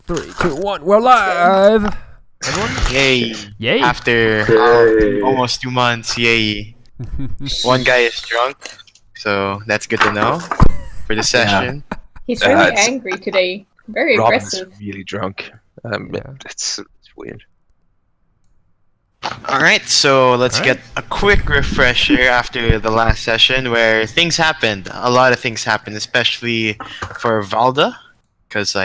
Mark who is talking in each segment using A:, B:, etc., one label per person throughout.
A: 3, 2, 1. We're live. Everyone?
B: Yay!
A: Yay!
B: After almost 2 months, yay! One guy is drunk, so that's good to know for the session.
C: He's really
D: it's-
C: angry today. Very
D: Robin's
C: aggressive.
D: really drunk.
A: Yeah.
D: It's weird.
B: Alright, so let's
A: Alright.
B: get a quick refresher after the last session where things happened. A lot of things happened, especially for Valda, because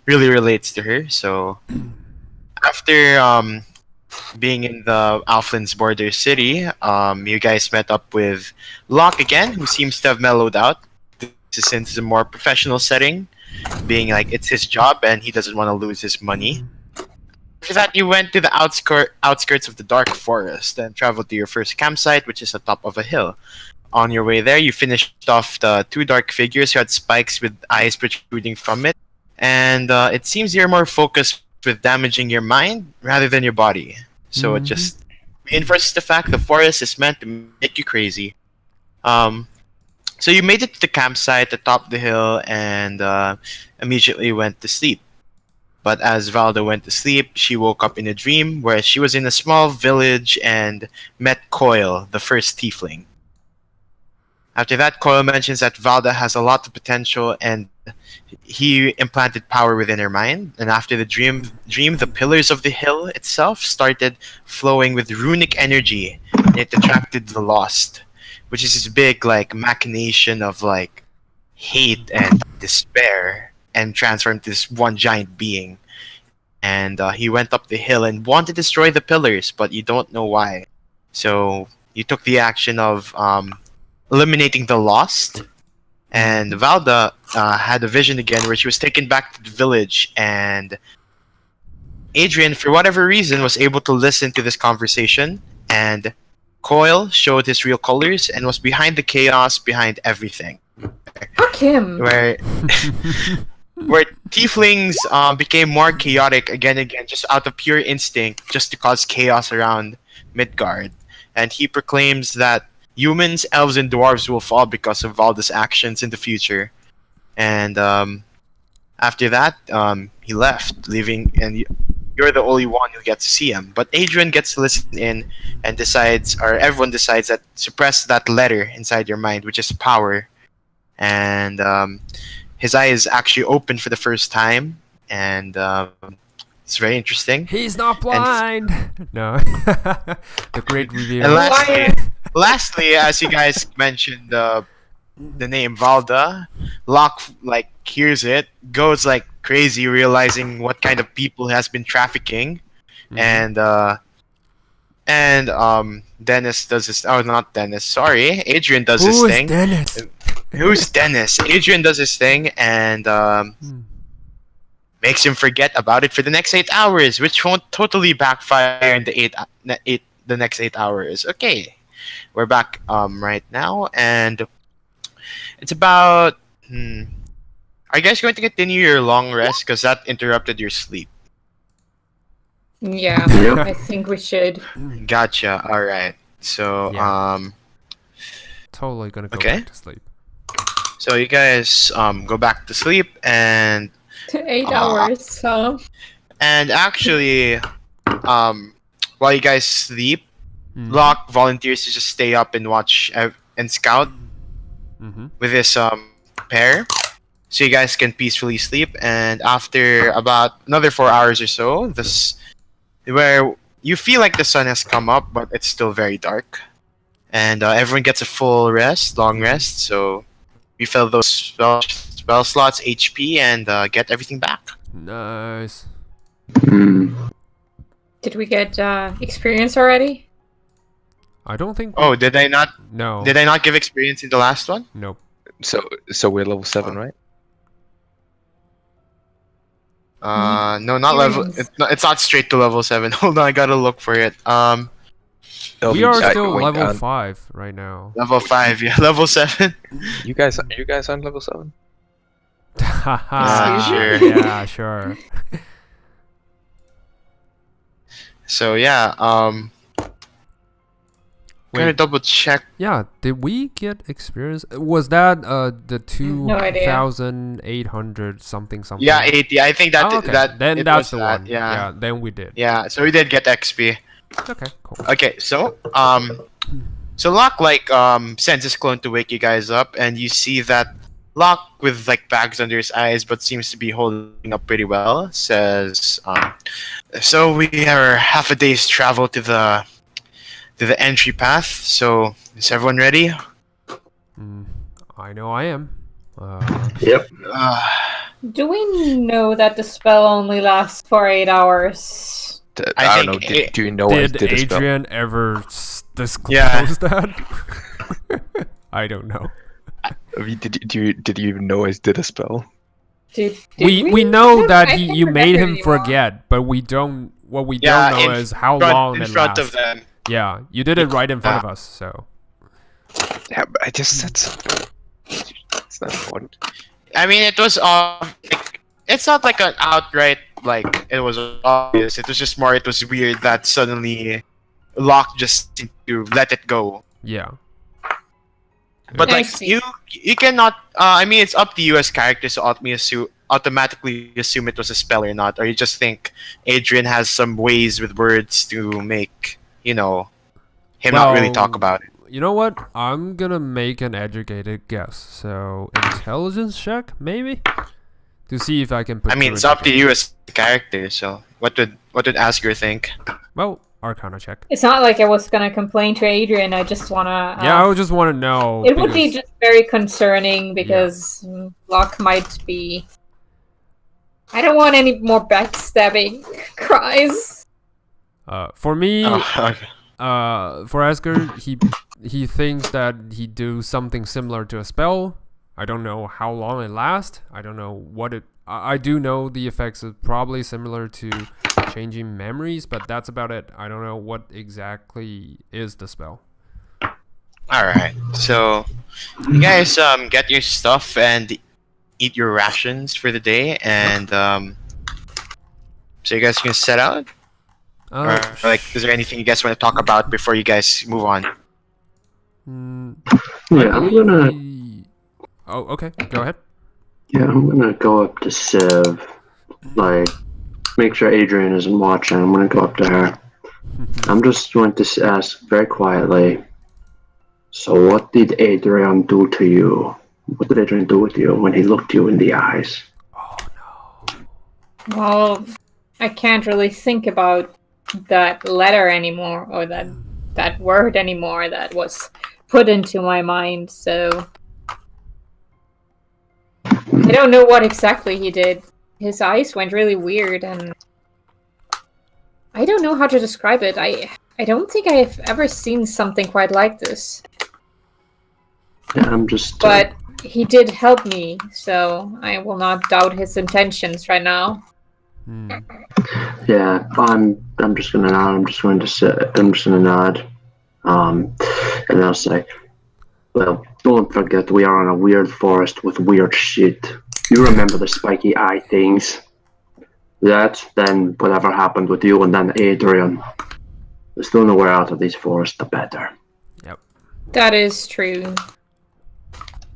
B: really relates to her. So after being in the Alflen's border city, you guys met up with Locke again, who seems to have mellowed out. This is since a more professional setting, being like it's his job and he doesn't want to lose his money. After that, you went to the outskirts of the dark forest and traveled to your first campsite, which is atop of a hill. On your way there, you finished off the two dark figures who had spikes with eyes protruding from it, and it seems you're more focused with damaging your mind rather than your body. So it just reinforces the fact the forest is meant to make you crazy. So you made it to the campsite atop the hill and immediately went to sleep. But as Valda went to sleep, she woke up in a dream where she was in a small village and met Coil, the first tiefling. After that, Coil mentions that Valda has a lot of potential and he implanted power within her mind. And after the dream, the pillars of the hill itself started flowing with runic energy. And it attracted the lost, which is this big machination of hate and despair, and transformed to this one giant being. And he went up the hill and wanted to destroy the pillars, but you don't know why. So you took the action of eliminating the lost. And Valda had a vision again where she was taken back to the village, and Adrian, for whatever reason, was able to listen to this conversation, and Coil showed his real colors and was behind the chaos, behind everything.
C: Fuck him.
B: Where tieflings became more chaotic again and again, just out of pure instinct, just to cause chaos around Midgard. And he proclaims that humans, elves, and dwarves will fall because of Valda's actions in the future. And after that, he left, leaving, and you're the only one who gets to see him. But Adrian gets to listen in and decides, or everyone decides, that suppress that letter inside your mind, which is power. And his eye is actually open for the first time, and it's very interesting.
A: He's not blind. No. The great reveal.
B: And lastly, as you guys mentioned, the name Valda, Locke hears it, goes crazy, realizing what kind of people he has been trafficking, and Dennis does this. Oh, not Dennis. Sorry, Adrian does his thing.
A: Who is Dennis?
B: Who's Dennis? Adrian does his thing and makes him forget about it for the next 8 hours, which won't totally backfire in the next 8 hours. Okay, we're back right now, and it's about. Are you guys going to continue your long rest? Because that interrupted your sleep.
C: Yeah, I think we should.
B: Gotcha. All right. So
A: Yeah. Totally gonna go
B: Okay.
A: back to sleep.
B: So you guys go back to sleep, and
C: 8 hours, huh?
B: actually while you guys sleep, Locke volunteers to just stay up and watch and scout with his pair, so you guys can peacefully sleep. And after about another 4 hours or so, where you feel like the sun has come up, but it's still very dark, and everyone gets a full rest, long rest. So refill those spell slots, HP, and get everything back.
A: Nice.
C: Did we get experience already?
A: I don't think.
B: Oh, did I not?
A: No.
B: Did I not give experience in the last one?
A: Nope.
D: So we're level 7, right?
B: No, not level. It's not straight to level 7. Hold on, I gotta look for it.
A: We are still
D: wait,
A: level 5 right now.
B: Level 5, yeah. Level 7.
D: You guys aren't level 7.
A: Haha.
B: Sure.
A: Yeah, sure.
B: So yeah, Gotta
A: Wait,
B: double check.
A: yeah, did we get experience? Was that the
C: No idea.
A: 2,800 something something?
B: Yeah, 80. I think that
A: Oh, okay.
B: that
A: Then
B: it
A: that's
B: was
A: the
B: that,
A: one.
B: Yeah.
A: then we did.
B: Yeah. So we did get XP.
A: Okay, cool.
B: Okay, so Locke sends his clone to wake you guys up, and you see that Locke with like bags under his eyes, but seems to be holding up pretty well. Says, so we are half a day's travel to the entry path. So is everyone ready?
A: I know I am.
E: Yep.
C: Do we know that the spell only lasts for 8 hours?
B: I
D: I don't know.
B: think
D: Do you know I
A: Did
D: did a spell?
A: Adrian ever disclose
B: Yeah.
A: that? I don't know.
D: I mean, did you even know I did a spell?
C: Did
A: We know
C: I
A: that
C: can't
A: you made
C: remember
A: him
C: anymore.
A: forget, but we don't. What we
B: Yeah,
A: don't know
B: in
A: is how long
B: in
A: it
B: front
A: lasts.
B: of them.
A: Yeah, you did it right in front of us. So
D: Yeah, but I just said something. It's not important.
B: I mean, it was it's not like an outright like it was obvious. It was just more. It was weird that suddenly Locke just seemed to let it go.
A: yeah.
B: But
C: I
B: like
C: see.
B: you cannot. I mean, it's up to you as characters to automatically assume it was a spell or not, or you just think Adrian has some ways with words to make him not really talk about it.
A: You know what? I'm gonna make an educated guess. So intelligence check, maybe, to see if I can put.
B: I mean,
A: two
B: it's up to
A: together.
B: you as a character. So what would Asger think?
A: Well, Arcana check.
C: It's not like I was gonna complain to Adrian. I just wanna.
A: Yeah, I just want to know.
C: It would be
A: because-
C: just very concerning because Locke might be. I don't want any more backstabbing cries.
A: For me,
B: Oh, okay.
A: for Asger, he thinks that he do something similar to a spell. I don't know how long it lasts. I don't know what it. I do know the effects are probably similar to changing memories, but that's about it. I don't know what exactly is the spell.
B: All right. So you guys get your stuff and eat your rations for the day, and so you guys can set out. Or is there anything you guys want to talk about before you guys move on?
E: Yeah, I'm gonna.
A: Oh, okay. Go ahead.
E: Yeah, I'm gonna go up to Civ. Like, make sure Adrian isn't watching. I'm gonna go up to her. I'm just going to ask very quietly. So, what did Adrian do to you? What did Adrian do with you when he looked you in the eyes?
A: Oh no.
C: Well, I can't really think about that letter anymore, or that word anymore that was put into my mind. So I don't know what exactly he did. His eyes went really weird, and I don't know how to describe it. I don't think I've ever seen something quite like this.
E: Yeah, I'm just.
C: But he did help me, so I will not doubt his intentions right now.
E: Yeah, I'm just gonna nod. I'm just gonna nod. And I'll say, well, don't forget we are in a weird forest with weird shit. You remember the spiky eye things? That, then whatever happened with you and then Adrian. The sooner we're out of these forests, the better.
A: Yep.
C: That is true.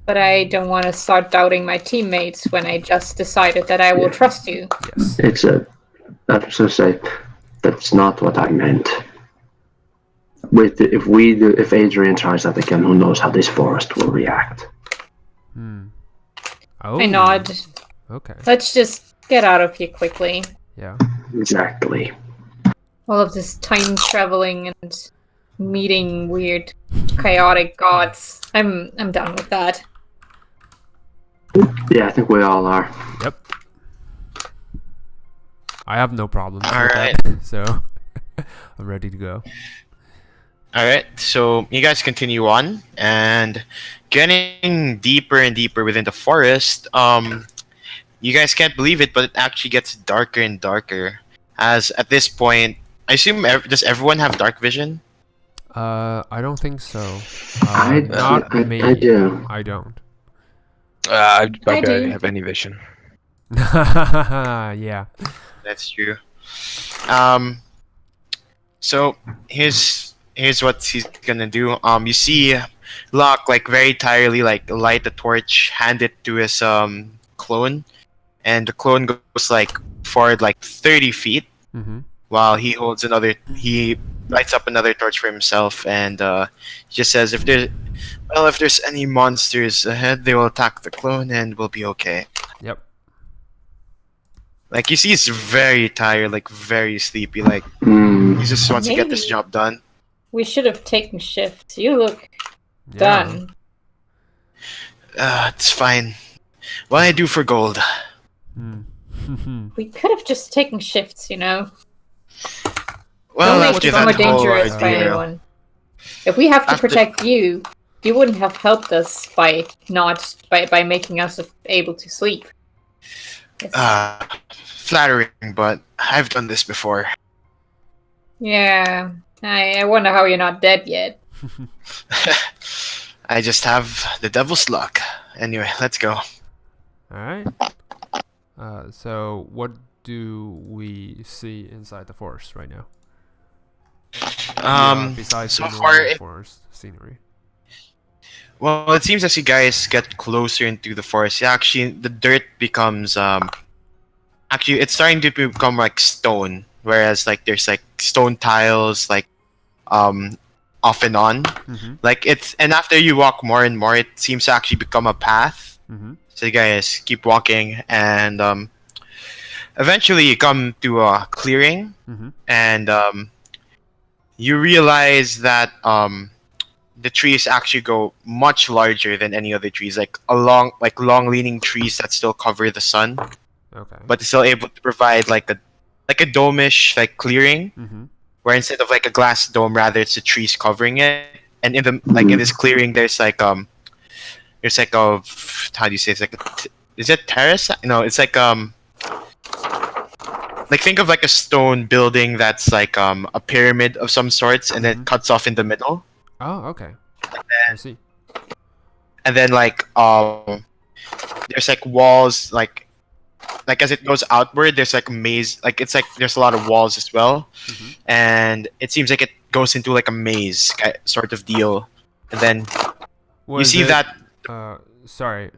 C: But I don't want to start doubting my teammates when I just decided that I will trust you.
A: Yes.
E: I was gonna say, that's not what I meant. If Adrian tries that again, who knows how this forest will react.
A: Oh.
C: I nod.
A: Okay.
C: Let's just get out of here quickly.
A: Yeah.
E: Exactly.
C: All of this time traveling and meeting weird, chaotic gods. I'm done with that.
E: Yeah, I think we all are.
A: Yep. I have no problems
B: All
A: with
B: right.
A: that, so I'm ready to go.
B: All right, so you guys continue on, and getting deeper and deeper within the forest. You guys can't believe it, but it actually gets darker and darker. As at this point, I assume does everyone have dark vision?
A: I don't think so.
E: I
A: me.
E: do.
A: I don't.
D: I
C: I
D: barely
C: do.
D: have any vision.
B: That's true. So here's what he's gonna do. You see Locke like very tirely like light a torch, hand it to his clone, and the clone goes like forward like 30 feet
A: Mm-hmm.
B: while he lights up another torch for himself, and he just says if there's any monsters ahead, they will attack the clone and we'll be okay.
A: Yep.
B: Like you see he's very tired, like very sleepy, like
E: Hmm.
B: he just wants to get this
C: Maybe.
B: job done.
C: We should have taken shifts. You look
A: Yeah.
C: done.
B: It's fine. What I do for gold.
A: Mm.
C: We could have just taken shifts, you know?
B: Well,
C: Don't make
B: after
C: it more
B: that whole
C: dangerous by
B: ordeal,
C: anyone. If we have to
B: After-
C: protect you, you wouldn't have helped us by making us able to sleep. It's-
B: flattering, but I've done this before.
C: yeah, I wonder how you're not dead yet.
B: I just have the devil's luck. Anyway, let's go.
A: Alright. So what do we see inside the forest right now? Besides
B: so
A: the
B: far,
A: normal forest scenery.
B: well, it seems as you guys get closer into the forest, actually, the dirt becomes actually it's starting to become like stone, whereas like there's like stone tiles like off and on.
A: Mm-hmm.
B: Like and after you walk more and more, it seems to actually become a path.
A: Mm-hmm.
B: So you guys keep walking, and eventually you come to a clearing,
A: Mm-hmm.
B: and you realize that the trees actually go much larger than any other trees, like long leaning trees that still cover the sun,
A: Okay.
B: but they're still able to provide like a dome-ish like clearing,
A: Mm-hmm.
B: where instead of like a glass dome, rather it's the trees covering it. And in the like in this clearing, there's like a how do you say, it's like is it terrace? No, it's like think of like a stone building that's like a pyramid of some sorts, and then
A: Mhm.
B: cuts off in the middle,
A: Oh, okay. I see.
B: and then like there's like walls like as it goes outward, there's like a maze, like it's like there's a lot of walls as well,
A: Mhm.
B: and it seems like it goes into like a maze sort of deal, and then you
A: Was
B: see
A: it,
B: that
A: sorry.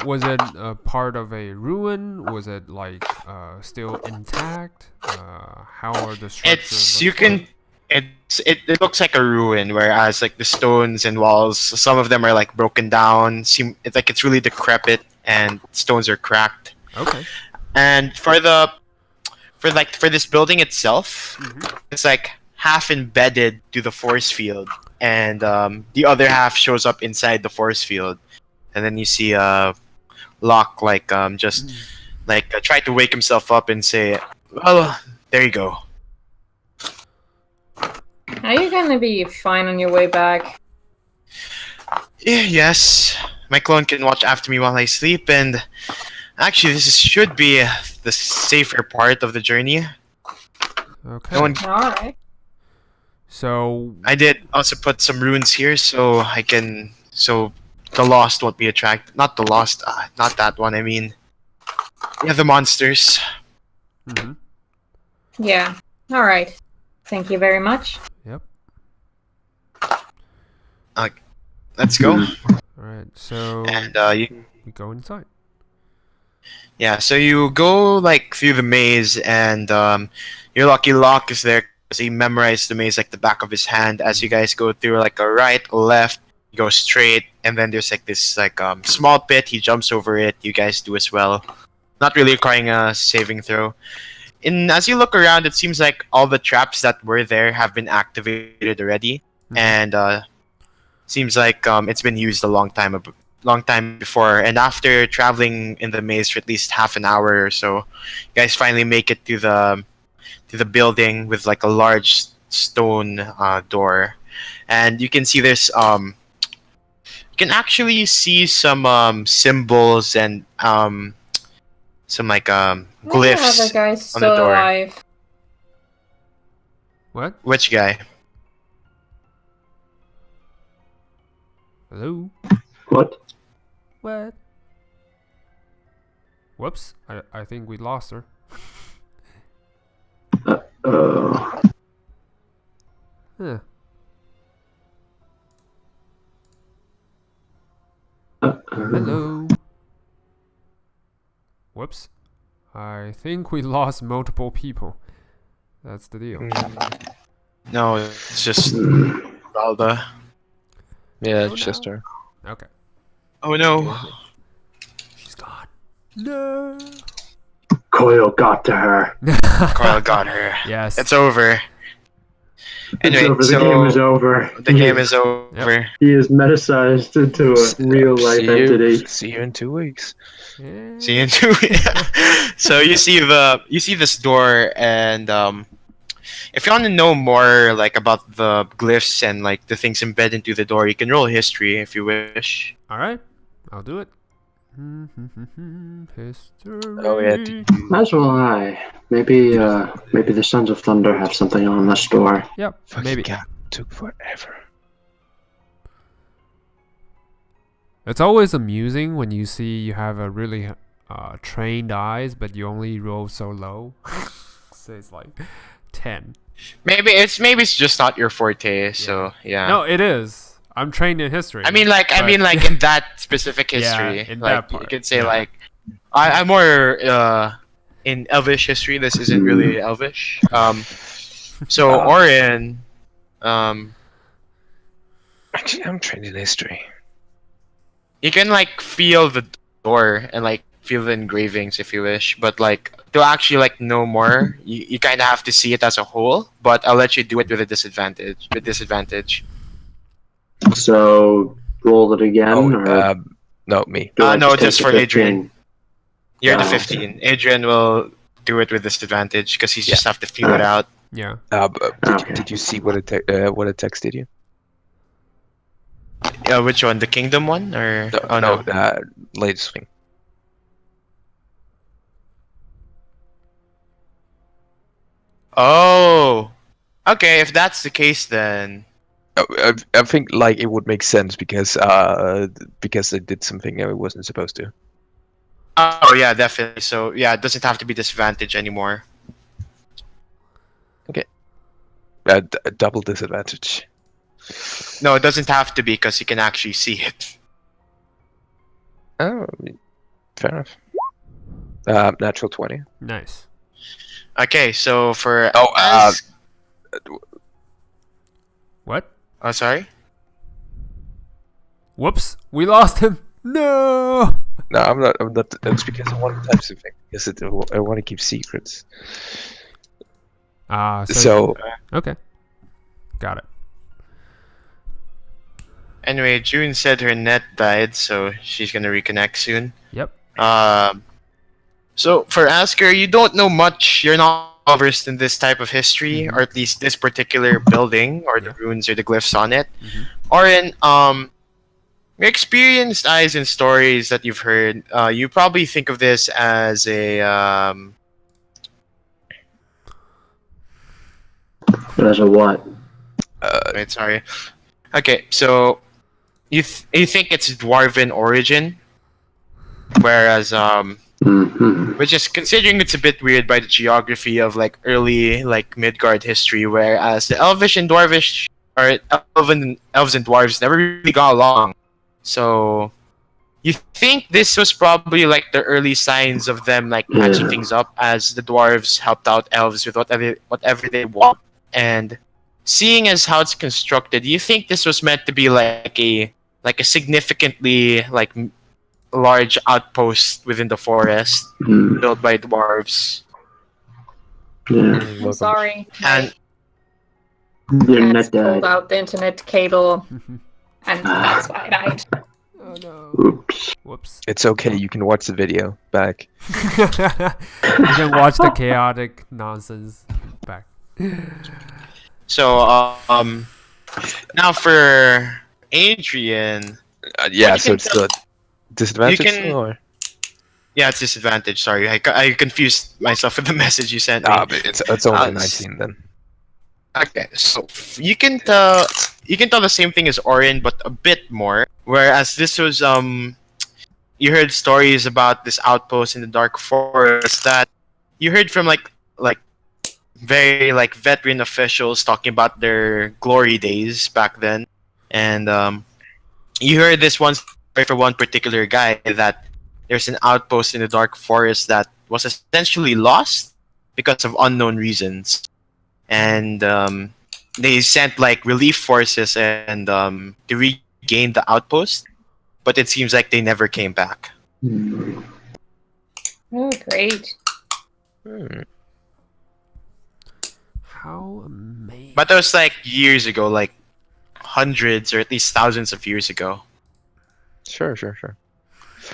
A: Was it a part of a ruin? Was it like still intact? How are the structures?
B: it looks like a ruin, whereas like the stones and walls, some of them are like broken down, it's like it's really decrepit and stones are cracked.
A: Okay.
B: And for this building itself,
A: Mhm.
B: it's like half embedded to the force field, and the other half shows up inside the force field, and then you see Locke like just like try to wake himself up and say, well, there you go.
C: Are you gonna be fine on your way back?
B: Yes, my clone can watch after me while I sleep, and actually should be the safer part of the journey.
A: Okay.
B: No one,
C: Alright.
A: So
B: I did also put some runes here so the lost won't be attracted. Not the lost, not that one. I mean, yeah, the monsters.
A: mhm.
C: Yeah. Alright. Thank you very much.
A: Yep.
B: Let's go.
A: All right. So
B: And
A: we go inside.
B: yeah, so you go like through the maze, and your lucky Locke is there because he memorized the maze like the back of his hand. As you guys go through like a right, a left, you go straight, and then there's like this like small pit. He jumps over it. You guys do as well. Not really requiring a saving throw. As you look around, it seems like all the traps that were there have been activated already,
A: Mhm.
B: and seems like it's been used a long time before. And after traveling in the maze for at least half an hour or so, you guys finally make it to the building with like a large stone door, and you can see there's you can actually see some symbols and some like
C: The
B: glyphs.
C: other guy's
B: on the
C: still
B: door.
C: alive.
A: What?
B: Which guy?
A: Hello.
E: What?
A: What? Whoops. I think we lost her.
E: Uh,
A: Huh. Hello. Whoops. I think we lost multiple people. That's the deal.
B: No, it's just
E: Hmm.
B: Valda.
D: Yeah,
A: Oh,
D: it's just
A: no.
D: her.
A: Okay.
B: Oh no.
A: She's gone. No.
E: Coil got to her.
B: Carl got her.
A: Yes.
B: It's over.
E: It's
B: Anyway,
E: over. The
B: so
E: game is over.
B: the game is over.
E: He is metasized into a real life entity.
D: See you in 2 weeks.
A: Yeah.
B: See you in 2 So you see this door, and if you want to know more like about the glyphs and like the things embedded into the door, you can roll history if you wish.
A: All right. I'll do it. History.
D: Oh yeah.
E: As will I. Maybe the Sons of Thunder have something on this door.
A: Yep.
D: Fucking
A: Maybe.
D: God, took forever.
A: It's always amusing when you see you have a really trained eyes, but you only roll so low. So it's like 10.
B: Maybe it's just not your forte. So yeah.
A: No, it is. I'm trained in history.
B: I mean, like
A: but-
B: in that specific
A: Yeah,
B: history,
A: in
B: like
A: that part,
B: you could say
A: yeah.
B: like I'm more in Elvish history. This isn't really Elvish. So Orion,
D: Actually, I'm trained in history.
B: you can like feel the door and like feel the engravings if you wish, but like to actually like know more, you kind of have to see it as a whole. But I'll let you do it with a disadvantage.
E: So roll it again, or
D: No, me.
E: do I
B: no,
E: take
B: just
E: the
B: for
E: 15?
B: Adrian. You're the
E: Oh,
B: 15. Adrian will do it with disadvantage because he's just have to feel it out.
A: Yeah.
E: Okay.
D: Did you see what it texted you?
B: Which one? The Kingdom one or? Oh
D: no,
B: no.
D: the latest thing.
B: Oh. Okay, if that's the case, then
D: I think like it would make sense because they did something it wasn't supposed to.
B: oh yeah, definitely. So yeah, it doesn't have to be disadvantage anymore.
D: Double disadvantage.
B: No, it doesn't have to be because you can actually see it.
D: Oh, fair enough. Natural 20.
A: Nice.
B: Okay, so for
D: Oh,
A: What?
B: oh sorry.
A: Whoops. We lost him. No.
D: No, I'm not. That's because I want to type something. Because I want to keep secrets.
A: So okay. Got it.
B: Anyway, June said her net died, so she's gonna reconnect soon.
A: Yep.
B: So for Asker, you don't know much. You're not versed in this type of history, or at least this particular building, or the runes or the glyphs on it. Orin, your experienced eyes and stories that you've heard, you probably think of this as a
E: As a what?
B: wait, sorry. Okay, so you think it's dwarven origin, whereas which is considering it's a bit weird by the geography of like early like Midgard history, whereas the Elvish and Dwarvish or elves and dwarves never really got along. So you think this was probably like the early signs of them like patching things up as the dwarves helped out elves with whatever they want. And seeing as how it's constructed, do you think this was meant to be like a significantly like large outpost within the forest built by dwarves?
E: Yeah.
C: I'm sorry.
B: And
E: Your
C: Cats
E: net died.
C: pulled out the internet cable, and that's why I died.
A: Oh no.
E: Oops.
A: Whoops.
D: It's okay. You can watch the video back.
A: You can watch the chaotic nonsense back.
B: so now for Adrian,
D: Yeah.
B: you
D: So
B: can
D: it's the disadvantage.
B: can-
D: Or?
B: yeah, it's disadvantage. Sorry, I confused myself with the message you sent me.
D: But it's only
B: Uh,
D: 19 then.
B: Okay, so you can tell the same thing as Orion, but a bit more. Whereas this was you heard stories about this outpost in the dark forest that you heard from like very like veteran officials talking about their glory days back then, and you heard this one for one particular guy that there's an outpost in the dark forest that was essentially lost because of unknown reasons, and they sent like relief forces and to regain the outpost, but it seems like they never came back.
C: Oh, great.
D: Hmm.
A: How amazing.
B: But that was like years ago, like hundreds or at least thousands of years ago.
D: Sure.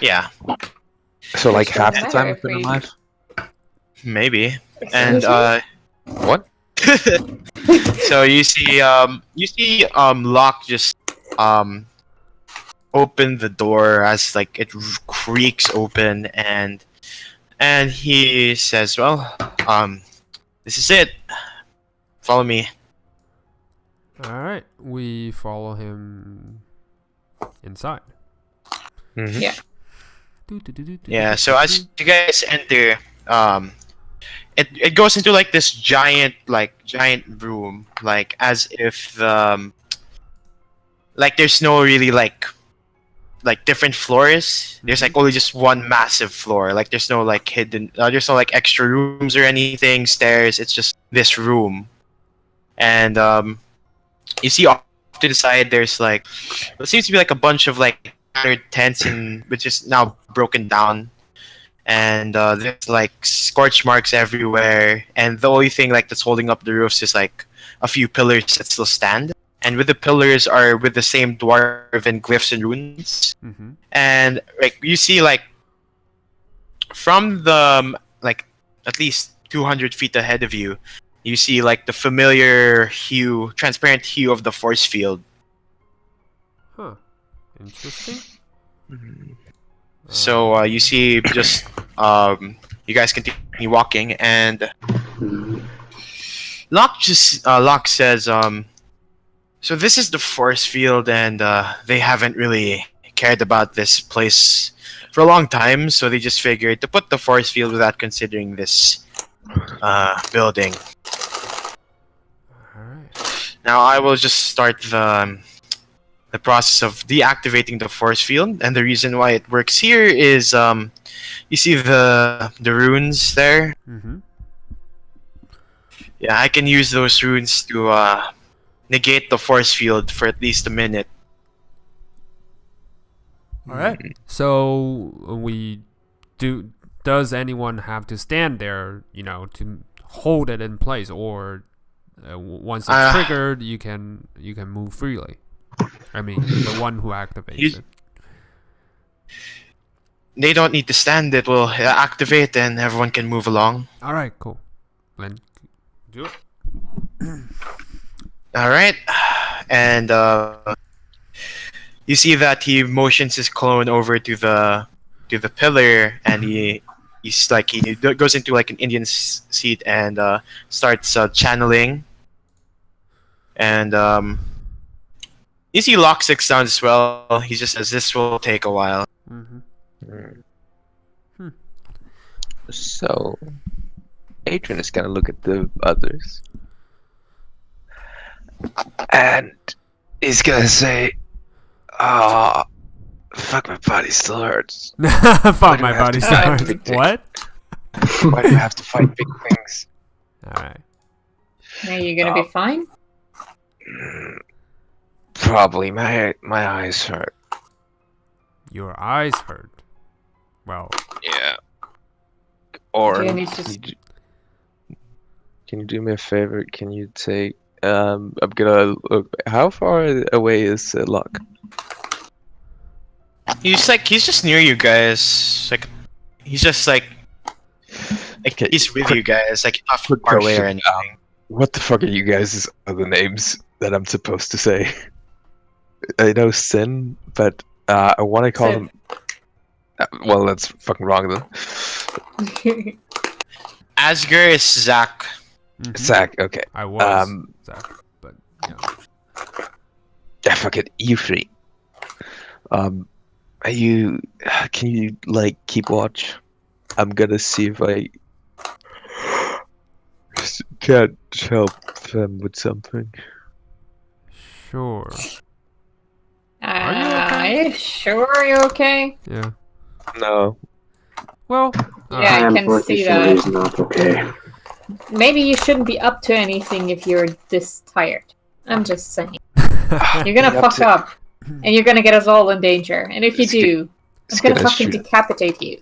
B: Yeah,
D: So like
C: There's
D: half
C: no
D: the time
C: matter
D: I've been
C: if we-
D: alive.
B: maybe.
C: Excuse
B: And
C: me?
D: What?
B: so you see Locke just open the door as like it creaks open, and he says, "Well, this is it. Follow me."
A: Alright, we follow him inside.
D: Mhm.
C: Yeah.
B: Yeah. So as you guys enter, it goes into like this giant room, like as if like there's no really like different floors. There's like only just one massive floor. Like there's no like hidden, there's no like extra rooms or anything, stairs. It's just this room, and you see off to the side there's like what seems to be like a bunch of like scattered tents, and which is now broken down, and there's like scorch marks everywhere, and the only thing like that's holding up the roofs is like a few pillars that still stand, and with the pillars are with the same dwarven glyphs and runes.
A: Mm-hmm.
B: And like you see like from the like at least 200 feet ahead of you, you see like the familiar hue, transparent hue of the force field.
A: Huh. Interesting.
D: Mhm.
B: So you see just you guys continue walking, and Locke says so this is the force field, and they haven't really cared about this place for a long time, so they just figured to put the force field without considering this building.
A: Alright.
B: Now I will just start the process of deactivating the force field, and the reason why it works here is you see the runes there.
A: Mm-hmm.
B: Yeah, I can use those runes to negate the force field for at least a minute.
A: Alright. So does anyone have to stand there, to hold it in place, or once it's triggered, you can move freely? I mean, the one who activates it.
B: They don't need to stand, it will activate and everyone can move along.
A: Alright, cool. Then do it.
B: Alright, and you see that he motions his clone over to the pillar, and he goes into like an Indian seat and starts channeling, and you see Locke 6 down as well. He just says this will take a while.
A: Mm-hmm.
D: So, Adrian is gonna look at the others, and he's gonna say, fuck, my body still hurts.
A: Fuck,
D: do
A: my
D: I have
A: body
D: to fight
A: starts.
D: big things?
A: What?
D: Why do I have to fight big things?
A: Alright.
C: Are you gonna be fine?
D: Probably. My eyes hurt.
A: Your eyes hurt. Well,
D: Yeah. Or
C: Okay, and he's just-
D: can you do me a favor? Can you take? I'm gonna look. How far away is Locke?
B: He's just near you guys. Like he's just like
D: Okay,
B: he's with
D: quick-
B: you guys. Like not
D: quick
B: far away or
D: question.
B: anything.
D: What the fuck are you guys' other names that I'm supposed to say? I know Sin, but I want to call
C: Sif.
D: him. Well, that's fucking wrong then.
B: Asger is Zach.
A: mhm.
D: Zach. Okay.
A: I was Zach, but
D: Yeah, fuck it. You free. Are you? Can you like keep watch? I'm gonna see if I can't help them with something.
A: sure. Are you okay?
C: Are you sure you're okay?
A: Yeah.
D: No.
A: Well.
C: Yeah,
E: I
C: I
E: am
C: can
E: pretty
C: see
E: sure
C: that.
E: he's not okay.
C: Maybe you shouldn't be up to anything if you're this tired. I'm just saying. You're gonna fuck up, and you're gonna get us all in danger. And if you do, I'm gonna fucking decapitate you.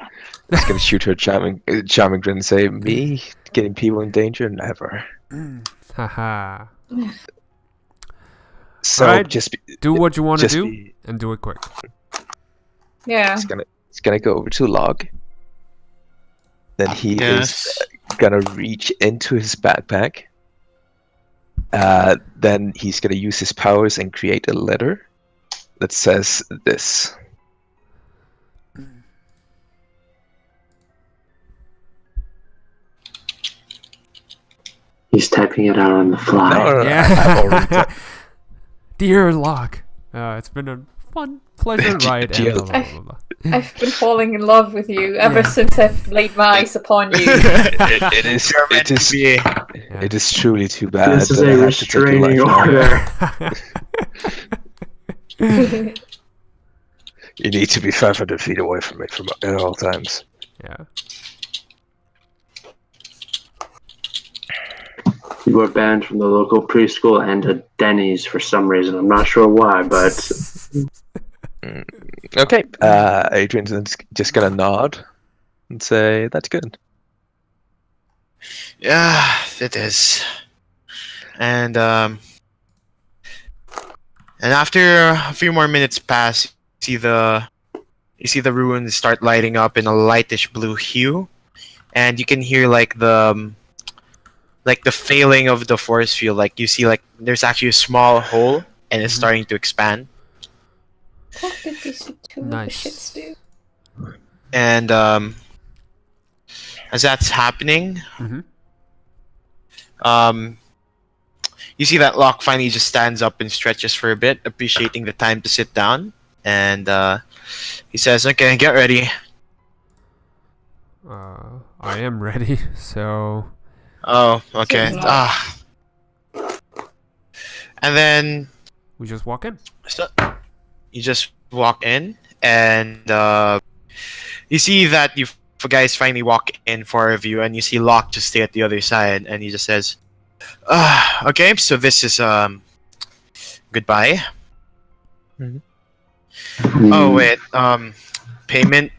D: He's gonna shoot her charming grin and say, "Me getting people in danger? Never."
A: Haha.
D: So
A: Alright,
D: just
A: do what you want to
D: just
A: do,
D: be-
A: and do it quick.
C: Yeah.
D: He's gonna go over to Log. Then he
B: Yes.
D: is gonna reach into his backpack. Then he's gonna use his powers and create a letter that says this.
E: He's typing it out on the fly.
D: No,
A: Yeah.
D: I've already typed.
A: Dear Locke, it's been a fun, pleasant ride.
D: Dear
A: And blah, blah, blah, blah.
C: I've been falling in love with you ever
A: Yeah.
C: since I've laid my eyes upon you.
D: It is.
B: You're meant
D: It is.
B: to be.
D: It is truly too bad.
E: This is
D: that I
E: a
D: have to take your
E: restraining
D: life now.
E: order.
D: You need to be 500 feet away from me at all times.
A: Yeah.
E: You were banned from the local preschool and a Denny's for some reason. I'm not sure why, but
D: Okay. Adrian's just gonna nod and say, "That's good."
B: Yeah, it is. And after a few more minutes pass, you see the ruins start lighting up in a lightish blue hue, and you can hear like the failing of the force field. Like you see, like there's actually a small hole, and it's starting to expand.
C: What did these two
A: Nice.
C: shits do?
B: And as that's happening,
A: Mhm.
B: you see that Locke finally just stands up and stretches for a bit, appreciating the time to sit down. And he says, "Okay, get ready."
A: I am ready. So.
B: Oh, okay.
C: So not-
B: And then
A: We just walk in.
B: so, you just walk in, and you see that you guys finally walk in, four of you, and you see Locke just stay at the other side, and he just says, "Okay, so this is goodbye." Oh wait, payment.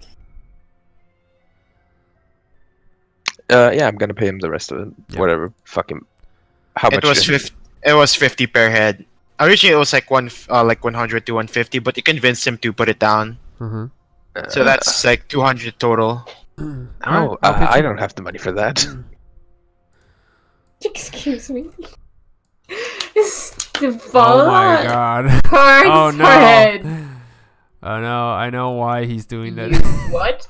D: Yeah, I'm gonna pay him the rest of it.
A: Yeah.
D: Whatever. Fucking. How much?
B: It was 50. It was 50 per head. Originally, it was like 100 to 150, but you convinced him to put it down,
A: Mm-hmm.
B: so that's like 200 total.
D: Oh, I don't have the money for that.
C: Excuse me. Is the
A: Oh my god.
C: Hard
A: Oh no.
C: forehead.
A: Oh no, I know why he's doing that.
C: You what?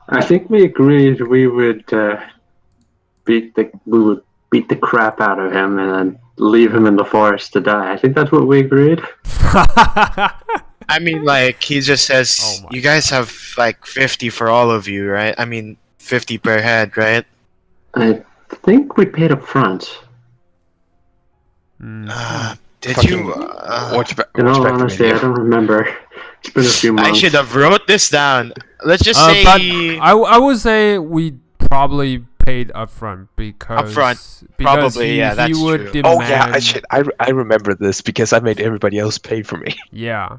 E: I think we agreed we would beat the crap out of him and then leave him in the forest to die. I think that's what we agreed.
B: I mean, like he just says,
A: Oh my
B: "You guys have like 50 for all of you, right? I mean, 50 per head, right?"
E: I think we paid up front.
A: Mm.
B: Did
D: Fucking
B: you?
D: Watch back.
E: In all
D: Watch back to me,
E: honesty, I
D: dear.
E: don't remember. It's been a few months.
B: I should have wrote this down. Let's just
A: But
B: say
A: I would say we probably paid upfront because
B: Probably,
A: he,
B: yeah, that's
A: he would
B: true.
A: demand.
D: Oh yeah, I should. I remember this because I made everybody else pay for me.
A: Yeah,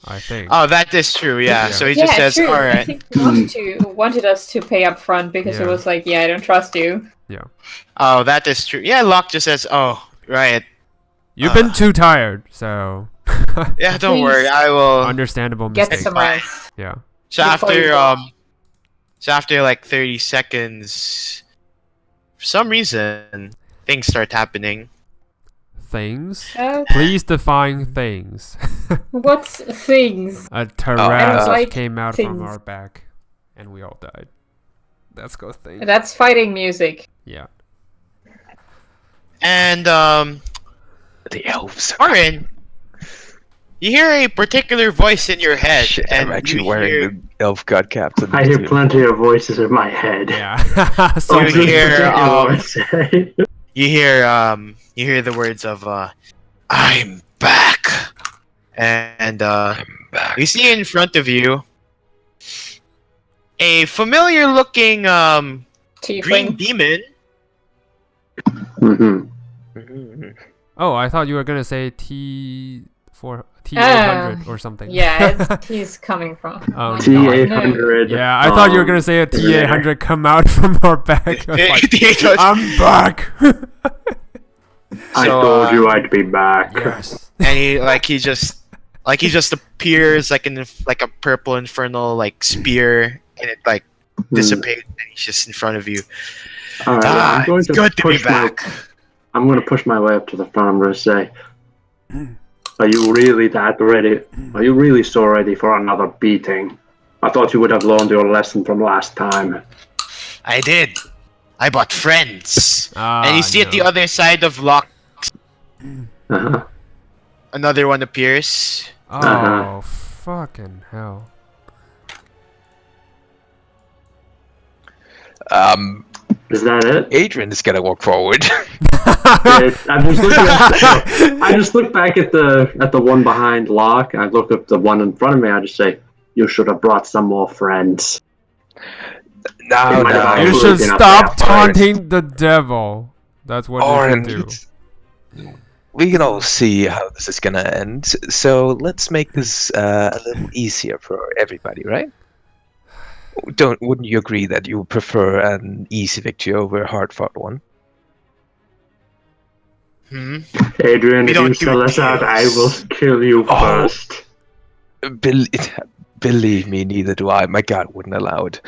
A: I think.
B: Oh, that is true. Yeah.
A: Yeah.
B: So he just says,
C: true.
B: "All
C: I
B: right."
C: think he wanted us to pay up front because
A: Yeah.
C: it was like, yeah, I don't trust you.
B: Oh, that is true. Yeah, Locke just says, "Oh, right.
A: You've been too tired, so
B: Yeah, don't
C: Please.
B: worry. I will."
A: understandable
C: Get
A: mistake.
C: some
B: fine.
C: rest.
A: Yeah.
B: So
C: Before you
B: after
C: go.
B: so after like 30 seconds, for some reason, things start happening.
A: Things.
C: Uh,
A: Please define things.
C: what's things?
A: A terrace
C: like
A: came out from
C: things.
A: our back, and we all died. That's go thing.
C: That's fighting music.
A: Yeah.
B: And
D: The elves.
B: Orin, you hear a particular voice in your head,
D: Shit,
B: and
D: I'm actually
B: you
D: wearing
B: hear,
D: the elf god cap.
E: I hear plenty of voices in my head.
A: Yeah.
E: Oh,
A: so
B: You
E: this
A: many-
B: hear,
E: particular one say.
B: you hear the words of "I'm back." And
D: Back.
B: you see in front of you a familiar-looking green
C: Tiefling.
B: demon.
E: Mm-hmm.
A: Oh, I thought you were gonna say T800 or something.
C: Yeah, he's coming from.
A: Oh,
C: my
A: T800.
C: God, no.
E: T800.
A: Yeah, I thought you were gonna say a T800 come out from our back. I was like, I'm back.
E: I
B: So,
E: told you I'd be back.
A: Yes.
B: And he just appears like in like a purple infernal like spear, and it like dissipates, and he's just in front of you.
E: All right, I'm going
B: It's
E: to
B: good to be
E: push
B: back.
E: I'm going to push my way up to the front. I'm going to say, "Are you really that ready? Are you really so ready for another beating? I thought you would have learned your lesson from last time."
B: I did. I bought friends.
A: Ah,
B: And you see at the
A: no.
B: other side of Locke,
E: Uh-huh.
B: another one appears.
A: Oh,
E: Uh-huh.
A: fucking hell.
E: Is that it?
D: Adrian is gonna walk forward.
E: I just look back at the one behind Locke. I look at the one in front of me. I just say, "You should have brought some more friends."
D: No,
E: might have
D: no.
A: You
E: I'm
A: should
E: looking up
A: stop
E: there first.
A: taunting the devil. That's what
D: Oren,
A: you should do.
D: we can all see how this is gonna end. So let's make this a little easier for everybody, right? Wouldn't you agree that you prefer an easy victory over a hard-fought one?
E: Adrian,
B: We
E: if
B: don't
E: you
B: do
E: sell us out, I will
B: deals.
E: kill you
D: Oh.
E: first.
D: Believe me, neither do I. My God wouldn't allow it.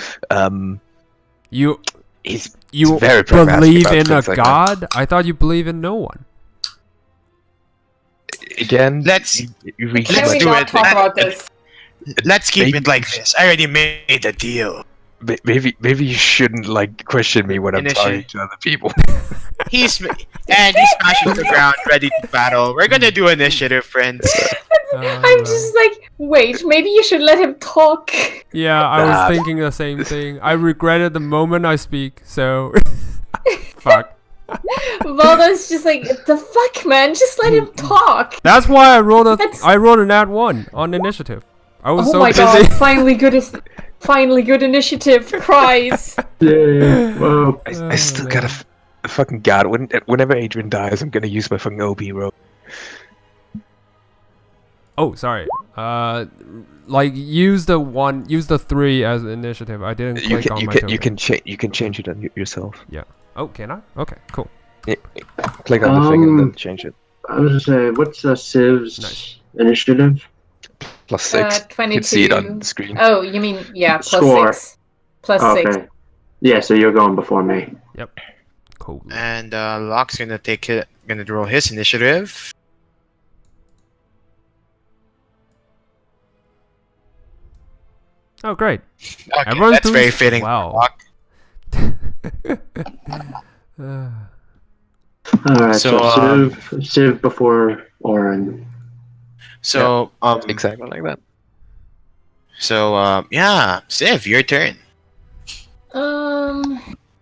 A: You
D: He's
A: you
D: very pragmatic
A: believe
D: about
A: in a
D: things like that.
A: god? I thought you believe in no one.
D: Again.
B: Let's
D: you reach
C: Can
B: Let's
C: we
B: do
C: not
B: it.
C: talk about this?
B: keep
D: Maybe
B: it like
D: we should-
B: this. I already made a deal.
D: Maybe you shouldn't like question me when I'm talking to other people.
B: He's smashing the ground, ready to battle. We're gonna do initiative, friends.
C: I'm just like, wait, maybe you should let him talk.
A: Yeah, I was
D: Nah.
A: thinking the same thing. I regretted the moment I speak, so fuck.
C: Valdo's just like, the fuck, man, just let him talk.
A: That's why I rolled
C: That's-
A: an ad 1 on initiative. I was
C: Oh
A: so
C: my
A: busy.
C: god, finally good initiative, cries.
E: Yeah. Well,
D: I still got a fucking god. Whenever Adrian dies, I'm gonna use my fucking OB roll.
A: Oh, sorry. Like use the 3 as initiative. I didn't
D: You
A: click
D: can
A: on
D: you
A: my
D: can
A: token.
D: you can change it on yourself.
A: Oh, can I? Okay, cool.
D: Click on the thing and then
E: Um,
D: change it.
E: I was gonna say, what's Civ's
A: Nice.
E: initiative?
D: +6. You
C: 22.
D: can see it on the screen.
C: Oh, you mean, yeah, plus
E: Score.
C: 6. Plus 6.
E: Okay. Yeah, so you're going before me.
A: Cool.
B: And Locke's gonna roll his initiative.
A: Oh, great.
B: Okay,
A: Everyone's
B: that's
A: doing
B: very fitting.
A: well.
B: Locke.
E: Alright,
B: So,
E: so Civ before Oren.
B: So
D: Exactly like that.
B: yeah, Civ, your turn.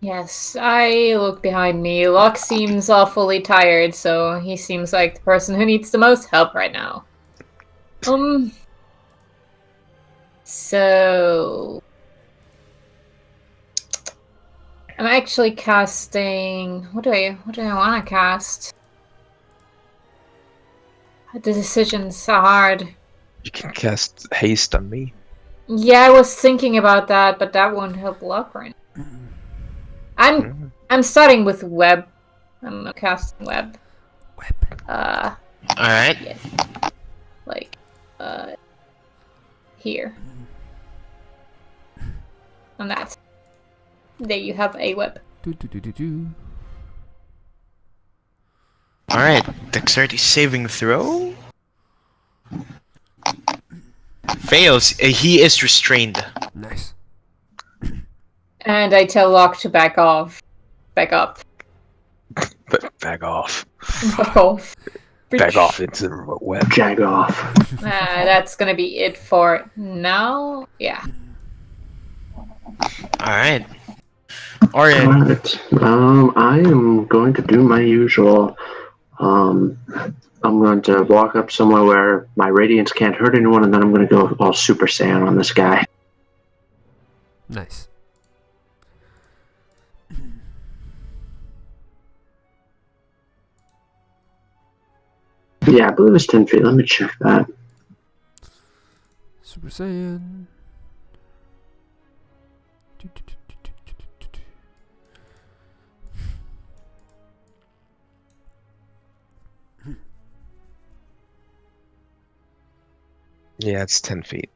C: Yes, I look behind me. Locke seems awfully tired, so he seems like the person who needs the most help right now. So I'm actually casting. What do I want to cast? The decision's so hard.
D: You can cast haste on me.
C: Yeah, I was thinking about that, but that won't help Locke right now. I'm starting with web. I'm casting web.
B: All right.
C: Yes. Like, here. And that's. There you have a web.
B: All right. Dexterity saving throw. Fails. He is restrained.
A: Nice.
C: And I tell Locke to back off. Back up.
D: But back off.
C: Back off.
D: Back off into the remote web.
E: Jag off.
C: That's gonna be it for now. Yeah.
B: All right. Orion.
E: Alright. I am going to do my usual. I'm going to walk up somewhere where my radiance can't hurt anyone, and then I'm going to go all Super Saiyan on this guy.
A: Nice.
E: Yeah, I believe it's 10 feet. Let me check that.
A: Super Saiyan.
D: Yeah, it's 10 feet.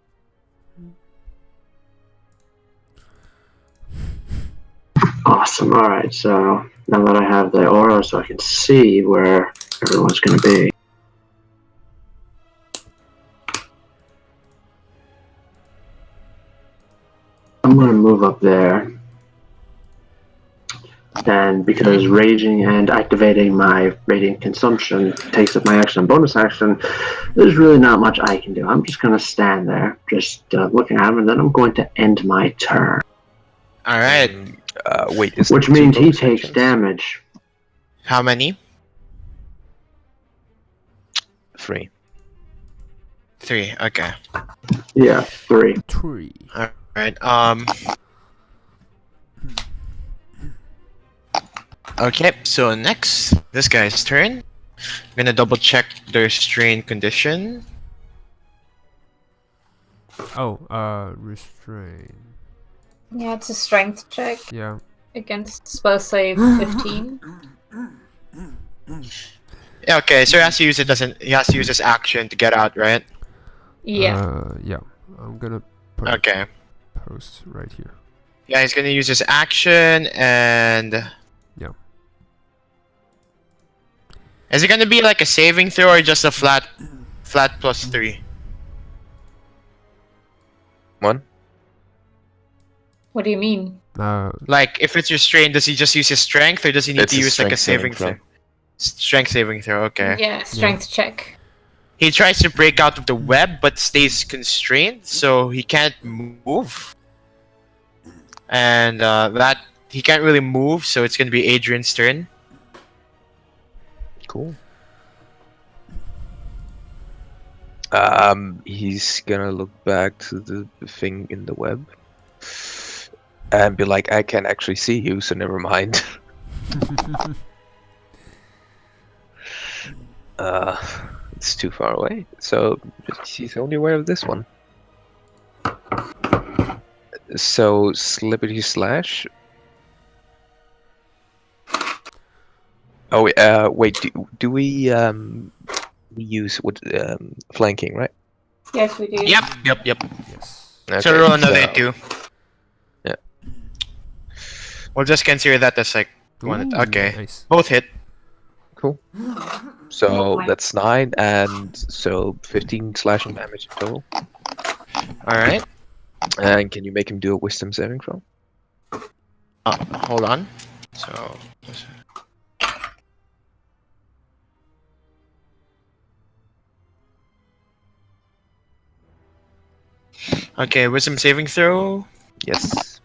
E: Awesome. All right. So now that I have the aura, so I can see where everyone's going to be. I'm going to move up there. And because raging and activating my radiant consumption takes up my action and bonus action, there's really not much I can do. I'm just going to stand there, just looking at him, and then I'm going to end my turn.
B: All right.
D: Wait, is
E: Which
D: it two
E: means he
D: bonus
E: takes
D: actions?
E: damage.
B: How many?
D: 3.
B: 3. Okay.
E: Yeah, 3.
A: 3.
B: All right. Okay. So next, this guy's turn. I'm gonna double check their strain condition.
A: Oh, restrain.
C: Yeah, it's a strength check
A: Yeah.
C: against spell save 15.
B: Yeah. Okay. So he has to use it as he has to use his action to get out, right?
C: Yeah.
A: Yeah. I'm gonna put
B: Okay.
A: a post right here.
B: Yeah, he's gonna use his action and.
A: Yeah.
B: Is it gonna be like a saving throw or just a flat +3?
D: 1?
C: What do you mean?
B: Like, if it's restrained, does he just use his strength, or does he need
D: It's
B: to
D: a
B: use like a
D: strength
B: saving
D: saving
B: throw? Strength saving throw. Okay.
C: Yeah, strength check.
B: He tries to break out of the web, but stays constrained, so he can't move. And that he can't really move, so it's gonna be Adrian's turn.
D: Cool. He's gonna look back to the thing in the web and be like, I can actually see you, so never mind. It's too far away, so he's only aware of this one. So, Slippity Slash. Oh, wait, do we use what flanking, right?
C: Yes, we do.
B: Yep.
A: Yes.
B: So roll another
D: so-
B: 2.
D: Yeah.
B: We'll just consider that as like one.
A: Ooh,
B: Okay.
A: Nice.
B: Both hit.
D: Cool. So that's 9, and so 15 slashing damage in total.
B: All right.
D: And can you make him do a wisdom saving throw?
B: Hold on. So. Okay, wisdom saving throw.
D: Yes.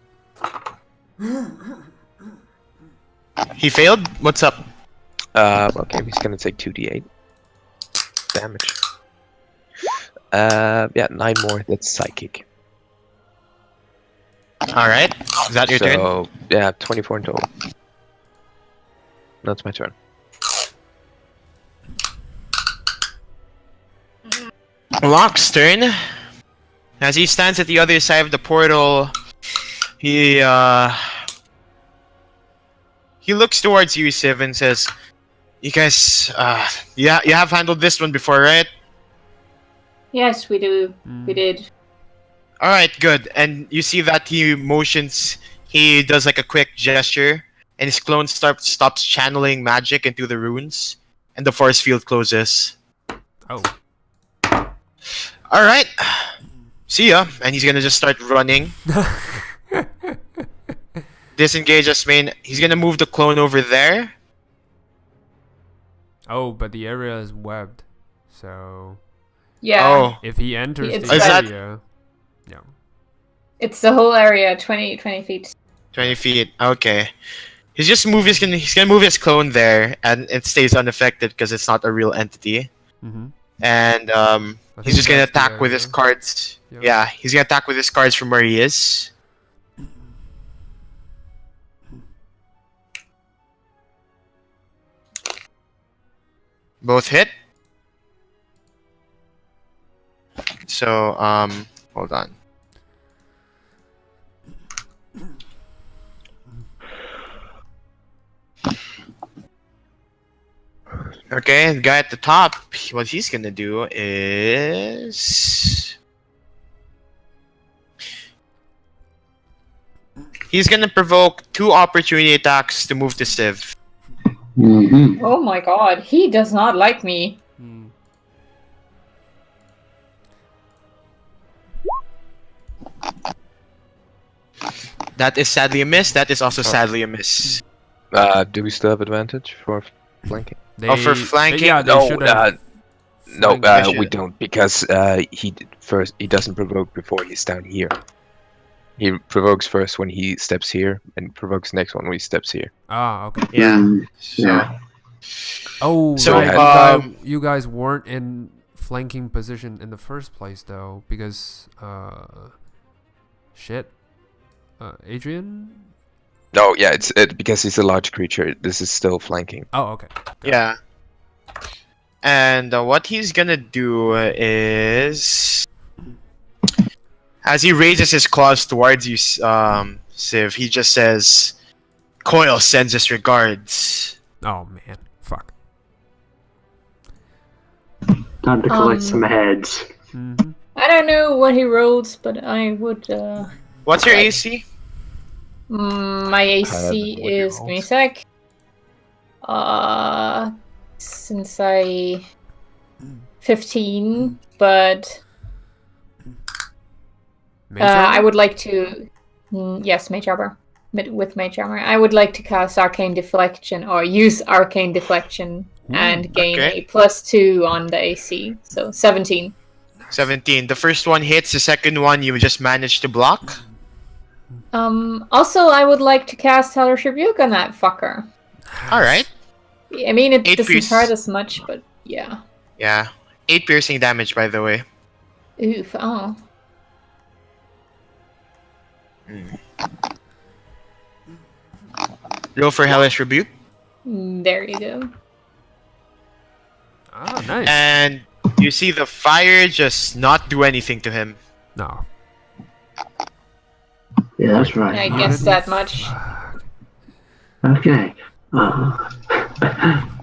B: He failed. What's up?
D: Okay, he's gonna take 2d8 damage. Yeah, 9 more. That's psychic.
B: All right. Is that your turn?
D: So yeah, 24 in total. That's my turn.
B: Locke's turn. As he stands at the other side of the portal, he looks towards you, Civ, and says, "You guys, you have handled this one before, right?"
C: Yes, we do. We did.
B: All right, good. And you see that he motions. He does like a quick gesture, and his clone stops channeling magic into the runes, and the force field closes.
A: Oh.
B: All right. See ya. And he's gonna just start running. Disengage as main. He's gonna move the clone over there.
A: Oh, but the area is webbed. So
C: Yeah.
B: Oh.
A: if he enters
C: It's
A: the
B: Is that-
A: area, yeah.
C: It's the whole area, 20 feet.
B: 20 feet. Okay. He's gonna move his clone there, and it stays unaffected because it's not a real entity.
A: Mm-hmm.
B: And he's just gonna attack with his cards.
A: Yeah.
B: Yeah, he's gonna attack with his cards from where he is. Both hit. So hold on. Okay, the guy at the top, what he's gonna do is he's gonna provoke 2 opportunity attacks to move to Civ.
E: Mm-hmm.
C: Oh my god, he does not like me.
A: Mm.
B: That is sadly a miss. That is also sadly a miss.
D: Do we still have advantage for flanking?
B: For flanking?
A: Yeah, they should have.
D: No,
A: flanked.
D: we don't, because he doesn't provoke before he's down here. He provokes first when he steps here, and provokes next one when he steps here.
A: Ah, okay.
B: Yeah. So,
E: Yeah.
A: Oh,
B: So,
A: right. You guys weren't in flanking position in the first place, though, because shit. Adrian.
D: No, yeah, it's because he's a large creature. This is still flanking.
A: Oh, okay.
B: yeah. And what he's gonna do is, as he raises his claws towards you, Civ, he just says, "Coil sends his regards."
A: Oh man, fuck.
E: Time to collect some heads.
A: Mm-hmm.
C: I don't know what he rolled, but I would.
B: What's your
C: Right.
B: AC?
C: My AC
D: what you
C: is. Give me a
D: rolled.
C: sec. Since I 15, but I would like to. Yes, Mage Armor. With Mage Armor, I would like to cast Arcane Deflection or use Arcane Deflection and gain
B: okay.
C: a +2 on the AC. So 17.
B: 17. The first one hits. The second one you just managed to block.
C: Also, I would like to cast Hellish Rebuke on that fucker.
B: All right.
C: I mean, it
B: 8
C: doesn't
B: pierce.
C: hurt as much, but yeah.
B: Yeah. 8 piercing damage, by the way.
C: Oof. Oh.
B: Roll for Hellish Rebuke.
C: There you go.
A: Ah, nice.
B: And you see the fire just not do anything to him.
A: No.
E: Yeah, that's right.
C: I guess that much.
E: Okay.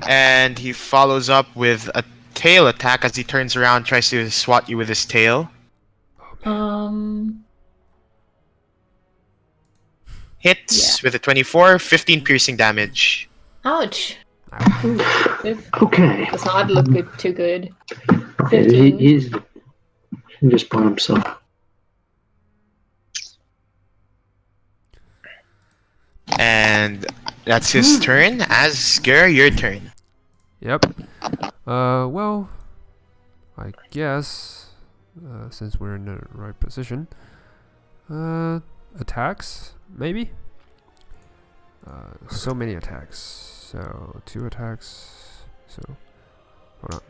B: And he follows up with a tail attack as he turns around, tries to swat you with his tail. Hits with a 24, 15 piercing damage.
C: Ouch.
A: Ow.
C: Oof.
E: Okay.
C: Does not look too good.
E: He
C: 15.
E: he just put himself.
B: And that's his turn. Asger, your turn.
A: Yep. Well, I guess since we're in the right position, attacks maybe. So many attacks. So 2 attacks. So hold on.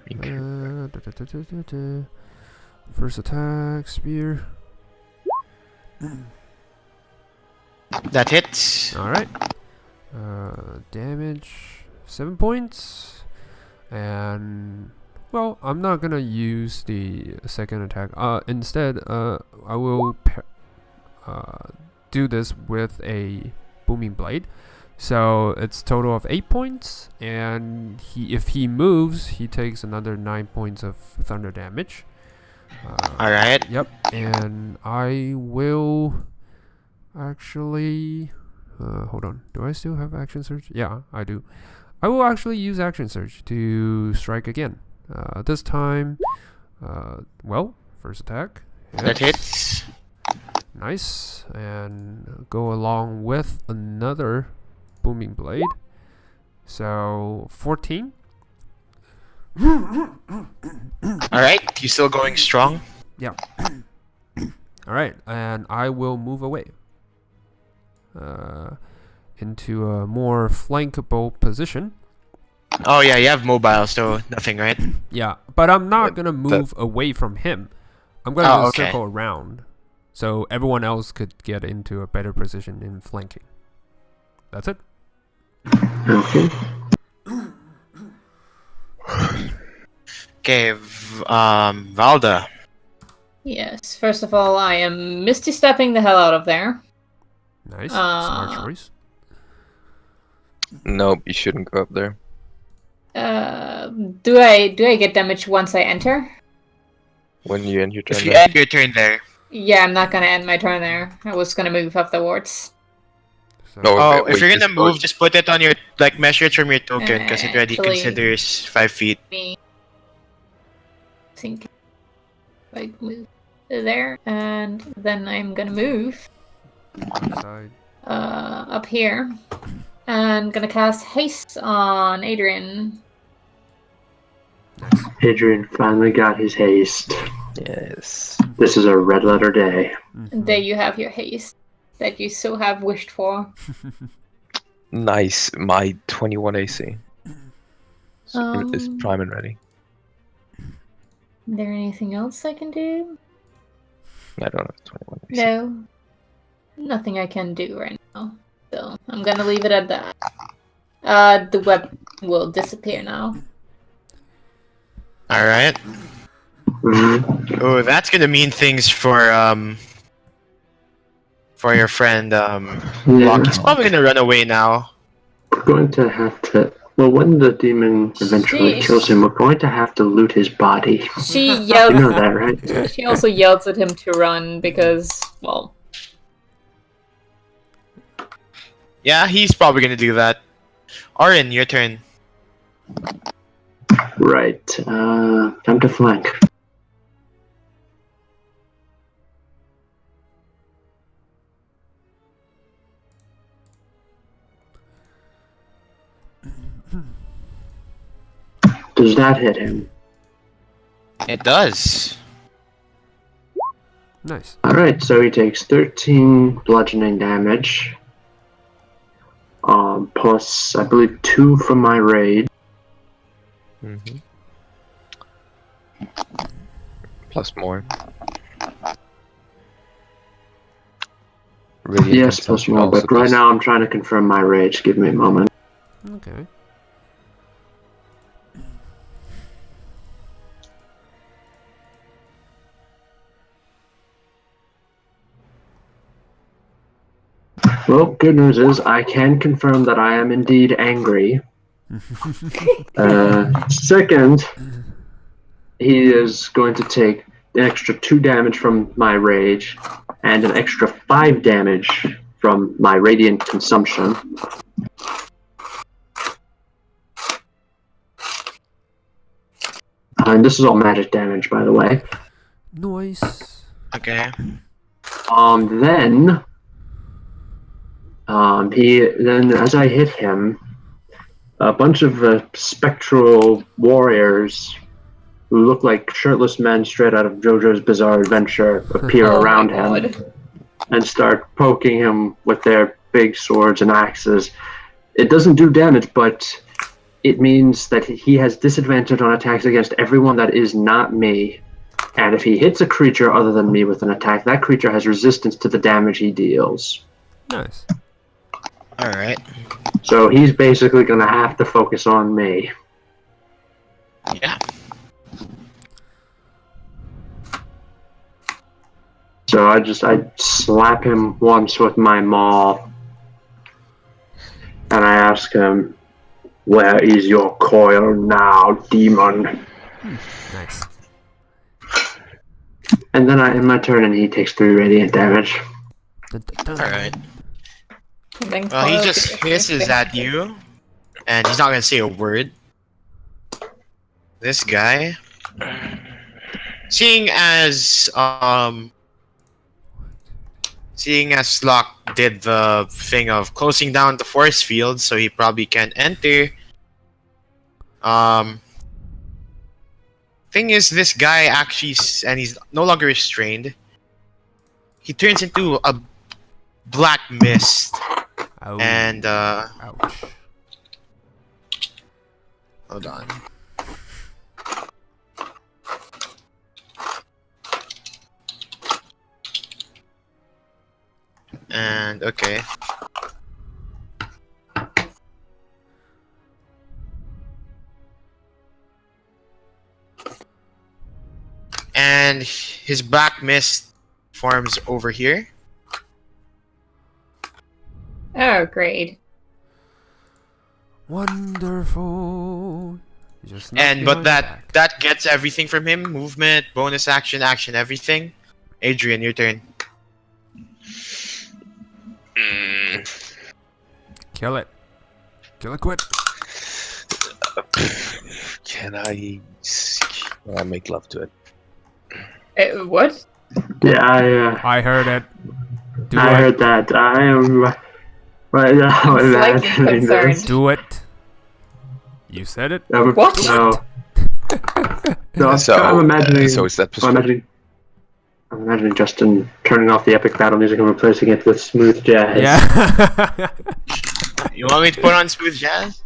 A: First attack, spear.
B: That hits.
A: All right. Damage 7 points, and well, I'm not gonna use the second attack. Instead, I will do this with a booming blade. So it's total of 8 points, and if he moves, he takes another 9 points of thunder damage.
B: All right.
A: Yep, and I will actually hold on. Do I still have action surge? Yeah, I do. I will actually use action surge to strike again. This time, well, first attack.
B: That hits.
A: Nice, and go along with another booming blade. So 14.
B: All right. You still going strong?
A: Yeah. All right, and I will move away into a more flankable position.
B: Oh yeah, you have mobile, so nothing, right?
A: Yeah, but I'm not
D: But
A: gonna
D: that-
A: move away from him. I'm gonna
B: Oh,
A: just
B: okay.
A: circle around, so everyone else could get into a better position in flanking. That's it.
E: Okay.
B: Okay, Valda.
C: Yes. First of all, I am Misty stepping the hell out of there.
A: Nice, smart
C: Uh,
A: choice.
D: Nope, you shouldn't go up there.
C: Do I get damage once I enter?
D: When you end your turn
B: If you
D: there.
B: end your turn there.
C: Yeah, I'm not gonna end my turn there. I was gonna move afterwards.
A: So,
D: No,
B: Oh,
D: wait,
B: if you're gonna
D: just go-
B: move, just put it on your measure it from your token because it already
C: Actually-
B: considers 5 feet.
C: Me think I move there, and then I'm gonna move
A: side.
C: up here, and gonna cast haste on Adrian.
A: Nice.
E: Adrian finally got his haste.
D: Yes.
E: This is a red letter day.
A: Mhm.
C: There you have your haste that you so have wished for.
D: Nice. My 21 AC. Is
C: Um,
D: prime and ready.
C: Is there anything else I can do?
D: I don't have 21 AC.
C: No. Nothing I can do right now. So I'm gonna leave it at that. The web will disappear now.
B: Alright.
E: Mhm.
B: Oh, that's gonna mean things for your friend
E: Yeah,
B: Locke. He's probably gonna run away now.
E: we're going to have to. Well, when the demon eventually
C: Sheesh.
E: kills him, we're going to have to loot his body.
C: She
E: You know
C: yells.
E: that, right?
C: She also yells at him to run because, well,
B: Yeah, he's probably gonna do that. Orin, your turn.
E: Right. Time to flank. Does that hit him?
B: It does.
A: Nice.
E: Alright, so he takes 13 bludgeoning damage. Plus, I believe, 2 from my raid.
D: Mm-hmm. Plus more. Radiant
E: Yes, plus
D: consumption
E: more,
D: also
E: but right
D: does-
E: now I'm trying to confirm my rage. Give me a moment.
A: Okay.
E: Well, good news is I can confirm that I am indeed angry. Second, he is going to take an extra 2 damage from my rage and an extra 5 damage from my radiant consumption. And this is all magic damage, by the way.
A: Nice.
B: Okay.
E: Then as I hit him, a bunch of spectral warriors who look like shirtless men straight out of JoJo's Bizarre Adventure appear
C: oh
E: around
C: my
E: him
C: god.
E: and start poking him with their big swords and axes. It doesn't do damage, but it means that he has disadvantage on attacks against everyone that is not me. And if he hits a creature other than me with an attack, that creature has resistance to the damage he deals.
A: Nice.
B: Alright.
E: So he's basically going to have to focus on me.
B: Yeah.
E: So I slap him once with my maul, and I ask him, "Where is your coil now, demon?"
A: Nice.
E: And then I end my turn, and he takes 3 radiant damage.
A: Dun, dun, dun.
B: Alright.
C: Thanks,
B: Well, he
C: Paul.
B: just hisses at you, and he's not gonna say a word. This guy, seeing as Locke did the thing of closing down the force field, so he probably can't enter. Thing is, this guy actually, and he's no longer restrained. He turns into a black mist,
A: Ow.
B: and
A: Ouch.
B: Hold on. And okay. And his black mist forms over here.
C: Oh, great.
A: Wonderful. Just knocked
B: And
A: me
B: but
A: on the
B: that
A: back.
B: gets everything from him: movement, bonus action, action, everything. Adrian, your turn.
A: Kill it. Kill it quick.
D: Can I make love to it?
C: What?
E: Yeah,
A: I heard it. Do
E: I
A: it.
E: heard that. I am right now
C: I'm slightly
E: imagining this.
C: concerned.
A: Do it. You said it.
C: What?
E: No. No,
D: So,
E: I'm imagining.
D: so is that
E: I'm imagining Justin turning off the epic battle music and replacing it with smooth jazz.
A: Yeah.
B: You want me to put on smooth jazz?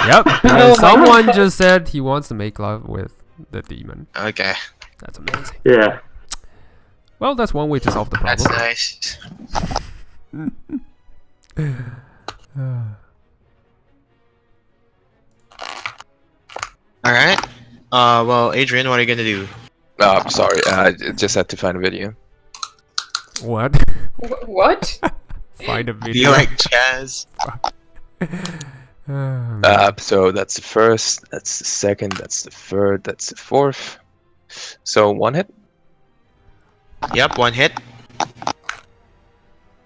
A: Yep.
C: Oh
A: Because
C: my
A: someone
C: God.
A: just said he wants to make love with the demon.
B: Okay,
A: That's amazing.
E: Yeah.
A: Well, that's one way to solve the
B: that's
A: problem.
B: nice. All right. Well, Adrian, what are you gonna do?
D: Sorry, I just had to find a video.
A: What?
C: What?
A: Find a
B: Do
A: video.
B: you like jazz?
D: So that's the first, that's the second, that's the third, that's the fourth. So one hit.
B: Yep, one hit.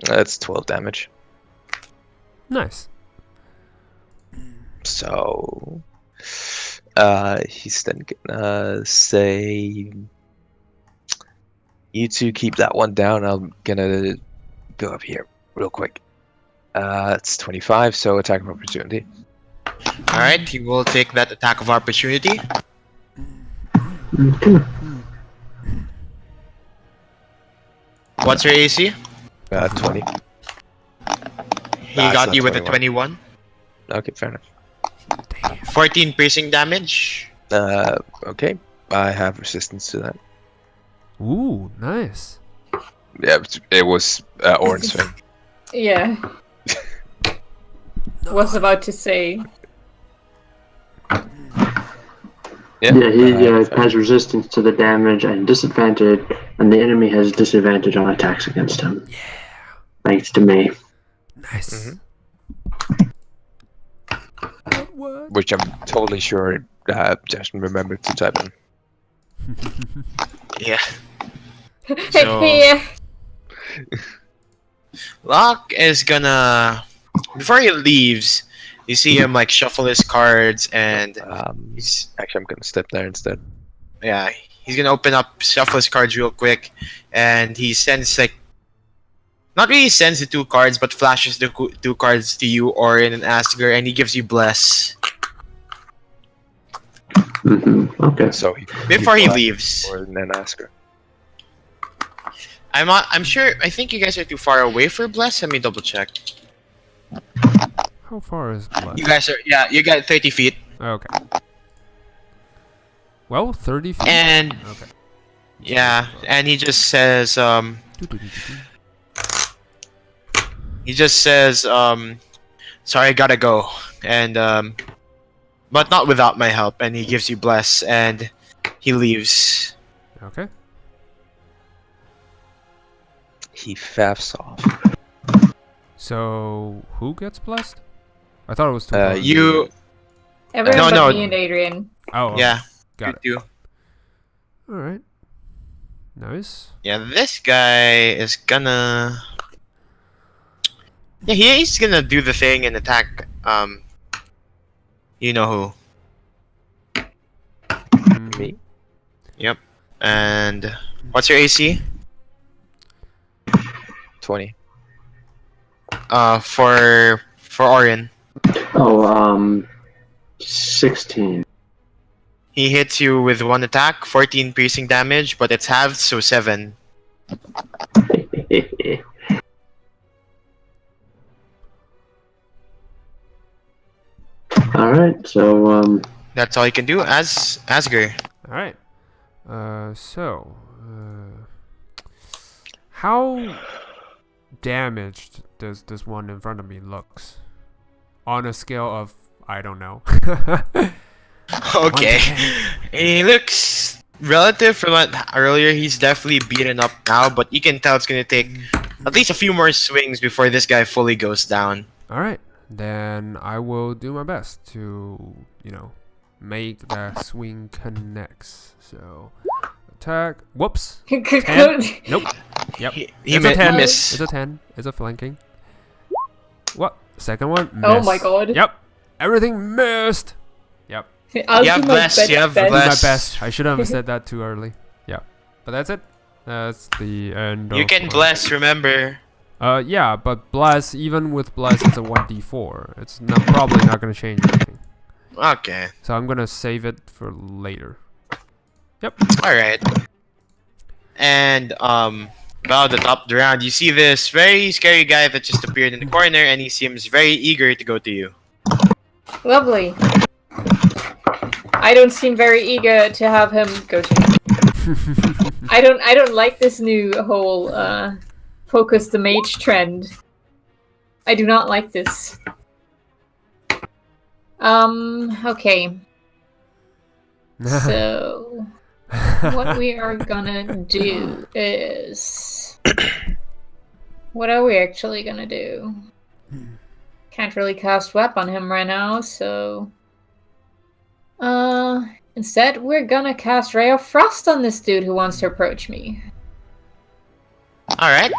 D: That's 12 damage.
A: Nice.
D: So he's then gonna say, "You two keep that one down. I'm gonna go up here real quick." It's 25, so attack of opportunity.
B: All right, he will take that attack of opportunity.
E: Okay.
B: What's your AC?
D: 20.
B: He
D: Nah, it's
B: got
D: not
B: you with a
D: 21.
B: 21.
D: Okay, fair enough.
B: 14 piercing damage.
D: Okay, I have resistance to that.
A: Ooh, nice.
D: Yeah, it was Orin's thing.
C: Yeah. Was about to say.
D: Yeah,
E: He
D: fair.
E: has resistance to the damage and disadvantage, and the enemy has disadvantage on attacks against him. Yeah. Thanks to me.
A: Nice. What?
D: Which I'm totally sure Justin remembered to type in.
B: Yeah.
C: Hey, hey,
B: Locke is gonna. Before he leaves, you see him like shuffle his cards, and he's
D: Actually, I'm gonna step there instead.
B: yeah, he's gonna open up, shuffle his cards real quick, and he sends like. Not really sends the two cards, but flashes the two cards to you, Orin and Asger, and he gives you bless
E: Okay.
D: So
B: before he leaves.
D: Or then ask her.
B: I'm sure. I think you guys are too far away for bless. Let me double check.
A: How far is blood?
B: You guys are. Yeah, you got 30 feet.
A: Okay. Well, 30 feet.
B: And
A: Okay.
B: yeah, and he just says he just says sorry, I gotta go, and but not without my help, and he gives you bless, and he leaves.
A: Okay.
D: He faffs off.
A: So, who gets blessed? I thought it was too
D: Uh,
A: far.
B: You
C: everyone
B: No,
C: but
B: no.
C: me and Adrian.
A: Oh, okay.
B: yeah,
A: Got it.
B: you.
A: Alright. Nice.
B: Yeah, this guy is gonna. Yeah, he's gonna do the thing and attack. You know who?
D: Me?
B: Yep. And what's your AC?
D: 20.
B: For Orion.
E: Oh, 16.
B: He hits you with one attack, 14 piercing damage, but it's halved, so 7.
E: Alright, so,
B: That's all you can do as Asger.
A: All right. How damaged does this one in front of me looks? On a scale of, I don't know.
B: Okay. He looks relative from earlier. He's definitely beaten up now, but you can tell it's gonna take at least a few more swings before this guy fully goes down.
A: All right. Then I will do my best to, make that swing connects. So, attack. Whoops. 10. Nope. Yep.
B: He
A: It's a 10.
B: miss.
A: It's a 10. It's a flanking. What? Second one? Miss.
C: Oh my god.
A: Yep. Everything missed. Yep.
C: I'll
B: You have
C: do my
B: bless, you have
A: Do my
B: bless.
A: best. I should have said that too early. Yeah. But that's it. That's the end.
B: You
A: of
B: can
A: my-
B: bless, remember.
A: Yeah, but bless, even with bless, it's a 1d4. It's probably not gonna change anything.
B: Okay.
A: So I'm gonna save it for later. Yep.
B: Alright. And about the top of the round, you see this very scary guy that just appeared in the corner, and he seems very eager to go to you.
C: Lovely. I don't seem very eager to have him go to me. I don't like this new whole focus the mage trend. I do not like this. Okay. So what we are gonna do is what are we actually gonna do? Can't really cast Web on him right now, so instead we're gonna cast Ray of Frost on this dude who wants to approach me.
B: Alright.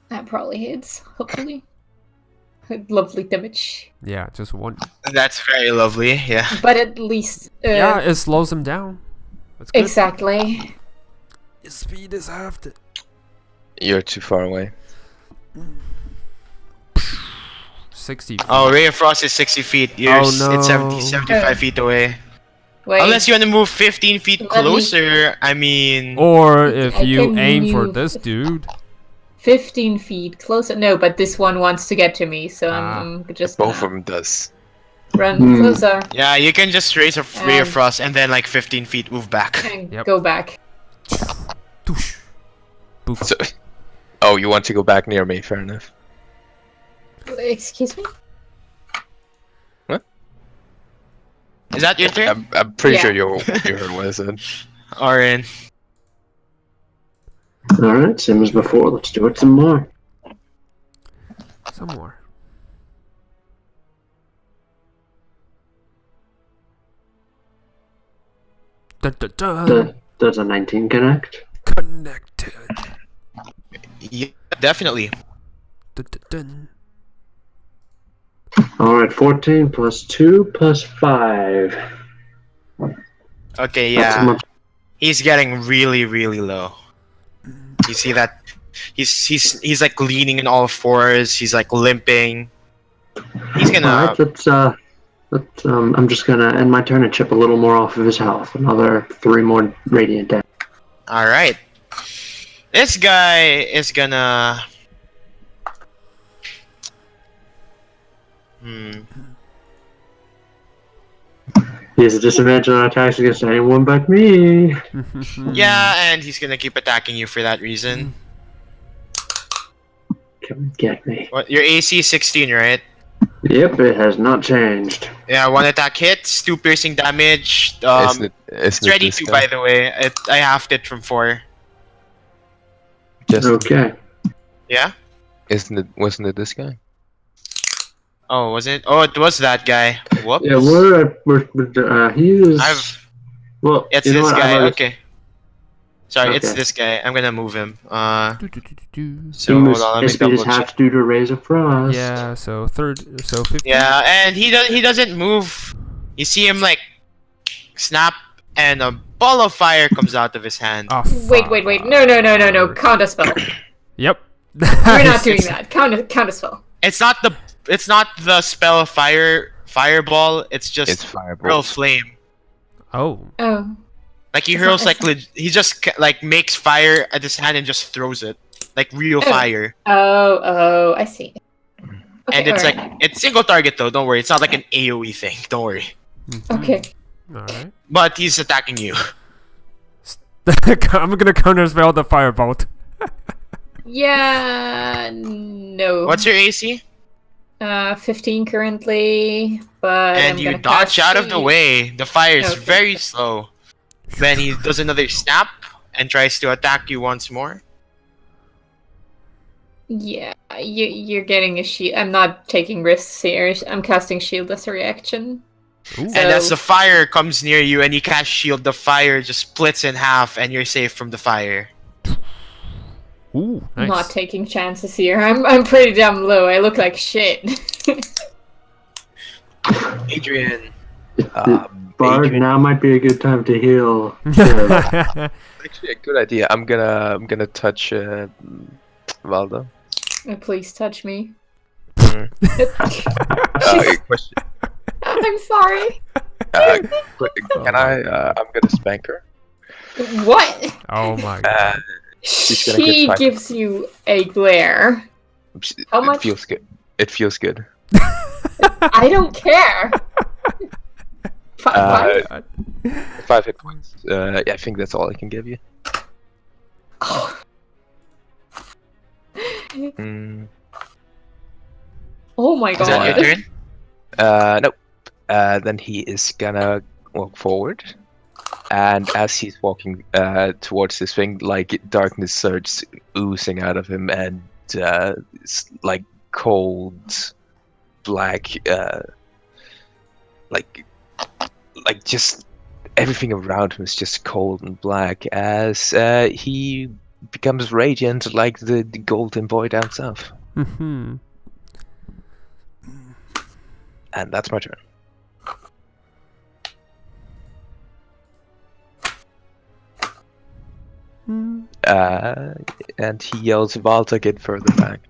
C: That probably hits, hopefully. Lovely damage.
A: Yeah, just one.
B: That's very lovely, yeah.
C: But at least
A: Yeah, it slows him down. That's good.
C: exactly.
A: His speed is halved.
D: You're too far away.
A: 60 feet.
B: Oh, Ray of Frost is 60 feet. You're
A: Oh, no.
B: It's 75 feet away.
C: Wait.
B: Unless you want to move 15 feet
C: Let me-
B: closer, I mean...
A: Or if
C: I
A: you
C: can
A: aim for
C: move.
A: this dude.
C: 15 feet closer. No, but this one wants to get to me, so I'm just
D: Both
C: gonna
D: of them does.
C: run
E: Hmm.
C: closer
B: Yeah, you can just raise a Ray of
C: And-
B: Frost and then like 15 feet move back.
C: and
A: Yep.
C: go back.
A: Doosh. Boof.
D: So, oh, you want to go back near me? Fair enough.
C: Excuse me?
B: Is that your turn?
D: I'm pretty
C: Yeah.
D: sure you heard what I said.
B: Orin.
E: Alright, same as before. Let's do it some more.
A: Some more. Dun, dun, dun.
E: Does a 19 connect?
A: Connected.
B: Yeah, definitely.
A: Dun, dun, dun.
E: Alright, 14 plus 2 plus 5.
B: Okay,
E: That's
B: yeah.
E: much.
B: He's getting really, really low. You see that? He's like leaning in all fours. He's like limping. He's gonna.
E: Alright, I'm just gonna end my turn and chip a little more off of his health. Another 3 more radiant damage.
B: All right. This guy is gonna.
E: He has a disadvantage on attacks against anyone but me.
B: Yeah, and he's gonna keep attacking you for that reason.
E: Come get me.
B: What? Your AC is 16, right?
E: Yep, it has not changed.
B: Yeah, 1 attack hits, 2 piercing damage.
D: Isn't
B: It's
D: it
B: ready
D: this
B: to,
D: guy?
B: by the way. I halved it from 4.
D: Just,
E: Okay.
B: Yeah?
D: wasn't it this guy?
B: Oh, was it? Oh, it was that guy. Whoops.
E: Yeah, he is. Well,
B: It's
E: you know
B: this
E: what,
B: guy.
E: I've already-
B: Okay. Sorry, it's
E: Okay.
B: this guy. I'm gonna move him.
A: Do, do, do, do, do.
B: So hold on, let me
E: His speed is
B: double check.
E: half due to Raise of Frost.
A: Yeah, so 50.
B: Yeah, and he doesn't move. You see him like snap, and a ball of fire comes out of his hand.
A: Oh,
C: Wait. No. Counter spell.
A: Yep.
C: We're not doing that. Counter spell.
B: It's not the spell fireball. It's just
D: It's fireball.
B: real flame.
A: Oh.
C: Oh.
B: Like he
C: It's
B: hurls
C: not-
B: like he just like makes fire at his hand and just throws it like real fire.
C: Oh, I see.
B: And it's like it's single target though. Don't worry, it's not like an AOE thing. Don't worry.
C: Okay.
A: Alright.
B: But he's attacking you.
A: I'm gonna counterspell the firebolt.
C: Yeah, no.
B: What's your AC?
C: 15 currently, but
B: And
C: I'm
B: you
C: gonna
B: dodge
C: cast
B: out of the
C: shield.
B: way. The fire is
C: Okay.
B: very slow. Then he does another snap and tries to attack you once more.
C: Yeah, you're getting a shield. I'm not taking risks here. I'm casting shield as a reaction.
A: Ooh.
C: So-
B: And as the fire comes near you and you cast shield, the fire just splits in half and you're safe from the fire.
A: Ooh, nice.
C: Not taking chances here. I'm pretty damn low. I look like shit.
B: Adrian.
E: Bard,
D: Adrian,
E: now might be a good time to heal.
D: actually a good idea. I'm gonna touch Valda.
C: Please touch me.
D: Question.
C: I'm sorry.
D: Can I? I'm gonna spank her.
C: What?
A: Oh my god.
D: She's gonna get
C: She
D: five.
C: gives you a glare. How much?
D: It feels good. It feels good.
C: I don't care. Five?
D: 5 hit points. Yeah, I think that's all I can give you.
C: Oh.
D: Mm,
C: Oh my
B: Is that your
C: god.
B: turn?
D: nope. Then he is gonna walk forward, and as he's walking towards this thing, like darkness starts oozing out of him, and it's like cold, black, like just everything around him is just cold and black as he becomes radiant like the golden boy down south.
A: Mm-hmm.
D: And that's my turn. And he yells, Valta, get further back.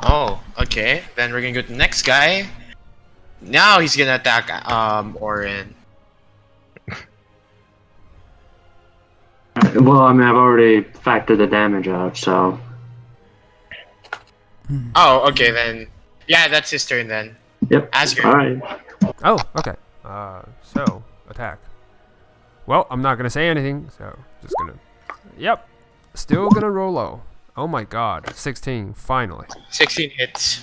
B: Oh, okay. Then we're gonna go to the next guy. Now he's gonna attack Orin.
E: Well, I mean, I've already factored the damage out, so.
B: Oh, okay then. Yeah, that's his turn then.
E: Yep.
B: Asgard.
E: Alright.
A: Oh, okay. So attack. Well, I'm not gonna say anything, so just gonna. Yep. Still gonna roll low. Oh my god. 16. Finally.
B: 16 hits.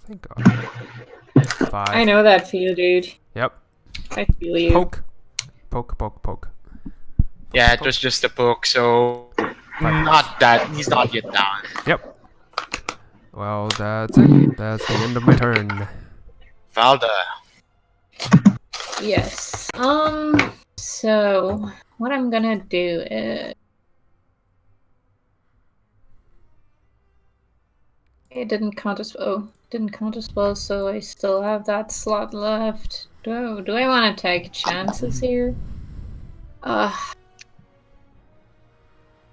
A: Thank God. 5.
C: I know that feel, dude.
A: Yep.
C: I feel you.
A: Poke. Poke. Poke. Poke.
B: Yeah, it was just a poke, so not that he's not yet down.
A: Yep. Well, that's it. That's the end of my turn.
B: Valda.
C: Yes. So what I'm gonna do is it didn't count as didn't count as well, so I still have that slot left. Do I want to take chances here?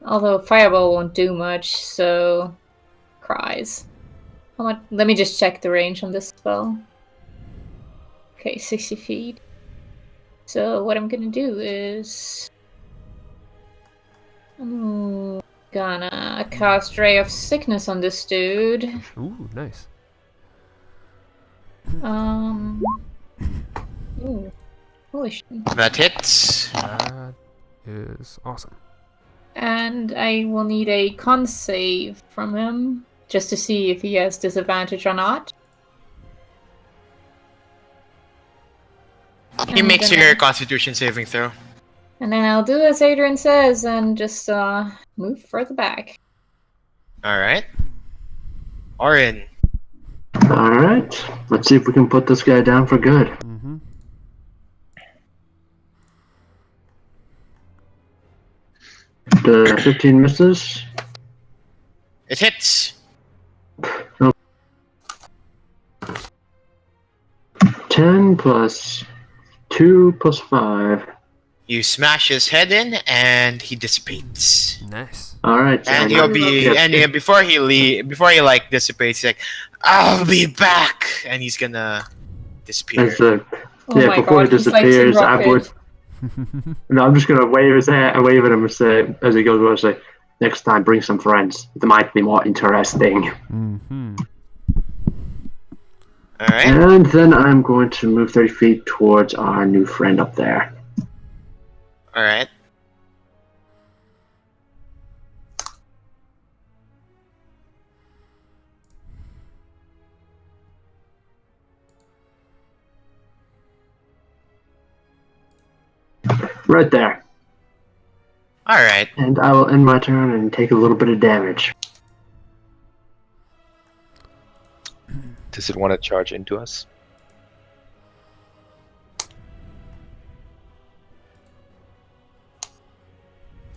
C: Although fireball won't do much, so cries. How much? Let me just check the range on this spell. Okay, 60 feet. So what I'm gonna do is I'm gonna cast Ray of Sickness on this dude.
A: Ooh, nice.
C: Ooh, holy shit.
B: That hits.
A: That is awesome.
C: And I will need a con save from him just to see if he has disadvantage or not.
B: He
C: I'm
B: makes
C: gonna-
B: your Constitution saving throw.
C: And then I'll do as Adrian says and just move further back.
B: All right. Orin.
E: Alright. Let's see if we can put this guy down for good.
A: Mm-hmm.
E: The 15 misses.
B: It hits.
E: 10 plus 2 plus 5.
B: You smash his head in, and he dissipates.
A: Nice.
E: Alright.
B: And he'll be, and before he like dissipates, he's like, "I'll be back," and he's gonna disappear.
E: As the,
C: Oh
E: yeah,
C: my
E: before
C: god,
E: he
C: he's like
E: disappears,
C: Team
E: I would.
C: Rocket.
E: No, I'm just gonna wave his hand, wave at him and say, as he goes, away, say, Next time, bring some friends. It might be more interesting.
A: Mm-hmm.
B: All right.
E: And then I'm going to move 30 feet towards our new friend up there.
B: All right.
E: Right there.
B: All right.
E: And I will end my turn and take a little bit of damage.
D: Does it want to charge into us?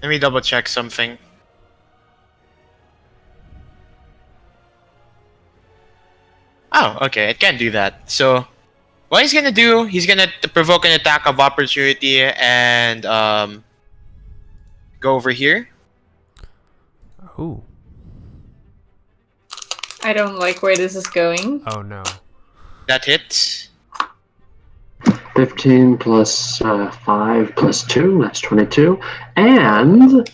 B: Let me double check something. Oh, okay. It can do that. So, what he's gonna do? He's gonna provoke an attack of opportunity and go over here.
A: Oh.
C: I don't like where this is going.
A: Oh no.
B: That hits.
E: 15 plus 5 plus 2, that's 22. And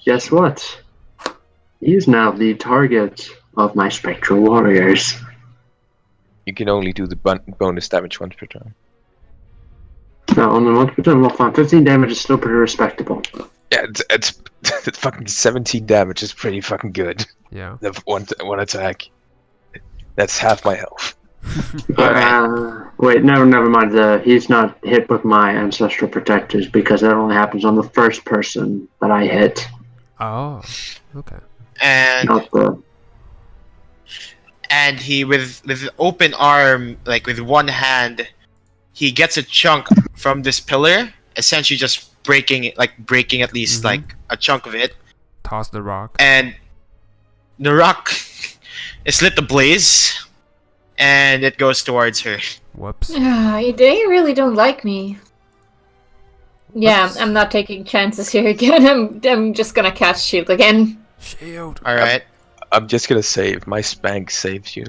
E: guess what? He's now the target of my spectral warriors.
D: You can only do the bonus damage once per turn.
E: No, only once per turn. Well, fine. 15 damage is still pretty respectable.
D: Yeah, it's fucking 17 damage is pretty fucking good.
A: Yeah.
D: The one attack. That's half my health.
E: Wait, never mind. He's not hit with my ancestral protectors because that only happens on the first person that I hit.
A: Oh. Okay.
B: And
E: Not the.
B: and he with open arm, like with one hand, he gets a chunk from this pillar, essentially just breaking at least like a chunk of it,
A: Toss the rock.
B: and the rock is lit ablaze, and it goes towards her.
A: Whoops.
C: They really don't like me. Yeah,
A: Whoops.
C: I'm not taking chances here again. I'm just gonna cast shield again.
A: Shield.
B: All right.
D: I'm just gonna say, if my spank saves you.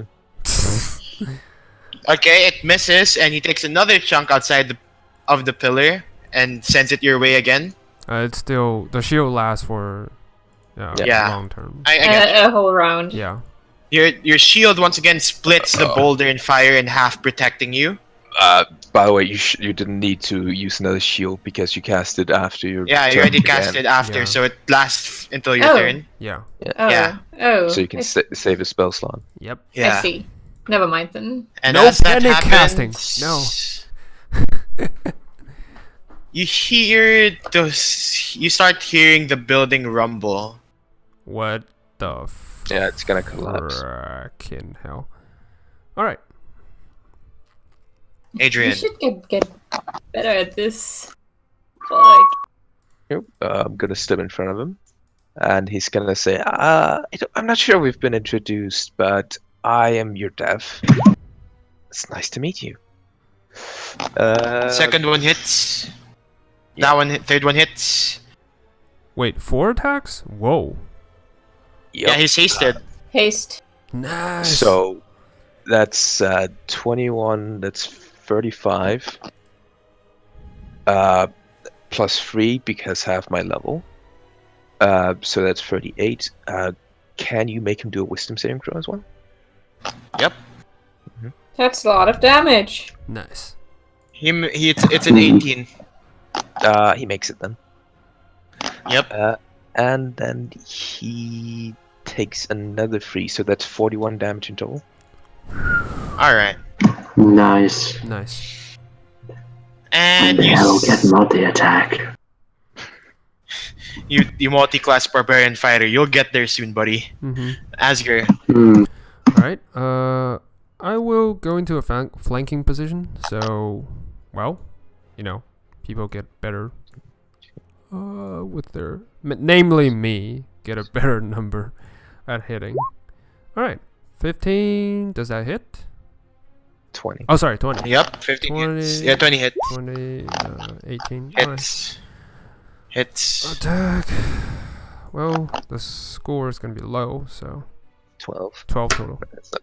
B: Okay, it misses, and he takes another chunk outside of the pillar and sends it your way again.
A: It's still the shield lasts for
B: Yeah.
A: long term.
B: I get
C: A whole round.
A: Yeah.
B: your shield once again splits the boulder in fire in half, protecting you.
D: By the way, you didn't need to use another shield because you cast it after your
B: Yeah, you
D: turn
B: already
D: began.
B: cast it after,
A: Yeah.
B: so it lasts until your
C: Oh.
B: turn.
A: Yeah.
C: Oh.
B: Yeah.
C: Oh.
D: So you can save a spell slot.
A: Yep.
B: Yeah.
C: I see. Never mind then.
B: And
A: No
B: as that
A: panic
B: happens,
A: casting. No.
B: you hear those. You start hearing the building rumble.
A: What the
D: Yeah, it's gonna collapse.
A: frickin' hell. Alright.
B: Adrian,
C: You should get better at this. Fuck.
D: Yep. I'm gonna step in front of him, and he's gonna say, I'm not sure we've been introduced, but I am your dev. It's nice to meet you.
B: second one hits. That one, third one hits.
A: Wait, 4 attacks? Whoa.
D: Yep.
B: Yeah, he's hasted.
C: Haste.
A: Nice.
D: So that's 21. That's 35. Plus 3 because half my level. So that's 38. Can you make him do a wisdom saving throw as well?
B: Yep.
C: That's a lot of damage.
A: Nice.
B: It's an 18.
D: He makes it then.
B: Yep.
D: And then he takes another 3, so that's 41 damage in total.
B: All right.
E: Nice.
A: Nice.
B: And
E: And hell, get multi-attack.
B: you multi-class barbarian fighter. You'll get there soon, buddy.
A: Mm-hmm.
B: Asger.
E: Hmm.
A: Alright. I will go into a flanking position. So, well, people get better. With their, namely me, get a better number at hitting. Alright. 15. Does that hit?
D: 20.
A: Oh, sorry, 20.
B: Yep. 15 hits. Yeah, 20 hit.
A: 20, 18. Alright.
B: Hits.
A: Attack. Well, the score is going to be low, so
D: 12.
A: 12 total.
D: That's not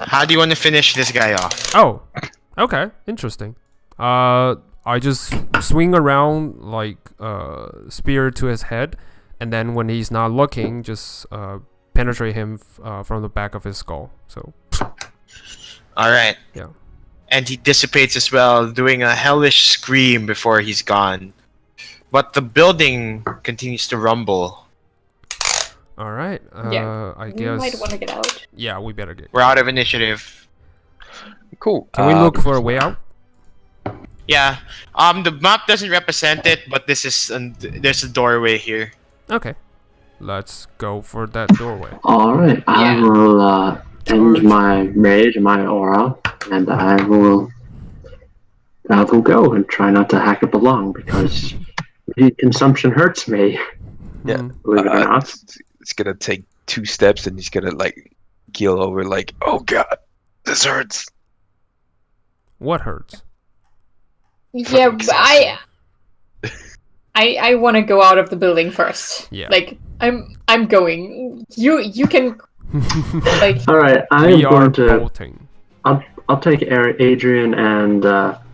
B: How do you want to finish this guy off?
A: Oh, okay. Interesting. I just swing around like spear to his head, and then when he's not looking, just penetrate him from the back of his skull. So.
B: All right.
A: Yeah.
B: And he dissipates as well, doing a hellish scream before he's gone. But the building continues to rumble.
A: All right.
C: Yeah.
A: I
C: We
A: guess.
C: might want to get out.
A: Yeah, we better get.
B: We're out of initiative.
D: Cool.
A: Can we look for a way out?
B: Yeah. The map doesn't represent it, but this is there's a doorway here.
A: Okay. Let's go for that doorway.
E: Alright, I
C: Yeah.
E: will end my rage, my aura, and I will go and try not to hack up along because meat consumption hurts me.
D: Yeah.
E: Believe it or not.
D: It's gonna take 2 steps, and he's gonna like keel over, like, oh god, this hurts.
A: What hurts?
C: Yeah, but I want to go out of the building first.
A: Yeah.
C: Like I'm going. You can like.
E: Alright, I am
A: We are
E: going to.
A: bolting.
E: I'll take Adrian and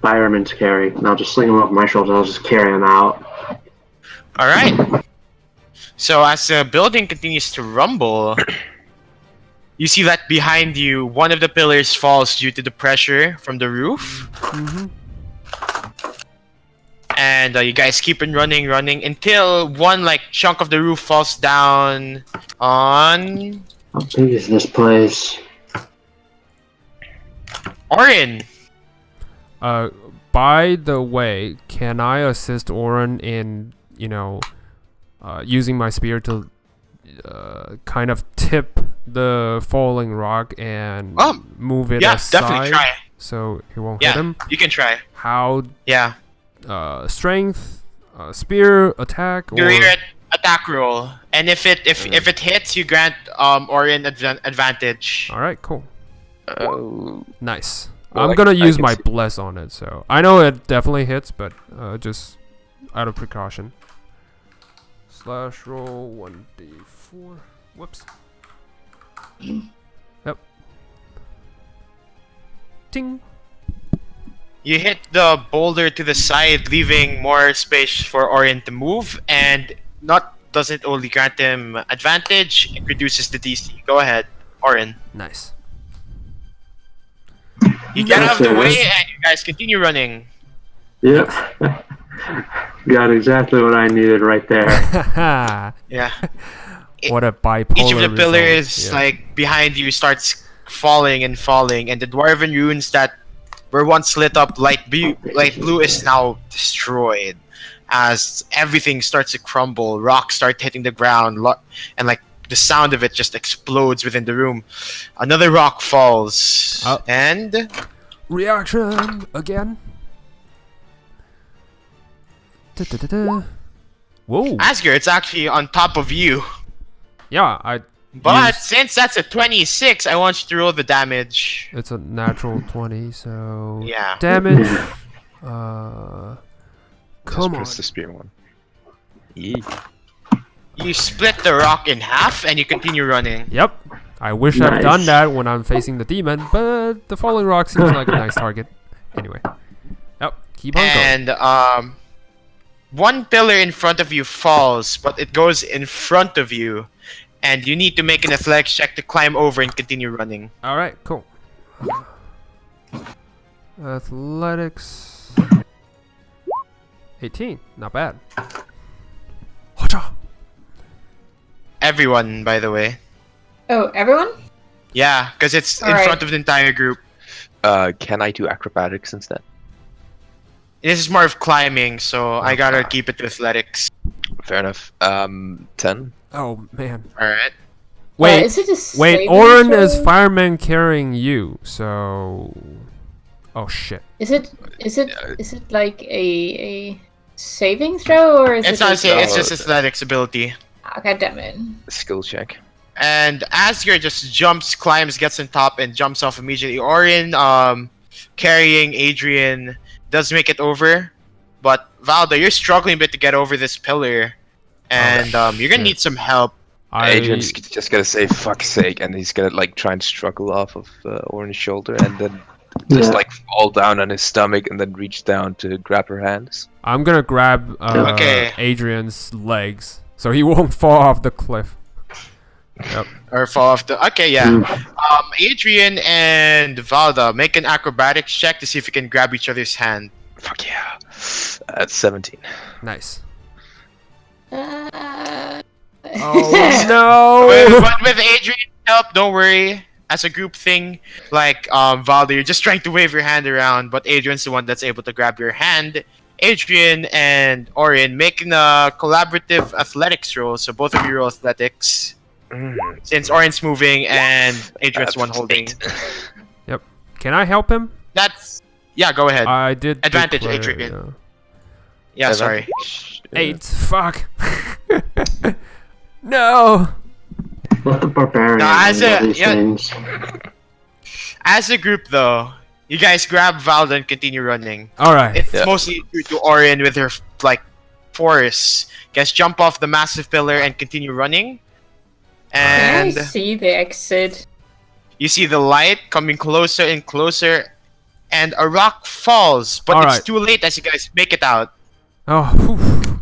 E: Fireman's carry, and I'll just sling them off my shoulders. I'll just carry them out.
B: All right. So as the building continues to rumble, you see that behind you, one of the pillars falls due to the pressure from the roof.
A: Mm-hmm.
B: And you guys keep on running until one like chunk of the roof falls down on
E: How big is this place?
B: Orin.
A: By the way, can I assist Oren in, using my spear to kind of tip the falling rock and move it
B: Yeah,
A: aside
B: definitely try.
A: so he won't hit
B: Yeah,
A: him?
B: you can try.
A: How?
B: Yeah.
A: Strength, spear, attack, or
B: Do your attack roll, and if it hits, you grant Orin advantage.
A: all right, cool,
D: Oh,
A: nice.
D: Well,
A: I'm gonna
D: I
A: use
D: can
A: my
D: see-
A: bless on it, so I know it definitely hits, but just out of precaution. Slash roll 1d4. Whoops. Yep. Ting.
B: You hit the boulder to the side, leaving more space for Orin to move, and doesn't only grant him advantage, it reduces the DC. Go ahead, Orin.
A: Nice.
B: You get out of the
E: Okay.
B: way, and you guys continue running.
E: Yep. Got exactly what I needed right there.
B: Yeah.
A: What a bipolar.
B: Each of the
A: result.
B: pillars,
A: Yeah.
B: like behind you, starts falling, and the dwarven runes that were once lit up light blue is now destroyed. As everything starts to crumble, rocks start hitting the ground, and like the sound of it just explodes within the room. Another rock falls,
A: Oh.
B: and
A: Reaction again. Da-da-da-da. Whoa.
B: Asger, it's actually on top of you.
A: Yeah, I.
B: But
A: used-
B: since that's a 26, I want you to roll the damage.
A: It's a natural 20, so
B: Yeah.
A: damage.
D: just
A: Come on.
D: press the spear one. Yeah.
B: You split the rock in half, and you continue running.
A: Yep. I wish I'd done
E: Nice.
A: that when I'm facing the demon, but the falling rock seems like a nice target. Anyway. Yep. Keep on going.
B: And one pillar in front of you falls, but it goes in front of you, and you need to make an athletics check to climb over and continue running.
A: All right. Cool. Athletics. 18. Not bad. Hacha.
B: Everyone, by the way.
C: Oh, everyone?
B: Yeah, because it's in
C: Alright.
B: front of the entire group.
D: Can I do acrobatics instead?
B: This is more of climbing, so I gotta keep it to athletics.
D: Fair enough. 10.
A: Oh man.
B: Alright.
A: Wait.
C: Is it a
A: Wait.
C: saving
A: Oren is
C: throw?
A: fireman carrying you, so. Oh shit.
C: Is it like a saving throw or is
B: It's
C: it?
B: not
C: a-
B: say it's just athletics ability.
C: Ah, God damn it!
D: Skill check.
B: And Asger just jumps, climbs, gets on top, and jumps off immediately. Orin, carrying Adrian, does make it over. But Valda, you're struggling a bit to get over this pillar. And you're gonna need some help.
D: Adrian's just gonna say "fuck's sake," and he's gonna like try and struggle off of Oran's shoulder, and then Just
E: Yeah.
D: like fall down on his stomach and then reach down to grab her hands.
A: I'm gonna grab
B: Okay.
A: Adrian's legs so he won't fall off the cliff. Yep.
B: Or fall off the. Okay, yeah.
E: Mm.
B: Adrian and Valda, make an acrobatics check to see if you can grab each other's hand.
D: Fuck yeah. That's 17.
A: Nice.
C: Uh,
A: Oh no!
B: But with Adrian's help, don't worry. As a group thing, like Valda, you're just trying to wave your hand around, but Adrian's the one that's able to grab your hand. Adrian and Orin making a collaborative athletics roll, so both of you roll athletics. Since Orin's moving and Adrian's the one holding.
D: 8.
A: Can I help him?
B: That's yeah. Go ahead.
A: I did.
B: Advantage,
A: declare,
B: Adrian. Yeah, sorry.
A: 8. Fuck. No.
E: Let the barbarian
B: No, as
E: handle
B: a-
E: these
B: yeah.
E: things.
B: As a group, though, you guys grab Valda and continue running.
A: All right.
B: It's
D: Yeah.
B: mostly due to Orin with her like force. Guys, jump off the massive pillar and continue running.
C: Can I
B: And
C: see the exit?
B: you see the light coming closer and closer, and a rock falls, but
A: All
B: it's
A: right.
B: too late as you guys make it out.
A: Oh. Whew.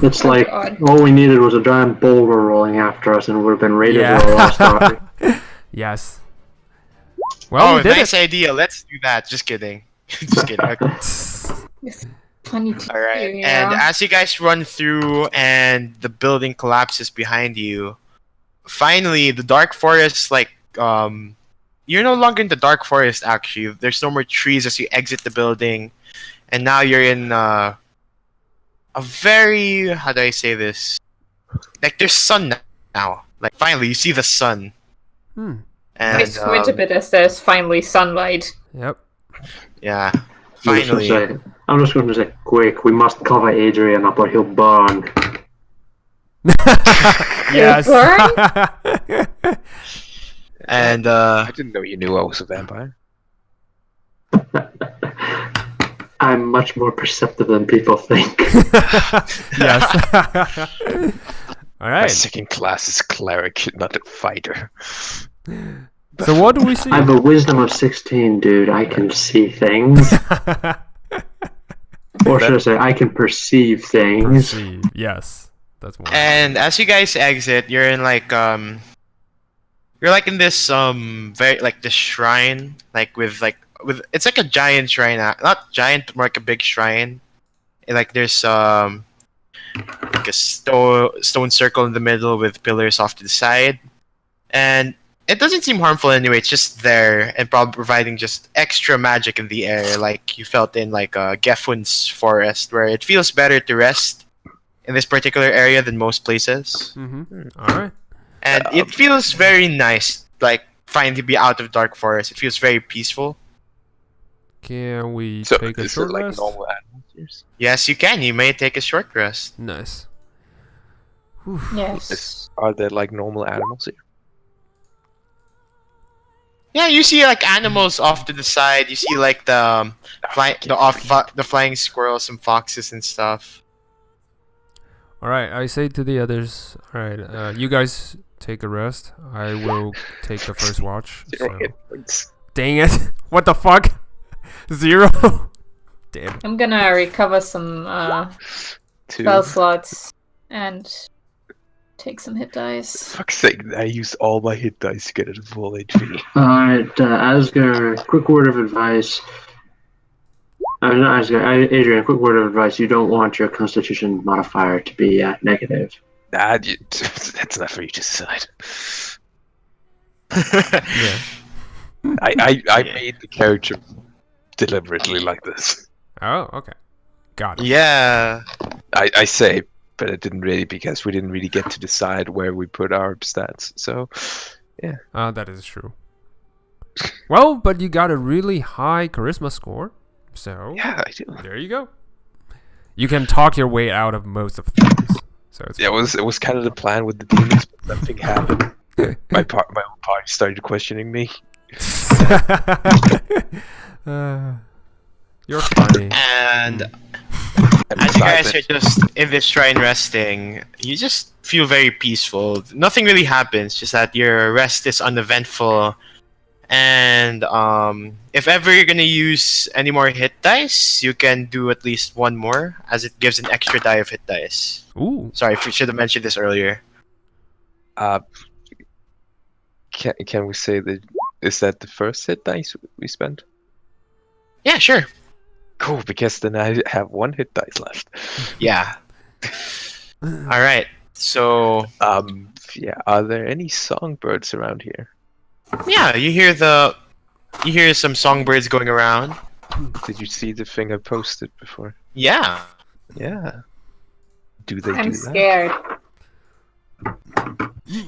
E: It's like
C: God.
E: all we needed was a giant boulder rolling after us, and we would have been raided
A: Yeah.
E: for a lost army.
A: Yes. Well,
B: Oh,
A: we did
B: nice
A: it.
B: idea. Let's do that. Just kidding. Just kidding. Okay.
C: It's funny to
B: All right.
C: do,
B: And
C: yeah.
B: as you guys run through and the building collapses behind you, finally the dark forest you're no longer in the dark forest actually. There's no more trees as you exit the building. And now you're in a very how do I say this? Like there's sun now. Like finally you see the sun.
A: Hmm.
B: And
C: I squint a bit as there's finally sunlight.
A: Yep.
B: yeah.
E: I'm just gonna
B: Finally.
E: say, I'm just going to say, quick, we must cover Adrian up or he'll burn.
A: Yes.
B: And
D: I didn't know you knew I was a vampire.
E: I'm much more perceptive than people think.
A: Yes. All
D: My
A: right.
D: second class is cleric, not a fighter.
A: So what do we see?
E: I have a wisdom of 16, dude. I can see things. Or should I say, I can perceive things.
A: Perceive. Yes. That's more.
B: And as you guys exit, you're in you're in this very like this shrine with it's like a giant shrine, not giant but more like a big shrine. And, like there's like a stone circle in the middle with pillars off to the side, and it doesn't seem harmful anyway. It's just there and probably providing just extra magic in the air, like you felt in Gefun's forest, where it feels better to rest in this particular area than most places.
A: Mm-hmm. All right.
B: And it feels very nice, like finally be out of dark forest. It feels very peaceful.
A: Can we
D: So
A: take a
D: this
A: short
D: is like
A: rest?
D: normal animals here.
B: Yes, you can. You may take a short rest.
A: Nice.
C: Yes.
D: Are there like normal animals here?
B: Yeah, you see like animals off to the side. You see like the flying squirrels and foxes and stuff.
A: All right. I say to the others. All right. You guys take a rest. I will take the first watch.
D: Zero
A: So.
D: hit points.
A: Dang it! What the fuck? 0. Damn.
C: I'm gonna recover some
D: 2.
C: spell slots and take some hit dice.
D: Fuck's sake, I used all my hit dice to get it to full HP.
E: Alright, Asgar, quick word of advice. Not Asgar, Adrian, quick word of advice. You don't want your constitution modifier to be negative.
D: That's not for you to decide.
A: Yeah.
D: I made the character deliberately like this.
A: Oh. Okay. Got it.
B: Yeah.
D: I say, but it didn't really because we didn't really get to decide where we put our stats. So,
A: That is true. Well, but you got a really high charisma score, so
D: yeah, I do.
A: there you go. You can talk your way out of most of things. So it's
D: Yeah, it was kind of the plan with the demons, but nothing happened. My own party started questioning me.
A: You're funny.
B: And
D: And
B: as you guys
D: besides
B: are just in this shrine resting, you just feel very peaceful. Nothing really happens, just that your rest is uneventful. And if ever you're gonna use any more hit dice, you can do at least one more, as it gives an extra die of hit dice.
A: Ooh.
B: Sorry, I should have mentioned this earlier.
D: Can we say that is that the first hit dice we spent?
B: Yeah, sure.
D: Cool, because then I have one hit dice left.
B: Yeah. All right. So
D: Yeah. Are there any songbirds around here?
B: yeah, you hear some songbirds going around.
D: Did you see the thing I posted before?
B: Yeah.
D: Yeah. Do they
C: I'm
D: do that?
C: scared.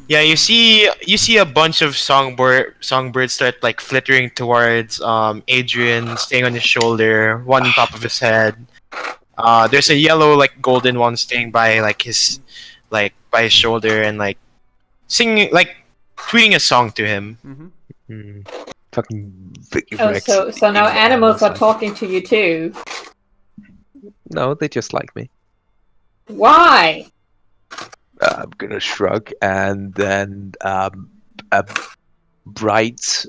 B: Yeah, you see a bunch of songbirds start like flittering towards Adrian, staying on his shoulder, one on top of his head. There's a yellow like golden one staying by his shoulder and like singing like tweeting a song to him.
A: Mm-hmm.
D: Fucking Vicky
C: Oh,
D: Rex.
C: so now animals are talking to you too.
D: No, they just like me.
C: Why?
D: I'm gonna shrug, and then a bright,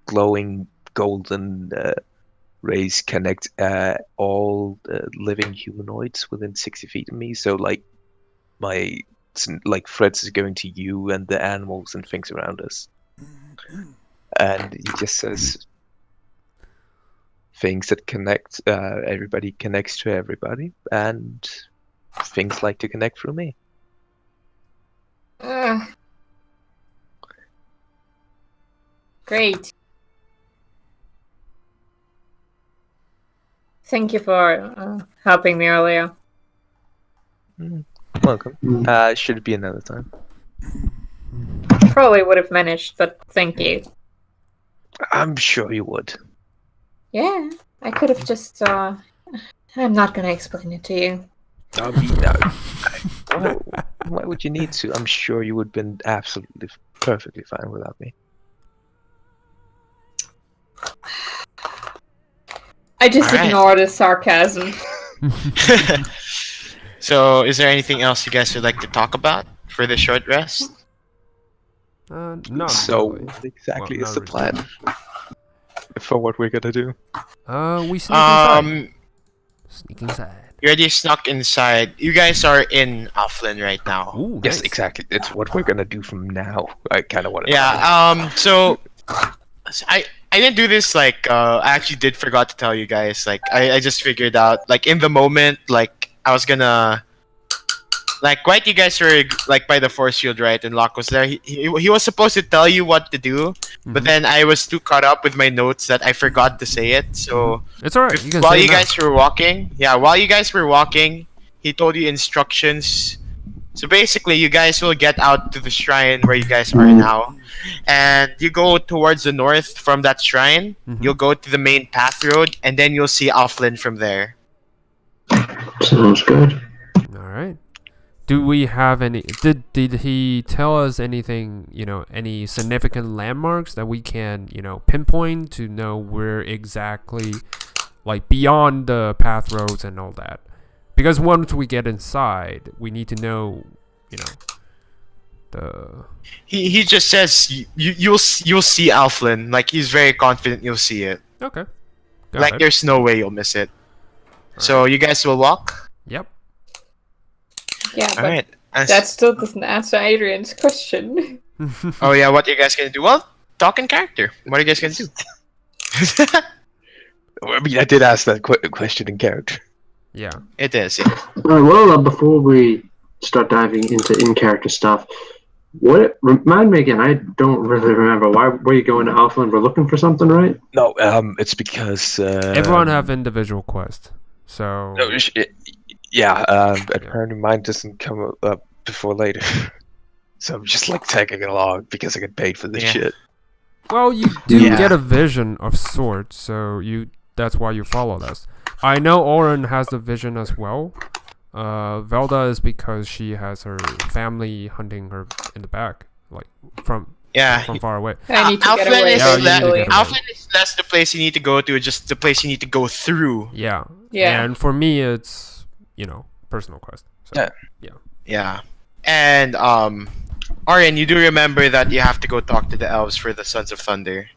D: glowing golden rays connect all living humanoids within 60 feet of me. So, like, my threats is going to you and the animals and things around us. And he just says things that connect. Everybody connects to everybody, and things like to connect through me.
C: Great. Thank you for helping me earlier.
D: Welcome.
E: Mm.
D: Should it be another time?
C: Probably would have managed, but thank you.
D: I'm sure you would.
C: Yeah, I could have just. I'm not gonna explain it to you.
D: I mean, why would you need to? I'm sure you would have been absolutely perfectly fine without me.
C: I just
B: Alright.
C: ignore the sarcasm.
B: So, is there anything else you guys would like to talk about for this short rest?
A: Not
D: So,
A: really.
D: what exactly
A: Well,
D: is
A: not
D: the plan for what we're gonna do?
A: We sneak inside.
B: You
A: Sneak inside.
B: already snuck inside. You guys are in Alflen right now.
A: Ooh,
D: Yes,
A: nice.
D: exactly. It's what we're gonna do from now. I kind of want to.
B: Yeah. So I didn't do this. Like, I actually did forgot to tell you guys. Like, I just figured out. Like, in the moment, like I was gonna. Like, right, you guys were like by the force field, right? And Locke was there. He was supposed to tell you what to do, but
A: Mhm.
B: then I was too caught up with my notes that I forgot to say it. So
A: It's alright. You can
B: while
A: say
B: you
A: it now.
B: guys were walking, he told you instructions. So basically, you guys will get out to the shrine where you guys are now, and you go towards the north from that shrine.
A: Mhm.
B: You'll go to the main path road, and then you'll see Alflen from there.
E: Sounds good.
A: All right. Do we have any? Did he tell us anything? Any significant landmarks that we can pinpoint to know where exactly, like beyond the path roads and all that? Because once we get inside, we need to know, the.
B: He just says you'll see Alflen. Like, he's very confident you'll see it.
A: Okay. Got
B: Like,
A: it.
B: there's no way you'll miss it. So you guys will walk.
A: Yep.
C: Yeah,
B: All
C: but
B: right.
C: that still doesn't answer Adrian's question.
B: Oh yeah, what are you guys gonna do? Well, talk in character. What are you guys gonna do?
D: I mean, I did ask that question in character.
A: Yeah.
B: It is. Yeah.
E: Well, before we start diving into in-character stuff, remind me again, I don't really remember. Why were you going to Alflen? We're looking for something, right?
D: No, it's because
A: Everyone have individual quests, so.
D: No, yeah. Apparently mine doesn't come up before later, so I'm just like tagging along because I get paid for this
B: Yeah.
D: shit.
A: Well, you do
B: Yeah.
A: get a vision of sorts, so that's why you follow this. I know Oren has the vision as well. Velda is because she has her family hunting her in the back, like from far away.
C: I need to get
B: Alflen
C: away,
B: is
A: Yeah, you need to
C: basically.
A: get away.
B: Alflen is less the place you need to go to, just the place you need to go through.
A: Yeah.
C: Yeah.
A: And for me, it's personal quest. So,
D: Yeah.
B: Yeah. And Orion, you do remember that you have to go talk to the elves for the Sons of Thunder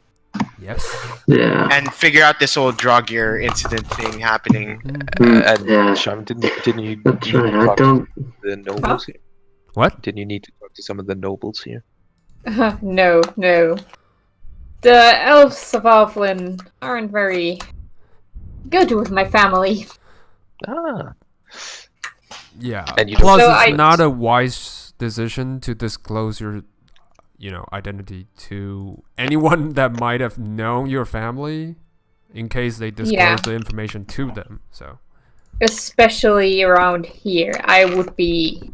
A: Yes.
E: Yeah.
B: and figure out this whole Draugr incident thing happening.
D: And
E: Yeah.
D: Sean, didn't you
E: That's
D: need to
E: right. I
D: talk
E: don't.
D: to the nobles here?
A: What?
D: Didn't you need to talk to some of the nobles here?
C: No. The elves of Alflen aren't very good with my family.
D: Ah.
A: Yeah.
D: And you
A: Plus,
C: don't- So
A: it's
C: I-
A: not a wise decision to disclose your, identity to anyone that might have known your family, in case they disclose
C: Yeah.
A: the information to them. So.
C: Especially around here. I would be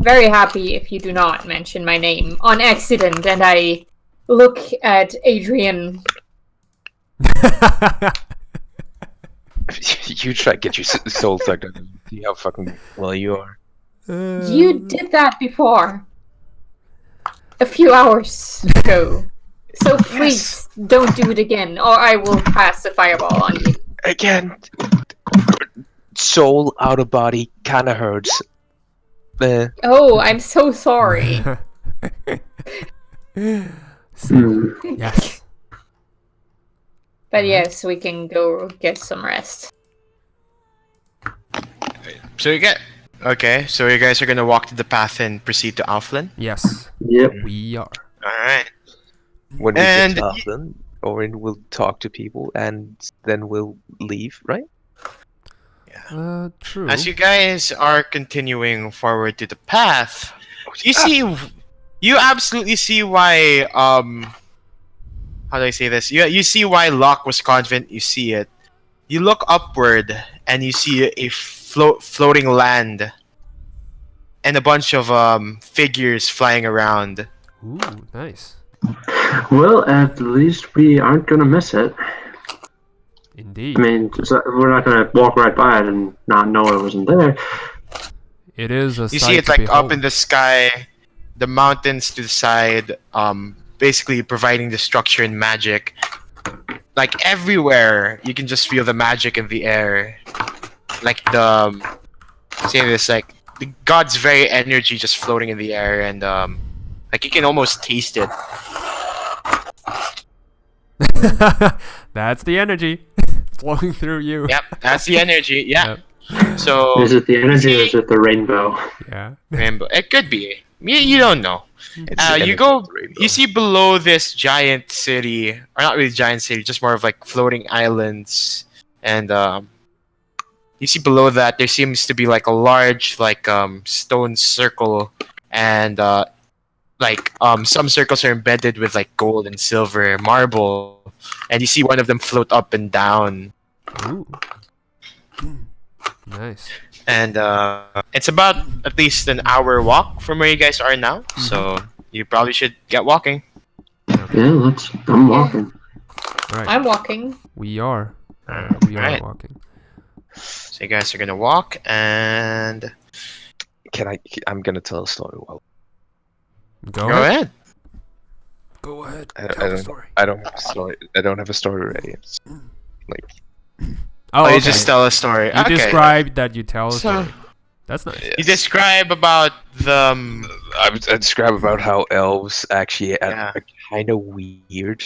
C: very happy if you do not mention my name on accident, and I look at Adrian.
D: You try to get your soul sucked out and see how fucking well you are.
C: You did that before. A few hours ago. So please don't do it again, or I will cast a fireball on you.
D: Again, soul out of body kind of hurts.
C: Oh, I'm so sorry.
A: Yes.
C: But yes, we can go get some rest.
B: So you guys are gonna walk to the path and proceed to Alflen.
A: Yes.
E: Yep.
A: We are.
B: Alright.
D: When we
B: And
D: get to Alflen, Orin will talk to people and then we'll leave, right?
A: True.
B: As you guys are continuing forward to the path, you absolutely see why how do I say this? You see why Locke was confident you see it. You look upward and you see a floating land and a bunch of figures flying around.
A: Ooh, nice.
E: Well, at least we aren't gonna miss it.
A: Indeed.
E: I mean, we're not gonna walk right by it and not know it wasn't there.
A: It is a
B: You
A: sight
B: see it
A: to
B: like
A: behold.
B: up in the sky, the mountains to the side, basically providing the structure and magic. Like everywhere, you can just feel the magic in the air. Like the god's very energy just floating in the air, and like you can almost taste it.
A: That's the energy flowing through you.
B: Yep, that's the energy. Yeah.
A: Yep.
B: So
E: Is it the energy or is it the rainbow?
A: Yeah.
B: rainbow. It could be. You don't know.
D: It's the energy
B: You go.
D: of the rainbow.
B: You see below this giant city, or not really giant city, just more of like floating islands, and you see below that there seems to be like a large stone circle, and some circles are embedded with like gold and silver marble, and you see one of them float up and down,
A: Ooh. Nice.
B: and it's about at least an hour walk from where you guys are now, so you probably should get walking.
E: Yeah, I'm walking.
A: Right.
C: I'm walking.
A: We are. We are
B: Alright.
A: walking.
B: So you guys are gonna walk, and
D: I'm gonna tell a story. Well,
A: Go
B: go ahead.
A: Go ahead.
D: I
A: Tell the
D: don't.
A: story.
D: I don't have a story. I don't have a story ready. It's like
A: Oh,
B: You
A: okay.
B: just tell a story.
A: You
B: Okay.
A: describe that you tell a
B: So-
A: story. That's nice.
B: You describe about the
D: I describe about how elves actually
B: Yeah.
D: are kind of weird,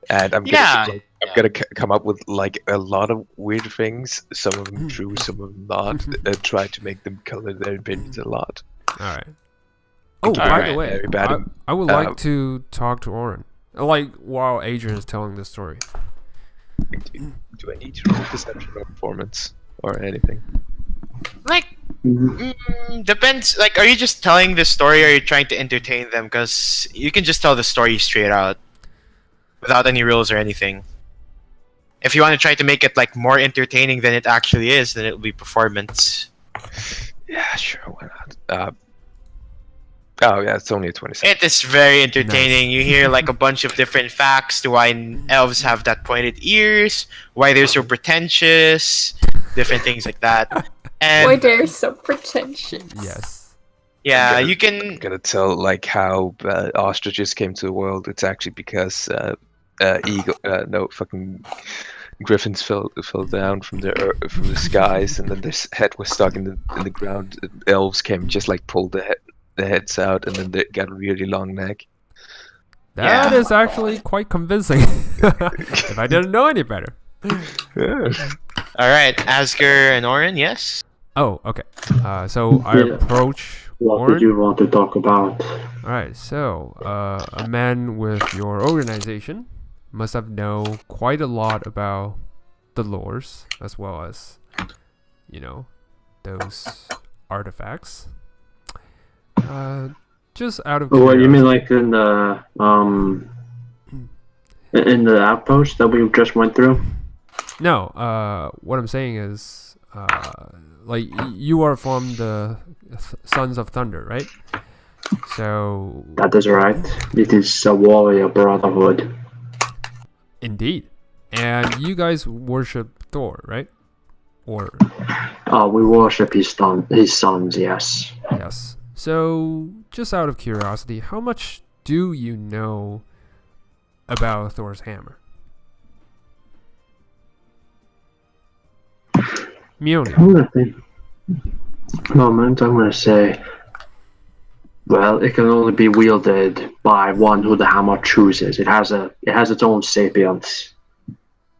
D: and I'm
B: Yeah.
D: gonna come up with like a lot of weird things. Some of them true, some of them not. Try to make them color their opinions a lot.
A: All right. Oh, by
B: Alright,
A: the way,
D: very bad.
A: I would like
D: Um,
A: to talk to Oren. Like while Adrian is telling the story.
D: Do I need to roll perception or performance or anything?
B: like depends. Like, are you just telling the story, or are you trying to entertain them? Because you can just tell the story straight out, without any rules or anything. If you want to try to make it like more entertaining than it actually is, then it will be performance.
D: Yeah, sure, why not? Oh yeah, it's only a 27.
B: It is very entertaining. You hear like a bunch of different facts to why elves have that pointed ears, why they're so pretentious, different things like that. And
C: Why they're so pretentious.
A: Yes.
B: yeah,
D: I'm
B: you can.
D: I'm gonna tell like how ostriches came to the world. It's actually because griffins fell down from the skies, and then their head was stuck in the ground. Elves came, just like pulled the the heads out, and then they got a really long neck.
A: That
B: Yeah.
A: is actually quite convincing. If I didn't know any better.
D: Yeah.
B: All right, Asger and Oren, yes.
A: Oh, okay. So I
E: Yeah.
A: approach
E: What
A: Orin.
E: did you want to talk about?
A: Alright, so a man with your organization must have known quite a lot about the lores as well as, those artifacts. Just out of
E: What you mean,
A: curiosity.
E: like in the outpost that we just went through?
A: No, what I'm saying is, you are from the Sons of Thunder, right? So,
E: That is right. It is a warrior brotherhood.
A: indeed. And you guys worship Thor, right? Or,
E: We worship his sons. Yes.
A: yes. So, just out of curiosity, how much do you know about Thor's hammer? Mjolnir.
E: I'm gonna think. Moment. I'm gonna say. Well, it can only be wielded by one who the hammer chooses. It has its own sapience,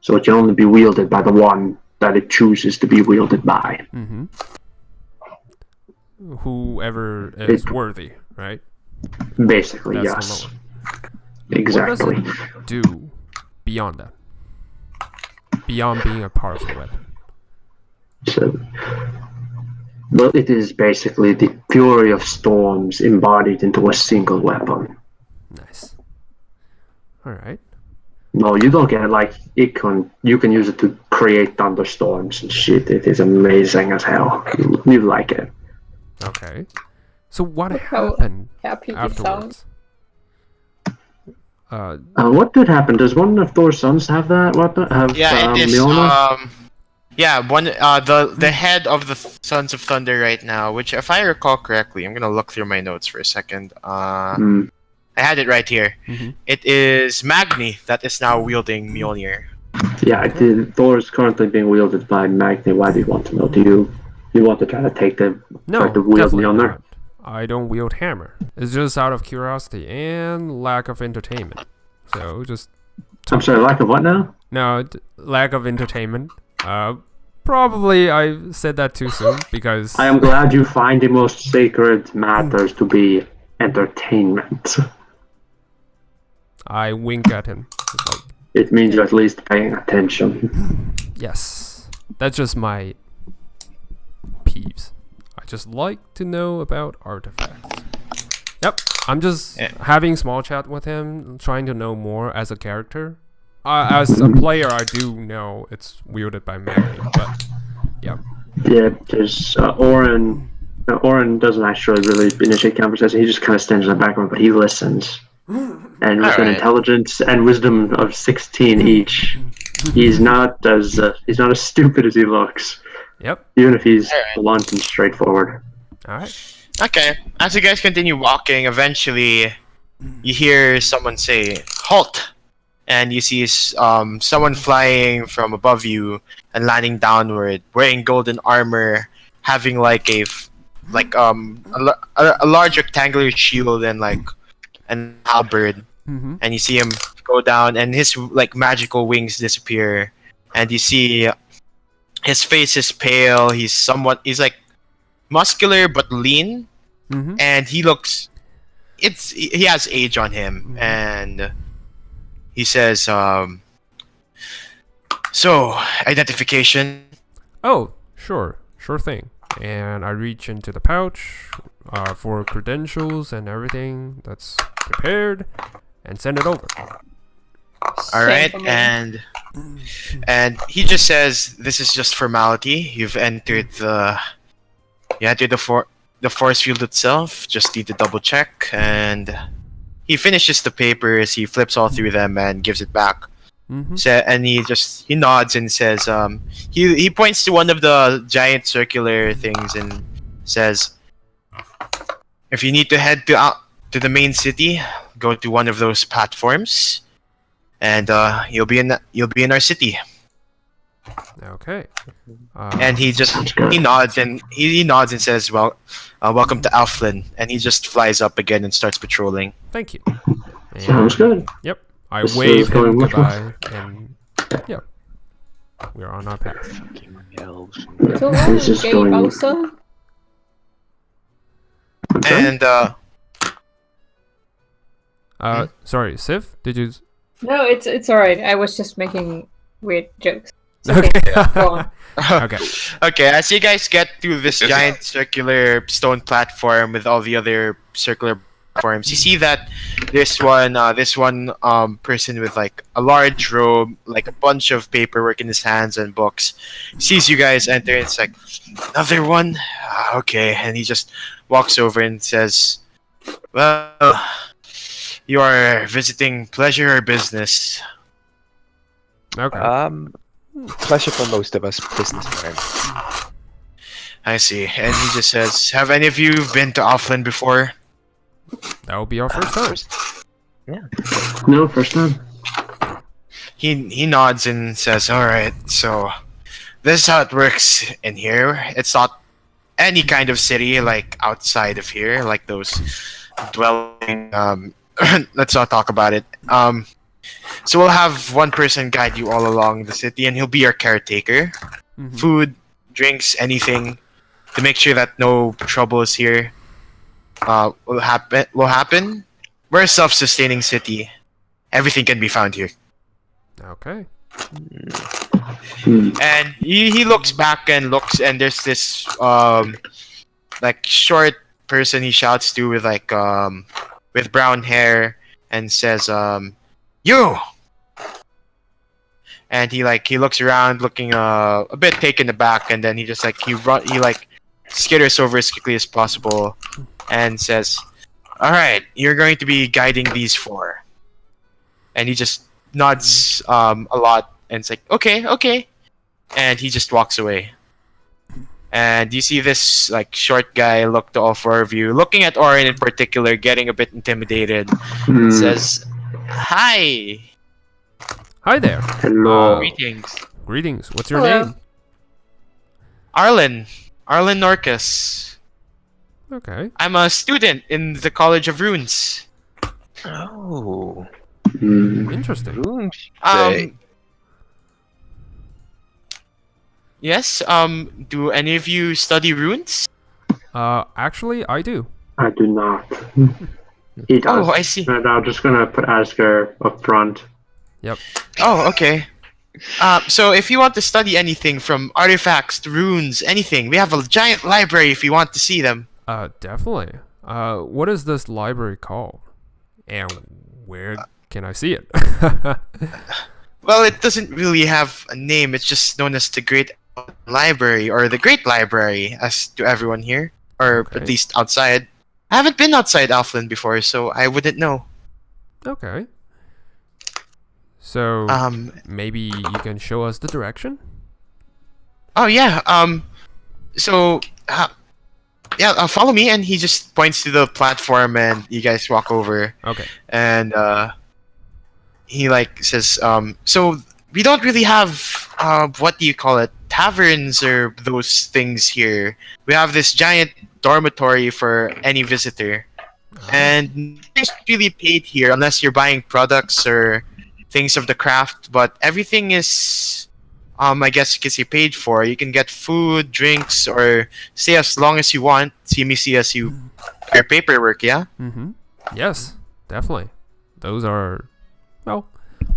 E: so it can only be wielded by the one that it chooses to be wielded by.
A: Mm-hmm. Whoever is worthy, right?
E: Basically,
A: That's
E: yes.
A: the Lord.
E: Exactly.
A: What does it do beyond that? Beyond being a powerful weapon.
E: So, well, it is basically the fury of storms embodied into a single weapon.
A: Nice. Alright.
E: No, you don't get it. Like you can use it to create thunderstorms and shit. It is amazing as hell. You like it.
A: Okay. So what
C: Look how
A: happened
C: happy he
A: afterwards?
E: What did happen? Does one of Thor's sons have that weapon?
B: Yeah, it is.
E: Mjolnir?
B: Yeah, one. The head of the Sons of Thunder right now, which, if I recall correctly, I'm gonna look through my notes for a second.
E: Hmm.
B: I had it right here.
A: Mhm.
B: It is Magni that is now wielding Mjolnir.
E: Yeah, Thor is currently being wielded by Magni. Why do you want to know? Do you want to try to take the
A: No,
E: try to wield
A: definitely
E: Mjolnir?
A: not. I don't wield hammer. It's just out of curiosity and lack of entertainment. So just
E: I'm sorry, lack of what now?
A: no lack of entertainment. Probably I said that too soon because
E: I am glad you find the most sacred matters to be entertainment.
A: I wink at him. It's like,
E: It means you're at least paying attention.
A: yes, that's just my peeves. I just like to know about artifacts. Yep, I'm just
B: Yeah.
A: having small chat with him, trying to know more as a character. As a player, I do know it's wielded by Magni, but yeah.
E: Yeah, because Oren doesn't actually really initiate conversation. He just kind of stands in the background, but he listens. And with an
B: Alright.
E: intelligence and wisdom of 16 each, he's not as stupid as he looks.
A: Yep.
E: Even if he's
B: Alright.
E: blunt and straightforward.
A: All right.
B: Okay. As you guys continue walking, eventually you hear someone say, "Halt!" And you see someone flying from above you and landing downward, wearing golden armor, having like a large rectangular shield and like an halberd.
A: Mm-hmm.
B: And you see him go down, and his like magical wings disappear, and you see his face is pale. He's like muscular but lean,
A: Mm-hmm.
B: and he has age on him, and he says, "So, identification."
A: Oh, sure thing. And I reach into the pouch for credentials and everything that's prepared, and send it over.
B: All right,
C: Same for me.
B: and he just says, "This is just formality. You've entered the force field itself. Just need to double check." And he finishes the papers. He flips all through them and gives it back.
A: Mm-hmm.
B: And he nods and says, he points to one of the giant circular things and says, "If you need to head to the main city, go to one of those platforms, and you'll be in our city."
A: Okay.
B: And he nods and he nods and says, "Well, welcome to Alflen." And he just flies up again and starts patrolling.
A: Thank you.
E: Sounds good.
A: Yep. I
E: This
A: wave
E: is going
A: him
E: much
A: goodbye, and yeah, we're on our path.
D: Fucking elves.
C: So
E: This is
C: gay
E: going-
C: also?
B: And
A: Sorry, Sif, did you?
C: No, it's alright. I was just making weird jokes. It's
A: Okay.
C: Go on.
A: Okay.
B: okay, as you guys get through this giant circular stone platform with all the other circular platforms, you see that this one person with like a large robe, like a bunch of paperwork in his hands and books, sees you guys enter. And it's like, another one. Okay, and he just walks over and says, "Well, you are visiting pleasure or business?"
A: Okay.
D: Pleasure for most of us businessmen.
B: I see. And he just says, "Have any of you been to Alflen before?"
A: That will be our first time.
E: No, first time.
B: He nods and says, "All right, so this is how it works in here. It's not any kind of city like outside of here, like those dwelling. Let's not talk about it. So we'll have one person guide you all along the city, and he'll be your caretaker.
A: Mhm.
B: Food, drinks, anything, to make sure that no trouble is here. Will happen. We're a self-sustaining city. Everything can be found here."
A: Okay.
B: And he looks back and looks, and there's this like short person he shouts to with like with brown hair and says, "You!" And he looks around, looking a bit taken aback, and then he just like he skitters over as quickly as possible and says, "All right, you're going to be guiding these four." And he just nods a lot, and it's like, okay, and he just walks away. And you see this like short guy look to all four of you, looking at Orin in particular, getting a bit intimidated. Says, "Hi,
A: Hi there.
E: Hello.
B: greetings,
A: Greetings. What's your
C: Hello.
A: name?
B: Arlen Norcus.
A: Okay.
B: I'm a student in the College of Runes."
D: Oh,
A: Interesting.
D: Rune Day.
B: Yes. Do any of you study runes?
A: Actually, I do.
E: I do not. He does.
B: Oh, I see.
E: And I'm just gonna ask her up front.
A: Yep.
B: Oh, okay. So if you want to study anything from artifacts to runes, anything, we have a giant library if you want to see them.
A: Definitely. What is this library called? And where can I see it?
B: Well, it doesn't really have a name. It's just known as the Great Library, or the Great Library, as to everyone here, or
A: Okay.
B: at least outside. I haven't been outside Alflen before, so I wouldn't know.
A: Okay. So maybe you can show us the direction?
B: Oh yeah. So, follow me, and he just points to the platform, and you guys walk over.
A: Okay.
B: And he like says, "So we don't really have what do you call it, taverns or those things here. We have this giant dormitory for any visitor, and it's really paid here unless you're buying products or things of the craft. But everything is, I guess you can say, paid for. You can get food, drinks, or stay as long as you want. See me, see as you your paperwork, yeah."
A: Mm-hmm. Yes, definitely. Those are, well,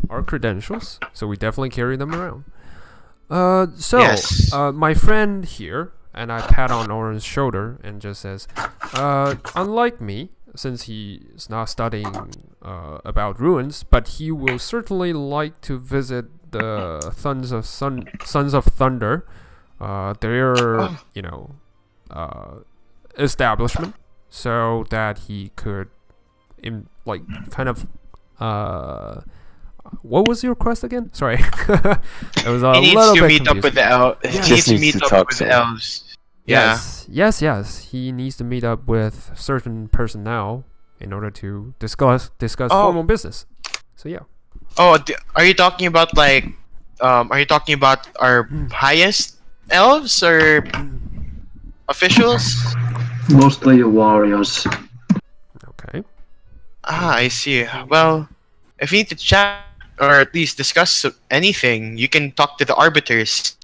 A: our credentials, so we definitely carry them around.
B: Yes.
A: My friend here, and I pat on Oren's shoulder and just says, unlike me, since he is not studying about ruins, but he will certainly like to visit the Sons of Thunder, their establishment, so that he could, what was your quest again? Sorry, it was a
B: He needs
A: little
B: to
A: bit
B: meet up with
A: confusing.
B: the elves.
D: He
B: He
D: just
B: needs to
D: needs
B: meet
D: to
B: up
D: talk
B: with the
D: some.
B: elves. Yeah.
A: Yes. He needs to meet up with certain personnel in order to discuss
B: Oh.
A: formal business. So yeah.
B: Oh, are you talking about like are you talking about our highest elves or officials?
E: Mostly warriors.
A: Okay.
B: Ah, I see. Well, if you need to chat or at least discuss anything, you can talk to the Arbiters.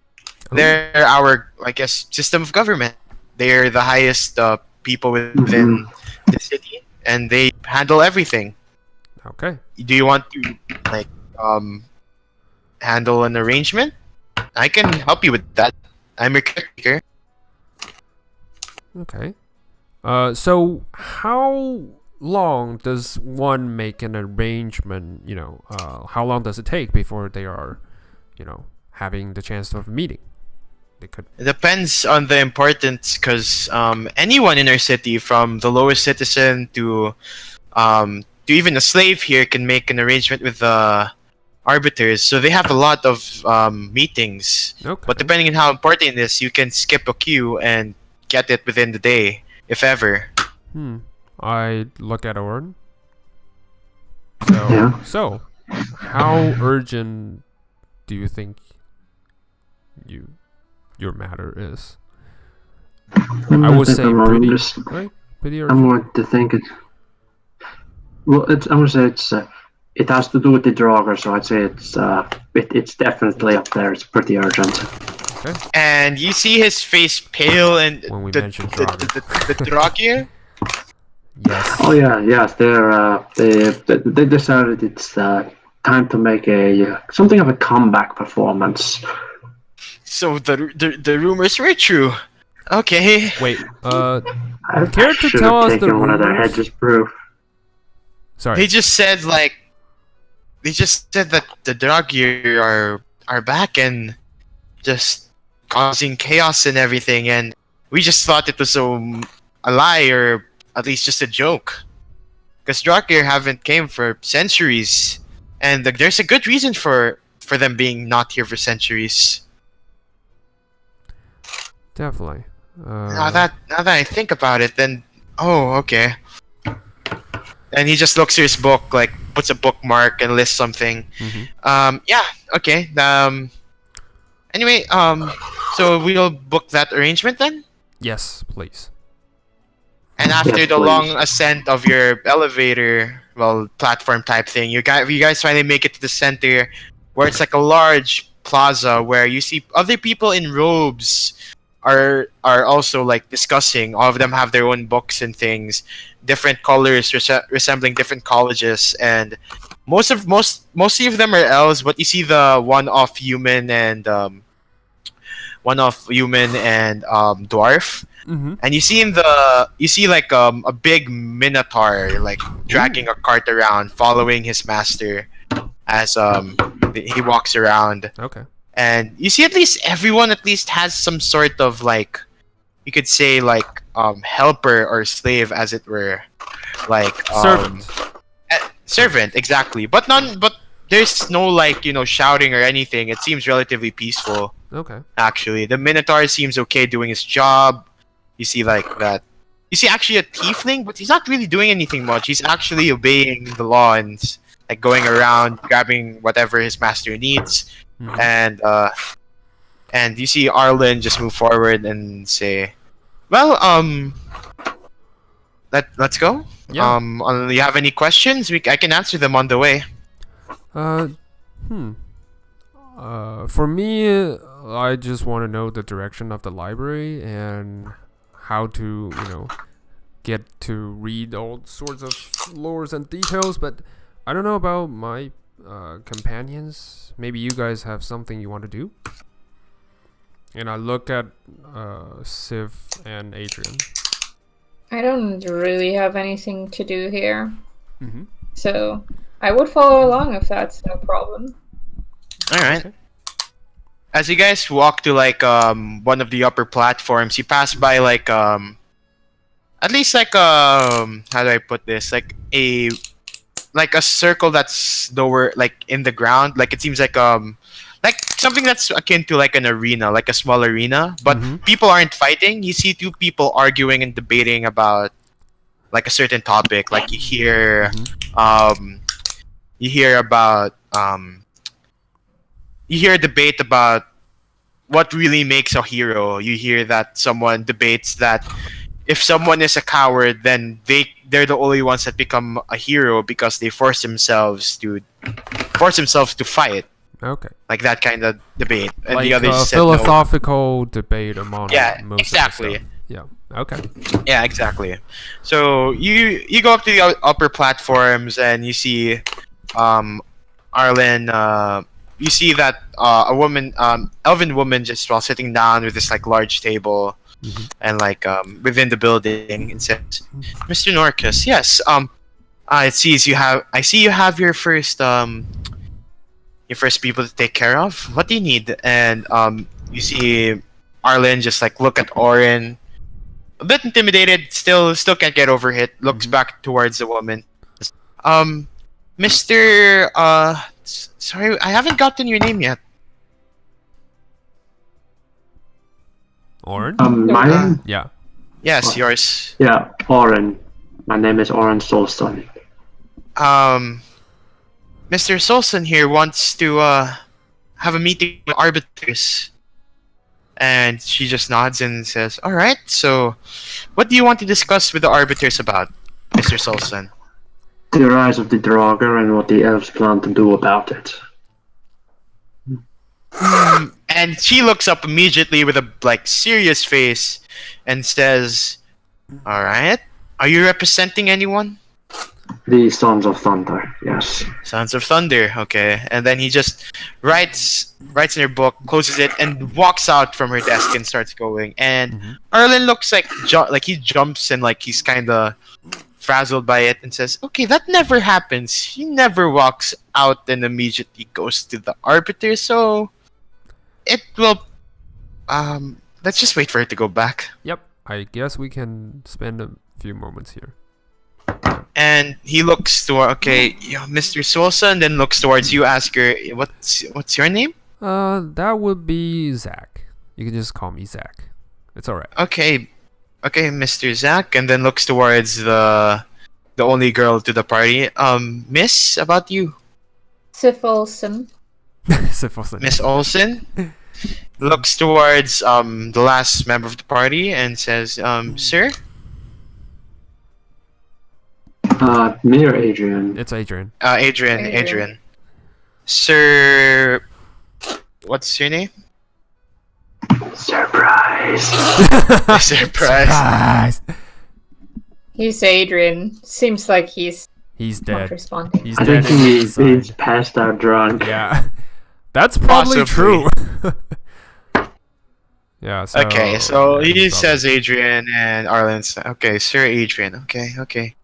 A: Oh,
B: They're our, I guess, system of government. They're the highest people within
E: Mhm.
B: the city, and they handle everything.
A: okay.
B: Do you want to like handle an arrangement? I can help you with that. I'm your caretaker.
A: Okay. So how long does one make an arrangement? How long does it take before they are, having the chance of a meeting? They could.
B: It depends on the importance, because anyone in our city, from the lowest citizen to even a slave here, can make an arrangement with the arbiters. So they have a lot of meetings.
A: Okay.
B: But depending on how important it is, you can skip a queue and get it within the day, if ever.
A: I look at Orin. So,
E: Yeah.
A: so, how urgent do you think your matter is? I would say pretty
E: I'm
A: urgent.
E: going to think it. Well, I'm gonna say it has to do with the Draugr, so I'd say it's definitely up there. It's pretty urgent.
B: And you see his face pale, and
A: When we
B: the
A: mentioned
B: the,
A: Draugr.
B: the Draugr?
A: Yes.
E: Oh yeah, yes, they decided it's time to make a something of a comeback performance.
B: So the rumors were true. Okay.
A: Wait.
E: I
A: Care to
E: should
A: tell
E: have
A: us the
E: taken one of their
A: rumors?
E: heads as proof.
A: Sorry.
B: They just said that the Draugr are back and just causing chaos and everything, and we just thought it was a lie, or at least just a joke. Because Draugr haven't came for centuries, and there's a good reason for them being not here for centuries.
A: Definitely.
B: Now that I think about it, then okay. And he just looks through his book, like puts a bookmark and lists something. Yeah, okay. Anyway, so we'll book that arrangement then.
A: Yes, please.
B: And after
E: Yes,
B: the
E: please.
B: long ascent of your elevator, platform type thing, you guys finally make it to the center, where it's like a large plaza where you see other people in robes are also like discussing. All of them have their own books and things, different colors resembling different colleges, and most of them are elves. But you see the one-off human and dwarf. And you see like a big minotaur like dragging a cart around, following his master as he walks around.
A: Okay.
B: And you see at least everyone has some sort of like, you could say like helper or slave, as it were, like
A: Servant.
B: servant, exactly. But there's no like shouting or anything. It seems relatively peaceful.
A: Okay.
B: Actually, the minotaur seems okay doing his job. You see like that. You see actually a tiefling, but he's not really doing anything much. He's actually obeying the law and like going around grabbing whatever his master needs. And you see Arlen just move forward and say, "Well, let's go.
A: Yeah.
B: You have any questions? I can answer them on the way."
A: For me, I just want to know the direction of the library and how to, get to read all sorts of lores and details, but I don't know about my companions. Maybe you guys have something you want to do? And I look at Civ and Adrian.
C: I don't really have anything to do here.
A: Mm-hmm.
C: So I would follow along if that's no problem.
B: All right.
A: Okay.
B: As you guys walk to like one of the upper platforms, you pass by like at least like how do I put this, like a circle that's lower, like in the ground. Like it seems like something that's akin to like an arena, like a small arena, but people aren't fighting. You see two people arguing and debating about like a certain topic. Like you hear about you hear a debate about what really makes a hero. You hear that someone debates that if someone is a coward, then they're the only ones that become a hero because they force themselves to fight.
A: Okay.
B: Like that kind of debate. And
A: Like
B: the others
A: a
B: said no.
A: philosophical debate among
B: Yeah,
A: most
B: exactly.
A: of the stuff. Yeah. Okay.
B: Yeah, exactly. So you go up to the upper platforms and you see Arlen. You see that a woman, elven woman, just while sitting down with this like large table, and like within the building, and says, "Mr. Norcus, yes. It sees you have. I see you have your first people to take care of. What do you need?" And you see Arlen just like look at Orin, a bit intimidated, still can't get over it. Looks back towards the woman. Mr. Sorry, I haven't gotten your name yet.
A: Orin?
E: My name?
A: Yeah.
B: Yes, yours.
E: Yeah, Oren. My name is Oren Solston.
B: Mr. Solson here wants to have a meeting with Arbiters. And she just nods and says, "Alright, so what do you want to discuss with the Arbiters about, Mr. Solson?"
E: The rise of the Draugr and what the elves plan to do about it.
B: And she looks up immediately with a like serious face and says, "Alright, are you representing anyone?"
E: The Sons of Thunder, yes.
B: Sons of Thunder, okay. And then he just writes in her book, closes it, and walks out from her desk and starts going. And Arlen looks like he jumps and like he's kind of frazzled by it and says, "Okay, that never happens. He never walks out and immediately goes to the Arbiter, so it will let's just wait for it to go back."
A: Yep. I guess we can spend a few moments here.
B: And he looks toward Mr. Sosa, and then looks towards you, ask her, what's your name?
A: That would be Zach. You can just call me Zach. It's alright.
B: Okay, Mr. Zach, and then looks towards the only girl to the party. Miss, about you?
C: Sif Olsen.
B: Miss Olsen looks towards the last member of the party and says, "Sir."
E: Me or Adrian?
A: It's Adrian.
B: Adrian. Sir, what's your name?
E: Surprise!
B: Surprise.
C: He's Adrian. Seems like he's
A: He's
C: not
A: dead.
C: responding.
A: He's
E: I
A: dead.
E: think he's
A: inside.
E: passed out drunk.
A: Yeah. That's probably
B: Possibly.
A: true. Yeah, so
B: Okay, so he
A: probably-
B: says Adrian, and Arlen's okay, Sir Adrian. Okay.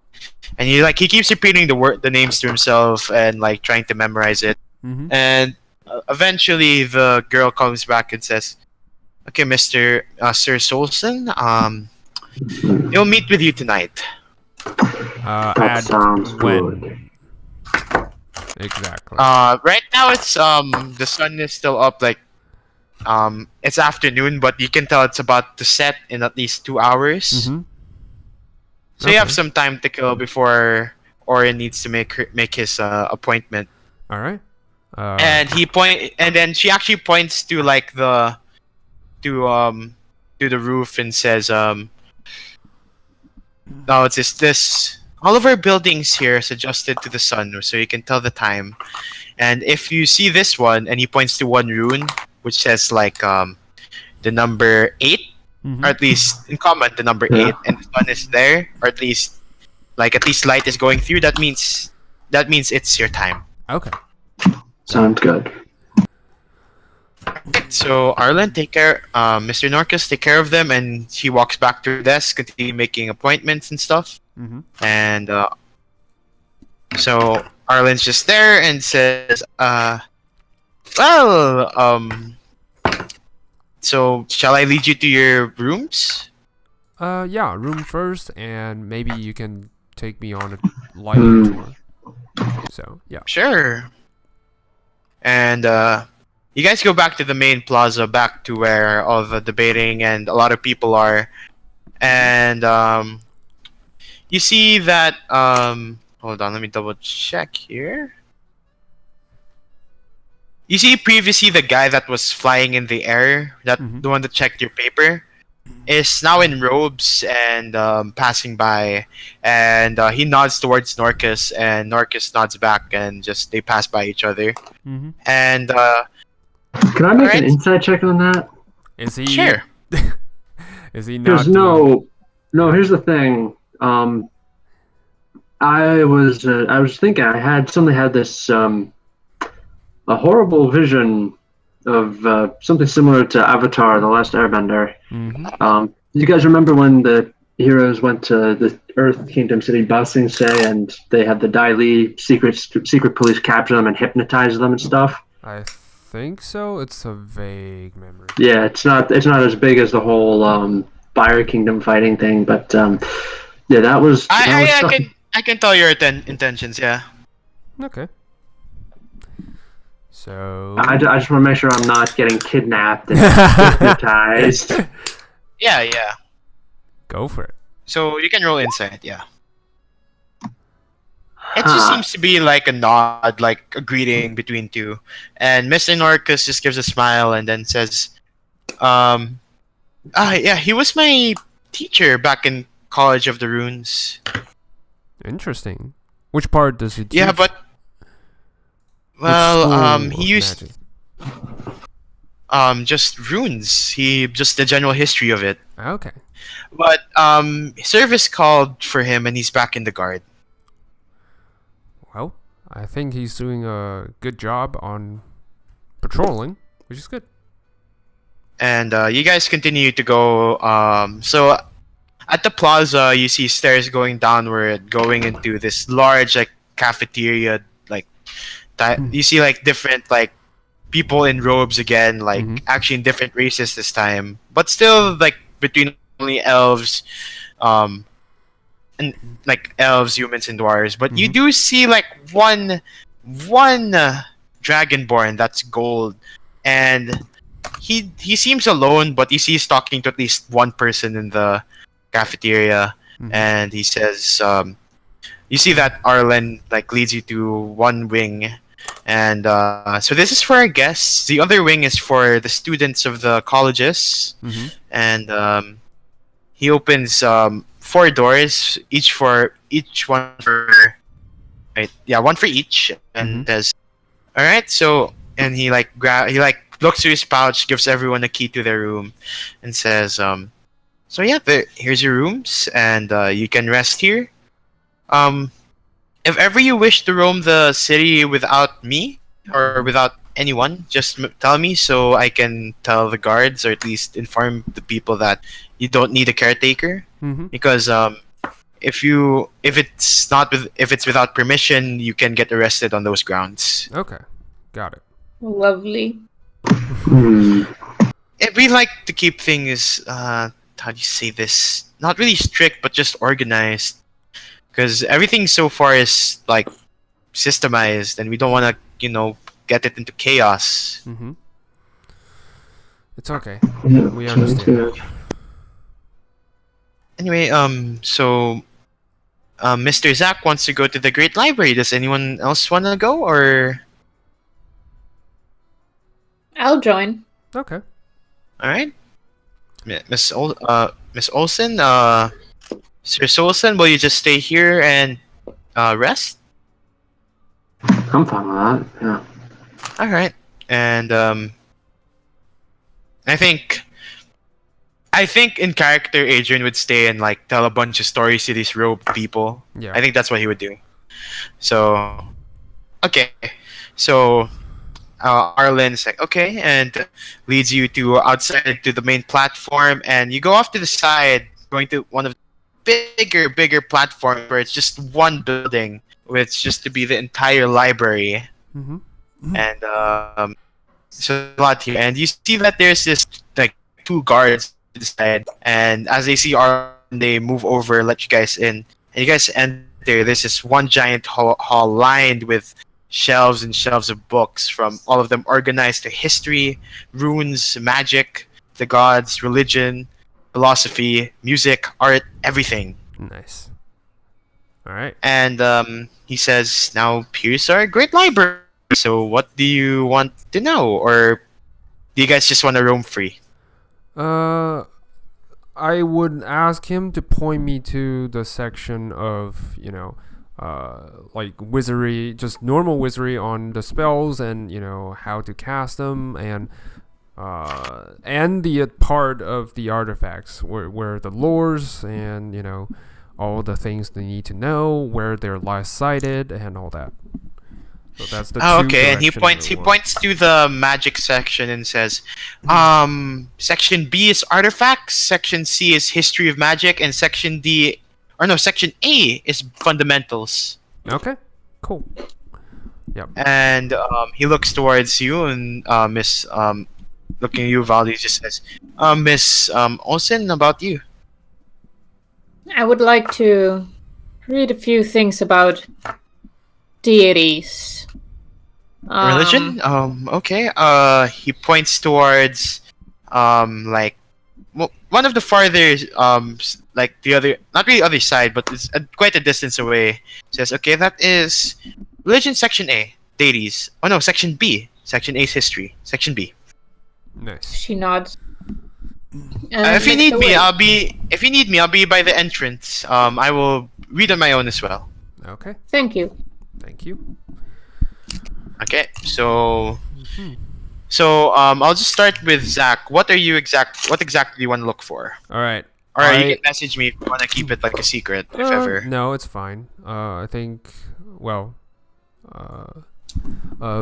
B: And he keeps repeating the names to himself and like trying to memorize it.
A: Mhm.
B: And eventually the girl comes back and says, "Okay, Mr. Sir Solson, he'll meet with you tonight."
E: That
A: At
E: sounds
A: when?
E: good.
A: Exactly.
B: Right now it's the sun is still up, like it's afternoon, but you can tell it's about to set in at least 2 hours.
A: Mhm.
B: So you have
A: Okay.
B: some time to kill before Orin needs to make his appointment.
A: All right.
B: And then she actually points to like to the roof and says, "No, it's just this. All of our buildings here is adjusted to the sun, so you can tell the time. And if you see this one," and he points to one rune which says like the number 8,
A: Mhm.
B: or at least in common the number 8, and the sun is there, or at least light is going through. That means it's your time.
A: Okay.
E: Sounds good.
B: So Arlen, take care. Mr. Norcus, take care of them, and she walks back to her desk, continue making appointments and stuff.
A: Mhm.
B: And so Arlen's just there and says, so shall I lead you to your rooms?"
A: Yeah, room first, and maybe you can take me on a lighting tour. So, yeah.
B: Sure. And you guys go back to the main plaza, back to where all the debating and a lot of people are. And you see that hold on, let me double check here. You see, previously the guy that was flying in the air,
A: Mhm.
B: the one that checked your paper, is now in robes and passing by, and he nods towards Norcus, and Norcus nods back, and just they pass by each other.
A: Mhm.
B: And
E: Can I make an
B: Alright.
E: insight check on that?
A: Is he?
B: sure,
A: Is he not?
E: Because
A: doing-
E: no. Here's the thing. I was thinking I had suddenly had this a horrible vision of something similar to Avatar: The Last Airbender.
A: Mhm.
E: You guys remember when the heroes went to the Earth Kingdom city Ba Sing Se and they had the Dai Li secret police capture them and hypnotize them and stuff?
A: I think so. It's a vague memory.
E: Yeah, it's not as big as the whole Fire Kingdom fighting thing, but yeah, that was
B: I can tell your intentions. Yeah.
A: Okay. So.
E: I just want to make sure I'm not getting kidnapped and hypnotized.
B: Yeah.
A: Go for it.
B: So you can roll insight. Yeah. It just seems to be like a nod, like a greeting between two. And Mr. Norcus just gives a smile and then says, yeah, he was my teacher back in College of the Runes.
A: Interesting. Which part does he teach?
B: Yeah, but
A: Which
B: well,
A: school
B: he
A: of
B: used
A: magic?
B: just runes. He just the general history of it.
A: Okay.
B: But service called for him and he's back in the guard.
A: Well, I think he's doing a good job on patrolling, which is good.
B: And you guys continue to go. So at the plaza, you see stairs going downward, going into this large like cafeteria. Like you see like different like people in robes again, like
A: Mhm.
B: actually in different races this time, but still like between only elves, and like elves, humans, and dwarves. But you
A: Mhm.
B: do see like one dragonborn that's gold, and he seems alone, but you see he's talking to at least one person in the cafeteria,
A: Mhm.
B: and he says, you see that Arlen like leads you to one wing, and so this is for our guests. The other wing is for the students of the colleges,
A: Mhm.
B: and he opens 4 doors, each one for right, yeah, one for each, and
A: Mhm.
B: says, all right, so and he like looks through his pouch, gives everyone a key to their room, and says, so yeah, here's your rooms, and you can rest here. If ever you wish to roam the city without me or without anyone, just tell me so I can tell the guards or at least inform the people that you don't need a caretaker.
A: Mhm.
B: Because if it's without permission, you can get arrested on those grounds.
A: Okay. Got it.
C: Lovely.
E: Hmm.
B: We like to keep things how do you say this? Not really strict, but just organized. Because everything so far is like systemized, and we don't want to, get it into chaos.
A: Mhm. It's okay.
E: Yeah,
A: We
E: sounds
A: understand.
E: good.
B: Anyway, so Mr. Zach wants to go to the Great Library. Does anyone else want to go, or
C: I'll join.
A: Okay.
B: all right? Miss Olsen, Sir Solson, will you just stay here and rest?
E: I'm fine with that. Yeah.
B: All right, and I think in character, Adrian would stay and like tell a bunch of stories to these rogue people.
A: Yeah.
B: I think that's what he would do. So, okay, so Arlen's like okay, and leads you to outside to the main platform, and you go off to the side, going to one of the bigger platform where it's just one building, which just to be the entire library.
A: Mhm.
B: And so a lot here, and you see that there's this like 2 guards to the side, and as they see Arlen, they move over, let you guys in, and you guys enter. There's this one giant hall lined with shelves and shelves of books, from all of them organized to history, runes, magic, the gods, religion, philosophy, music, art, everything.
A: Nice. All right.
B: And he says, now here's our great library. So what do you want to know, or do you guys just want to roam free?
A: I would ask him to point me to the section of, like wizardry, just normal wizardry on the spells and, how to cast them and the part of the artifacts where the lores and, all the things they need to know, where they're last sighted and all that. So that's the
B: Okay, and he points to the magic section and says, section B is artifacts, section C is history of magic, and section A is fundamentals.
A: Okay, cool. Yep.
B: And he looks towards you and Miss looking at you, Valdi just says, Miss Olsen, about you.
C: I would like to read a few things about deities.
B: Religion? Okay. He points towards like one of the farther like the other, not really other side, but it's quite a distance away. Says, okay, that is religion section A, deities. Oh no, section B. Section A is history. Section B.
A: Nice.
C: She nods.
B: If you need me, I'll be by the entrance. I will read on my own as well.
A: Okay.
C: Thank you.
A: Thank you.
B: Okay, so I'll just start with Zach. What exactly do you want to look for?
A: All right.
B: Or you can message me if you want to keep it like a secret, if ever.
A: No, it's fine. I think,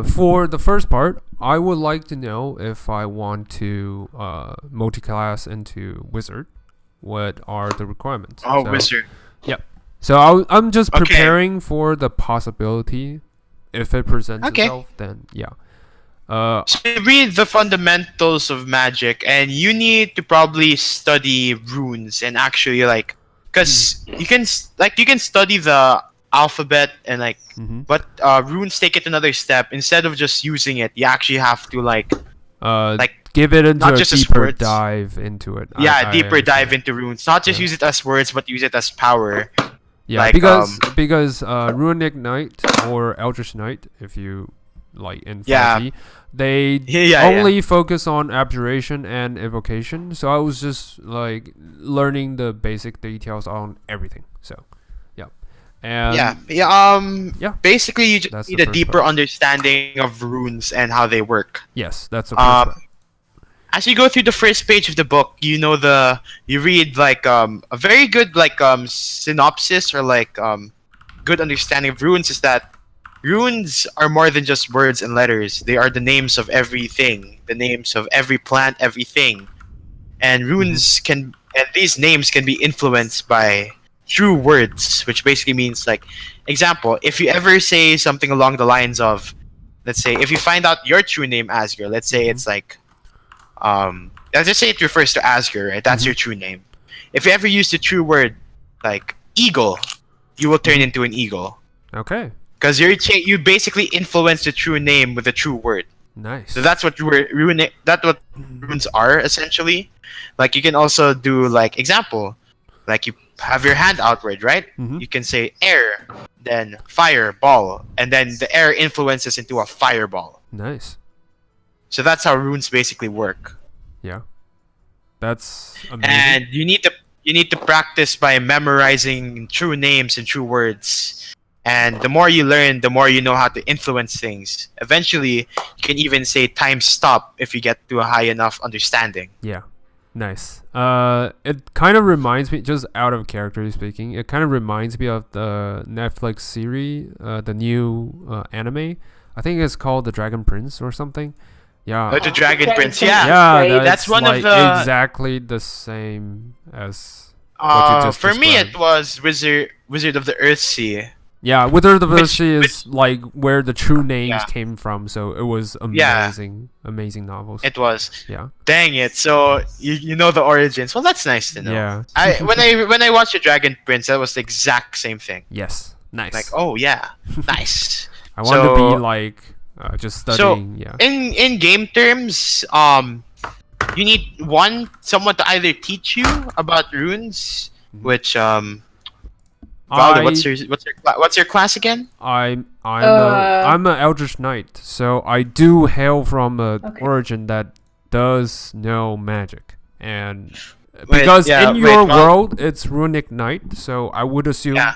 A: for the first part, I would like to know if I want to multi-class into wizard, what are the requirements?
B: Wizard.
A: Yep. So I'm just
B: Okay.
A: preparing for the possibility. If it presents
B: Okay.
A: itself, then yeah.
B: So you read the fundamentals of magic, and you need to probably study runes and actually because you can study the alphabet and but runes take it another step. Instead of just using it, you actually have to
A: give it into
B: not
A: a
B: just as
A: deeper
B: words.
A: dive into it.
B: deeper
A: understand.
B: dive into runes. Not just
A: Yeah.
B: use it as words, but use it as power.
A: Yeah, because Runic Knight or Eldritch Knight, if you like in 5e, they only focus on abjuration and evocation. So I was just learning the basic details on everything. So, yeah, and
B: basically, you just
A: That's
B: need
A: the
B: a
A: first
B: deeper
A: part.
B: understanding of runes and how they work.
A: yes, that's the first part.
B: As you go through the first page of the book, you read a very good synopsis or good understanding of runes is that runes are more than just words and letters. They are the names of everything, the names of every plant, everything. And runes and these names can be influenced by true words, which basically means example, if you ever say something along the lines of, let's say, if you find out your true name, Asger, let's say it's let's just say it refers to Asger, right? That's your true name. If you ever use the true word eagle, you will turn into an eagle.
A: Okay,
B: Because you basically influence the true name with the true word.
A: nice.
B: So that's what runes are essentially. You can also do example, you have your hand outward, right?
A: Mhm.
B: You can say air, then fire, ball, and then the air influences into a fireball.
A: Nice.
B: So that's how runes basically work.
A: Yeah, that's amazing.
B: And you need to practice by memorizing true names and true words. And the more you learn, the more you know how to influence things. Eventually, you can even say time stop if you get to a high enough understanding.
A: Yeah, nice. It kind of reminds me, just out of character speaking, it kind of reminds me of the Netflix series, the new anime. I think it's called The Dragon Prince or something. Yeah.
B: The Dragon
C: Dragon
B: Prince,
C: Prince.
B: yeah.
A: Yeah,
B: That's one of the-
A: exactly the same as what you just
B: For me,
A: described.
B: it was Wizard of the Earthsea.
A: Yeah, Wizard of the
B: Which-
A: Sea is where the true names
B: Yeah.
A: came from, so it was
B: Yeah.
A: amazing novels.
B: It was.
A: Yeah.
B: Dang it! So you know the origins. Well, that's nice to know.
A: Yeah.
B: When I watched the Dragon Prince, that was the exact same thing.
A: Yes. Nice.
B: Oh yeah, nice.
A: I want to
B: so-
A: be just studying. Yeah.
B: In game terms, you need someone to either teach you about runes, which Valda,
A: I
B: what's your class again?
A: I'm an Eldritch Knight, so I do hail from a
C: Okay.
A: origin that does know magic, and
B: Wait,
A: because
B: yeah,
A: in
B: wait,
A: your
B: Val-
A: world it's runic knight, so I would assume
B: Yeah.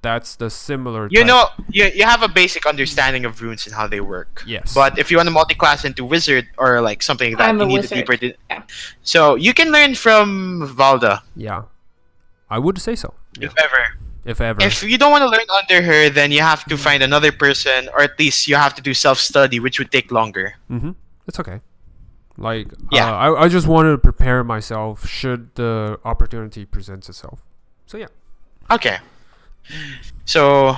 A: that's the similar.
B: You
A: type.
B: know, you have a basic understanding of runes and how they work.
A: Yes.
B: But if you want to multi-class into wizard or like something like that,
C: I'm
B: you
C: a
B: need
C: wizard.
B: a deeper.
C: Yeah.
B: So you can learn from Valda
A: Yeah, I would say so.
B: if ever.
A: If ever.
B: If you don't want to learn under her, then you have to find another person, or at least you have to do self-study, which would take longer.
A: It's okay. Like,
B: Yeah.
A: I just wanted to prepare myself should the opportunity presents itself. So yeah.
B: Okay. So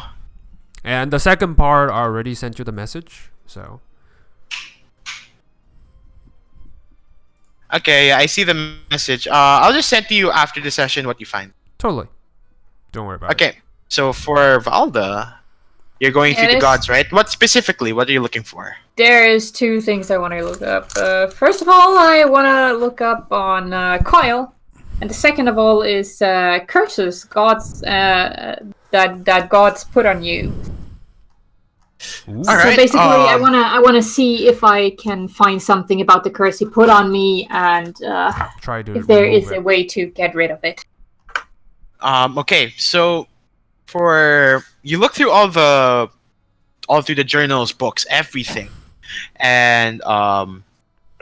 A: And the second part, I already sent you the message. So
B: okay, yeah, I see the message. I'll just send to you after the session what you find.
A: totally, don't worry about it.
B: Okay. So for Valda, you're going through the
C: Yes.
B: gods, right? What specifically? What are you looking for?
C: There's two things I want to look up. First of all, I want to look up on Coil, and the second of all is curses gods that gods put on you.
A: Ooh.
B: All
C: So
B: right,
C: basically, I wanna see if I can find something about the curse he put on me, and
A: Try to
C: if there
A: remove
C: is
A: it.
C: a way to get rid of it.
B: Okay, so for you look through all through the journals, books, everything, and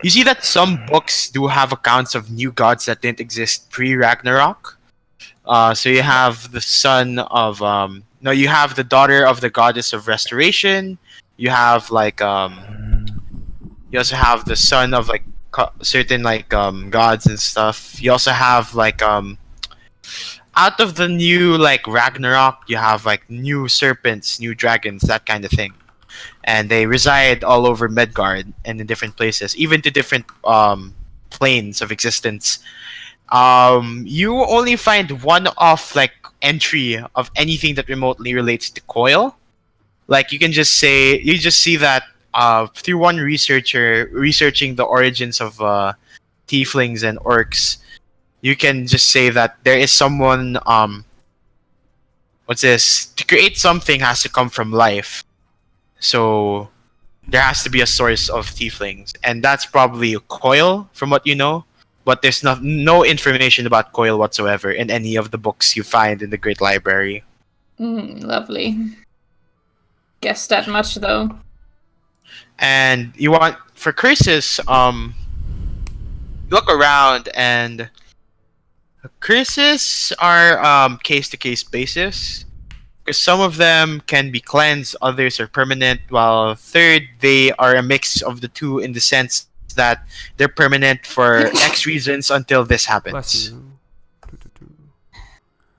B: you see that some books do have accounts of new gods that didn't exist pre-Ragnarok. So you have the son of no, you have the daughter of the goddess of restoration. You have like you also have the son of like certain like gods and stuff. You also have like out of the new like Ragnarok, you have like new serpents, new dragons, that kind of thing, and they reside all over Midgard and in different places, even to different planes of existence. You only find one off like entry of anything that remotely relates to Coil. Like you just see that through one researcher researching the origins of tieflings and orcs. You can just say that there is someone what's this? To create something has to come from life. So there has to be a source of tieflings, and that's probably Coil from what you know. But there's no information about Coil whatsoever in any of the books you find in the Great Library.
C: Lovely. Guess that much though.
B: And you want for curses, look around, and curses are case to case basis. Because some of them can be cleansed, others are permanent, while third they are a mix of the two in the sense that they're permanent for X reasons until this
A: Bless
B: happens.
A: you.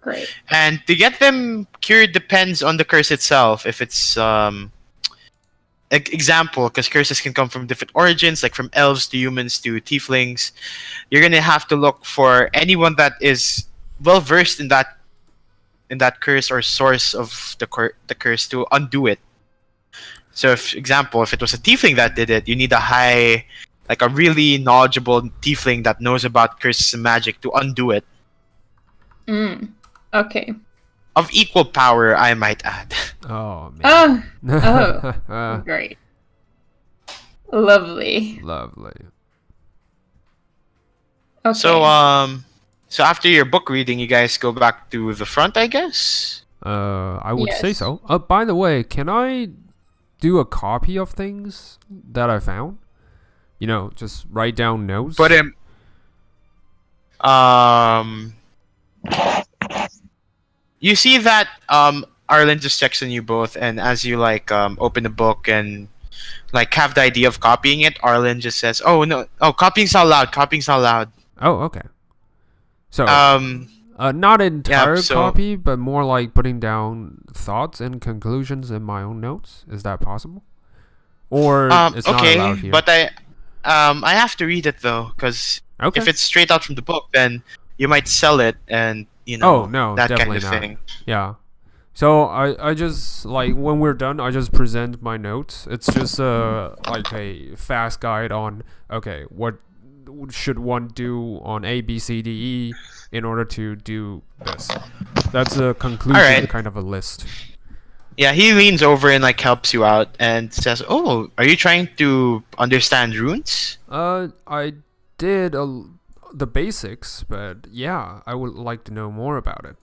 C: Great.
B: And to get them cured depends on the curse itself. If it's example, because curses can come from different origins, like from elves to humans to tieflings. You're gonna have to look for anyone that is well versed in that curse or source of the curse to undo it. So, if example, if it was a tiefling that did it, you need a really knowledgeable tiefling that knows about curses and magic to undo it.
C: Okay.
B: Of equal power, I might add.
A: Oh man.
C: Oh. Great. Lovely.
A: Lovely.
C: Okay.
B: So after your book reading, you guys go back to the front, I guess.
A: I would say
C: Yes.
A: so. By the way, can I do a copy of things that I found? You know, just write down notes.
B: Put him. You see that Arlen just checks on you both, and as you like open the book and like have the idea of copying it, Arlen just says, "Oh no, copying's not allowed. Copying's not allowed."
A: Oh, okay. So,
B: Um,
A: not entire
B: so-
A: copy, but more like putting down thoughts and conclusions in my own notes. Is that possible? Or it's not
B: okay,
A: allowed here?
B: but I have to read it though, because
A: Okay.
B: if it's straight out from the book, then you might sell it, and you know,
A: Oh, no,
B: that kind
A: definitely
B: of
A: not.
B: thing.
A: Yeah. So I just like when we're done, I just present my notes. It's just like a fast guide on okay, should one do on A, B, C, D, E in order to do this? That's a conclusion,
B: Alright.
A: kind of a list.
B: Yeah, he leans over and like helps you out and says, "Oh, are you trying to understand runes?"
A: I did the basics, but yeah, I would like to know more about it.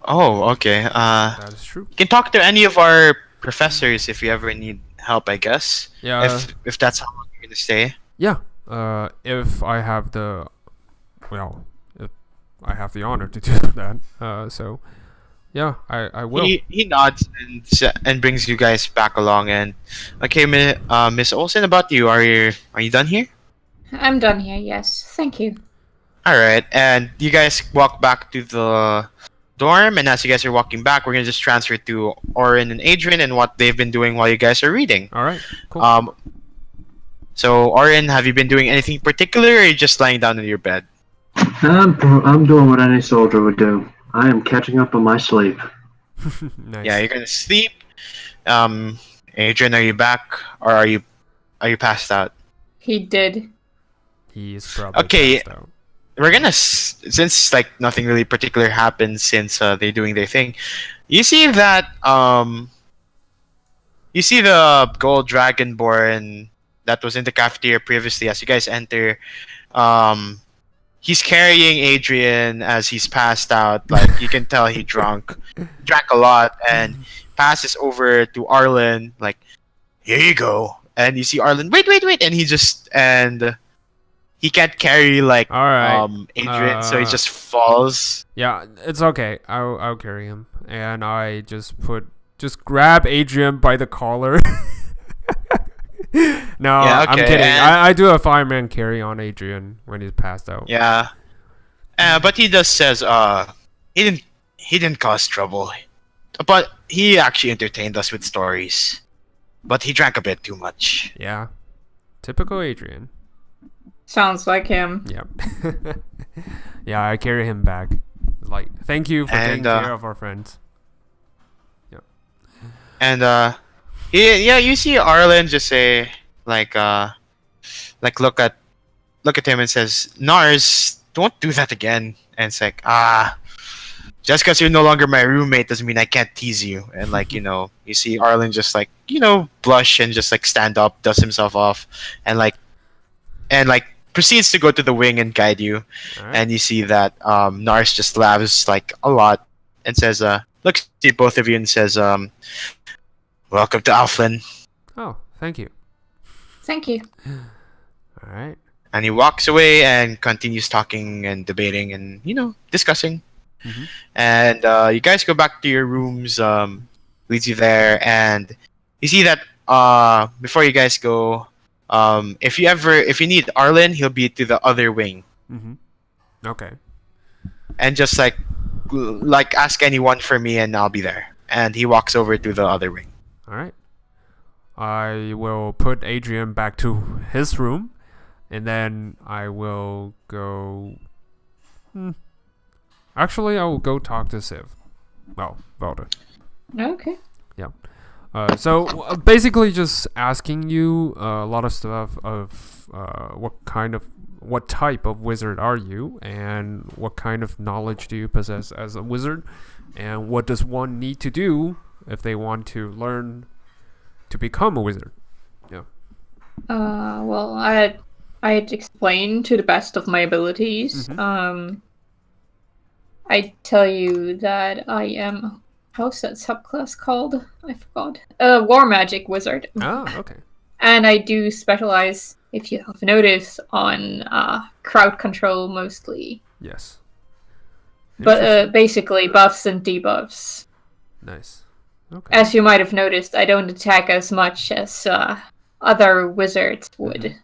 B: Oh, okay.
A: That is true.
B: You can talk to any of our professors if you ever need help, I guess.
A: Yeah.
B: If that's how long you're gonna stay.
A: Yeah. If I have the, well, if I have the honor to do that. So, yeah, I will.
B: He nods and brings you guys back along. And okay, Miss Olsen, about you, are you done here?
C: I'm done here, yes. Thank you.
B: All right, and you guys walk back to the dorm. And as you guys are walking back, we're gonna just transfer to Oren and Adrian and what they've been doing while you guys are reading.
A: All right. Cool.
B: So Oren, have you been doing anything particular, or are you just lying down in your bed?
E: I'm doing what any soldier would do. I am catching up on my sleep.
A: Nice.
B: Yeah, you're gonna sleep. Adrian, are you back, or are you passed out?
C: He did.
A: He is probably
B: Okay.
A: passed out.
B: We're gonna since like nothing really particular happened since they're doing their thing. You see that you see the gold dragonborn that was in the cafeteria previously. As you guys enter, he's carrying Adrian as he's passed out. Like you can tell he drank a lot, and passes over to Arlen. Like, here you go. And you see Arlen. Wait, and he can't carry like
A: All right.
B: Adrian, so he just falls.
A: Yeah, it's okay. I'll carry him, and I just grab Adrian by the collar. No,
B: Yeah,
A: I'm
B: okay,
A: kidding.
B: and-
A: I do a fireman carry on Adrian when he's passed out.
B: Yeah, but he just says he didn't cause trouble, but he actually entertained us with stories. But he drank a bit too much.
A: Yeah. Typical Adrian.
C: Sounds like him.
A: Yep. Yeah, I carry him back. Like, thank you for taking care of our friends.
B: And you see Arlen just say like look at him and says, "Nars, don't do that again." And it's like, just because you're no longer my roommate doesn't mean I can't tease you. And like, you see Arlen just like, blush and just like stand up, dust himself off, and proceeds to go to the wing and guide you.
A: All right.
B: And you see that Nars just laughs like a lot and says, looks at both of you and says, "Welcome to Alflen."
A: Oh, thank you.
C: Thank you.
A: All right.
B: And he walks away and continues talking and debating and discussing.
A: Mm-hmm.
B: And you guys go back to your rooms. Leads you there, and you see that before you guys go, if you need Arlen, he'll be to the other wing.
A: Mm-hmm. Okay.
B: And just like ask anyone for me, and I'll be there. And he walks over to the other wing.
A: All right. I will put Adrian back to his room, and then I will go. Actually, I will go talk to Civ. Well, Valda.
C: Okay.
A: Yeah. So basically, just asking you a lot of stuff of what type of wizard are you, and what kind of knowledge do you possess as a wizard, and what does one need to do if they want to learn to become a wizard? Yeah.
C: Well, I'd explain to the best of my abilities.
A: Mhm.
C: I tell you that I am, how's that subclass called? I forgot. War magic wizard.
A: Oh, okay.
C: And I do specialize, if you have noticed, on crowd control mostly.
A: Yes.
C: But basically buffs and debuffs.
A: Nice. Okay.
C: As you might have noticed, I don't attack as much as other wizards would.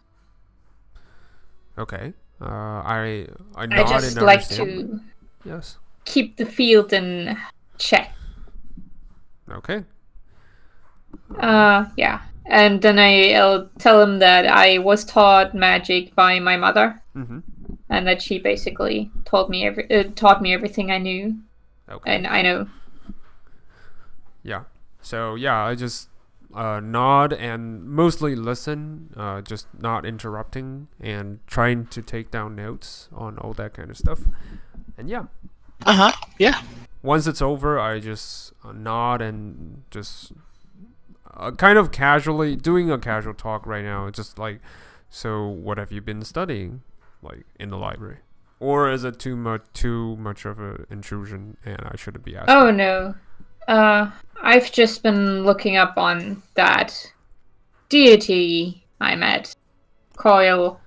A: Okay. I
C: I
A: nod
C: just
A: and
C: like
A: understand.
C: to
A: Yes.
C: keep the field in check.
A: Okay.
C: Yeah. And then I'll tell him that I was taught magic by my mother,
A: Mm-hmm.
C: and that she basically taught me everything I knew
A: Okay.
C: and I know.
A: Yeah. So yeah, I just nod and mostly listen, just not interrupting and trying to take down notes on all that kind of stuff. And yeah,
B: Yeah.
A: once it's over, I just nod and just kind of casually doing a casual talk right now. Just like, so what have you been studying, like in the library? Or is it too much of an intrusion and I shouldn't be asking?
C: Oh no. I've just been looking up on that deity I met, Coil,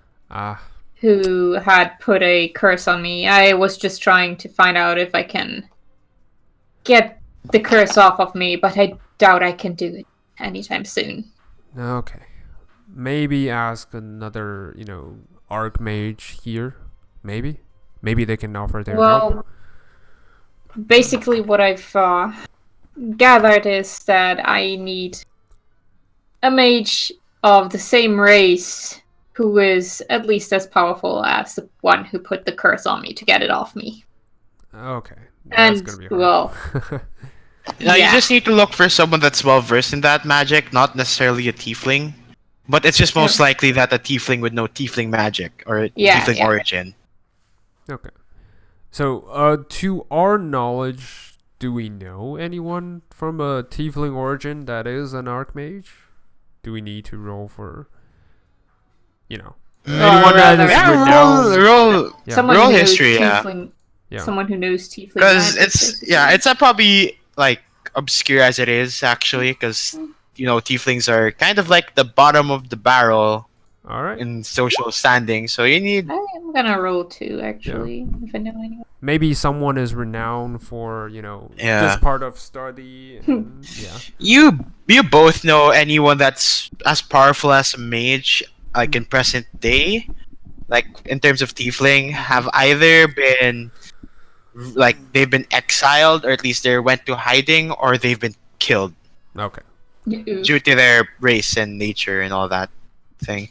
C: who had put a curse on me. I was just trying to find out if I can get the curse off of me, but I doubt I can do it anytime soon.
A: Okay. Maybe ask another, archmage here. Maybe they can offer their help.
C: Basically what I've gathered is that I need a mage of the same race who is at least as powerful as the one who put the curse on me to get it off me.
A: Okay. That's gonna be hard.
C: Well,
B: Now you just need to look for someone that's well versed in that magic, not necessarily a tiefling. But it's just most likely that a tiefling would know tiefling magic or tiefling origin.
A: Okay. So, to our knowledge, do we know anyone from a tiefling origin that is an archmage? Do we need to roll for, anyone that is renowned?
B: Roll history,
C: tiefling, someone who knows tiefling.
B: Because it's probably like obscure as it is actually, because tieflings are kind of like the bottom of the barrel.
A: All right.
B: In social standing, so you need.
C: I'm gonna roll 2 actually, if I know anyone.
A: Maybe someone is renowned for this part of study. And,
B: You both know anyone that's as powerful as a mage, like in present day, like in terms of tiefling, have either been like they've been exiled, or at least they went to hiding, or they've been killed.
A: Okay.
B: Due to their race and nature and all that thing.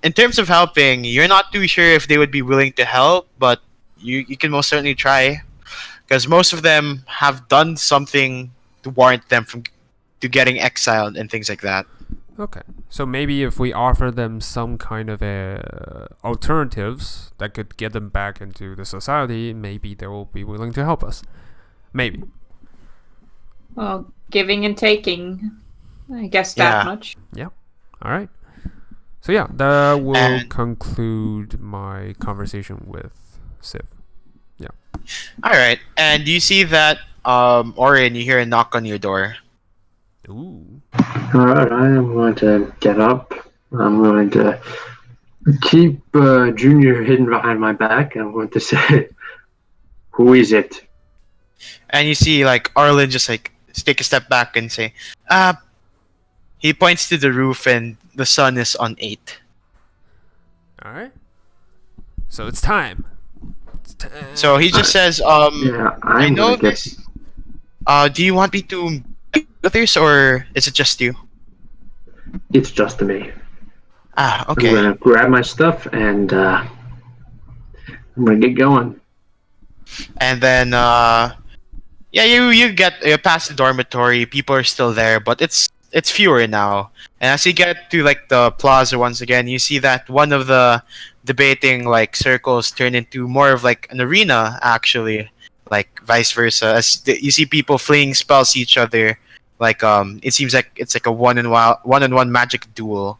B: In terms of helping, you're not too sure if they would be willing to help, but you can most certainly try, because most of them have done something to warrant them to getting exiled and things like that.
A: Okay, so maybe if we offer them some kind of alternatives that could get them back into the society, maybe they will be willing to help us. Maybe.
C: Well, giving and taking, I guess that much.
A: Yeah. All right. So yeah, that will conclude my conversation with Civ. Yeah.
B: All right, and you see that Orion, you hear a knock on your door.
A: Ooh.
E: Alright, I am going to get up. I'm going to keep Junior hidden behind my back. I'm going to say, "Who is it?"
B: And you see like Arlen just like take a step back and say, he points to the roof and the sun is on 8.
A: All right. So it's time.
B: So he just says, I know this. Do you want me to others, or is it just you?
E: It's just me.
B: Okay.
E: I'm gonna grab my stuff and I'm gonna get going.
B: And then you get past the dormitory. People are still there, but it's fewer now. And as you get to like the plaza once again, you see that one of the debating like circles turn into more of like an arena actually, like vice versa. As you see people flinging spells at each other, like it seems like it's like a one-on-one magic duel.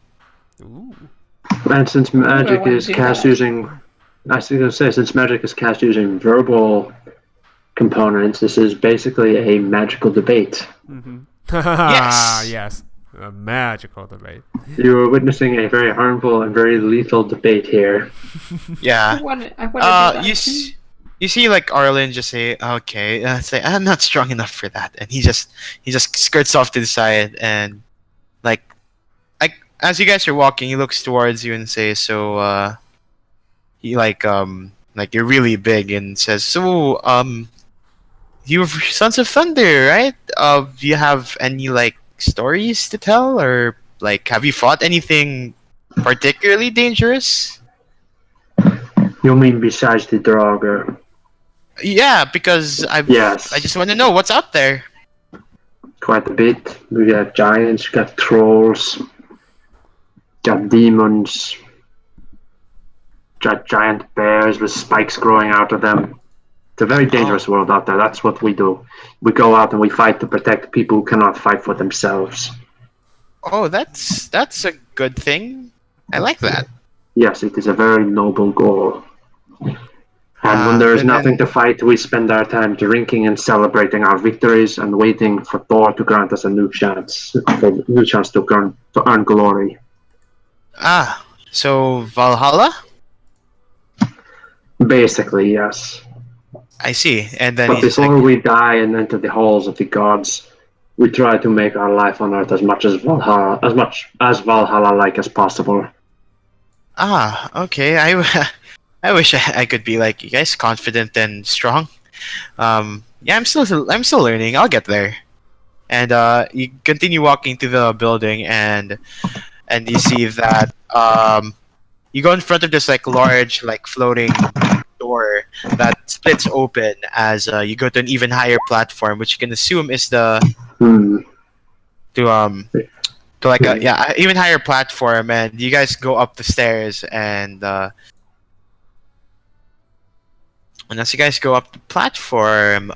A: Ooh.
E: And since magic is cast using, I was gonna say, since magic is cast using verbal components, this is basically a magical debate.
A: Mm-hmm.
B: Yes.
A: Yes. A magical debate.
E: You are witnessing a very harmful and very lethal debate here.
B: Yeah.
C: I wanna do that.
B: You see like Arlen just say, okay, say I'm not strong enough for that, and he just skirts off to the side, and like as you guys are walking, he looks towards you and says, so he like you're really big, and says, so you're Sons of Thunder, right? Do you have any like stories to tell, or like have you fought anything particularly dangerous?
E: You mean besides the Draugr?
B: Yeah, because I just want to know what's out there.
E: quite a bit. We got giants, got trolls, got demons, got giant bears with spikes growing out of them. It's a very dangerous world out there. That's what we do. We go out and we fight to protect people who cannot fight for themselves.
B: Oh, that's a good thing. I like that.
E: Yes, it is a very noble goal. And when there is
B: But
E: nothing
B: then-
E: to fight, we spend our time drinking and celebrating our victories and waiting for Thor to grant us a new chance to earn glory.
B: So Valhalla?
E: Basically, yes.
B: I see. And then
E: But
B: he's just
E: before
B: like,
E: we die and enter the halls of the gods, we try to make our life on Earth as much as Valhalla like as possible.
B: okay. I wish I could be like you guys, confident and strong. Yeah, I'm still learning. I'll get there. And you continue walking through the building, and you see that you go in front of this like large like floating door that splits open as you go to an even higher platform, which you can assume is the
E: Hmm.
B: to like a even higher platform, and you guys go up the stairs, and as you guys go up the platform,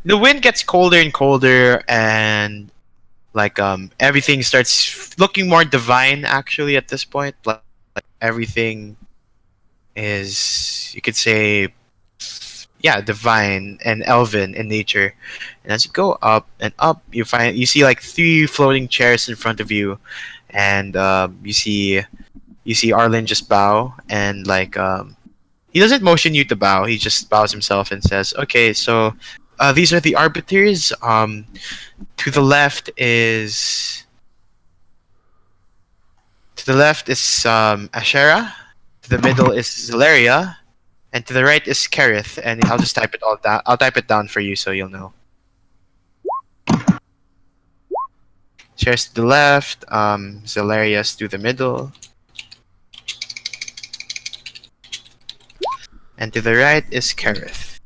B: the wind gets colder and colder, and like everything starts looking more divine actually at this point. Like everything is, you could say, yeah, divine and elven in nature. And as you go up and up, you see like 3 floating chairs in front of you, and you see Arlen just bow, and like he doesn't motion you to bow. He just bows himself and says, "Okay, so these are the arbiters. To the left is Ashera. To the middle is Zelaria, and to the right is Kareth." And I'll just type it all down. I'll type it down for you so you'll know. Ashera's to the left. Zelaria's to the middle. And to the right is Kareth.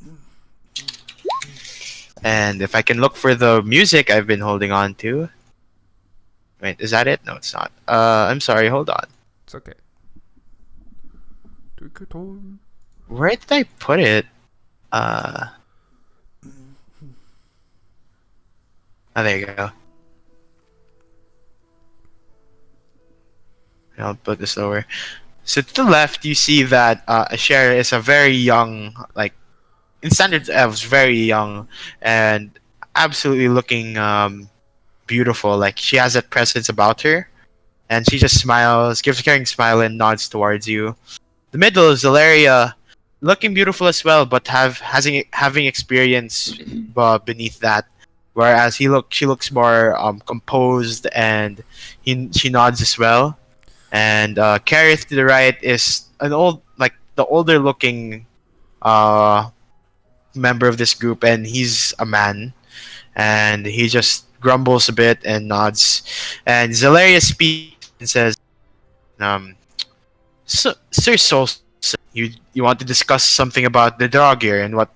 B: And if I can look for the music I've been holding on to. Wait, is that it? No, it's not. I'm sorry, hold on.
A: It's okay. Take it on.
B: Where did I put it? Oh, there you go. I'll put this lower. So to the left, you see that Ashera is a very young, like, in standards elves, very young, and absolutely looking beautiful. Like, she has that presence about her, and she just smiles, gives a caring smile, and nods towards you. The middle is Zelaria, looking beautiful as well, but having experience beneath that. Whereas she looks more composed, and she nods as well. And Kareth to the right is an the older looking member of this group, and he's a man, and he just grumbles a bit and nods. And Zelaria speaks and says, "So, Sir Soul, you want to discuss something about the Draugr and what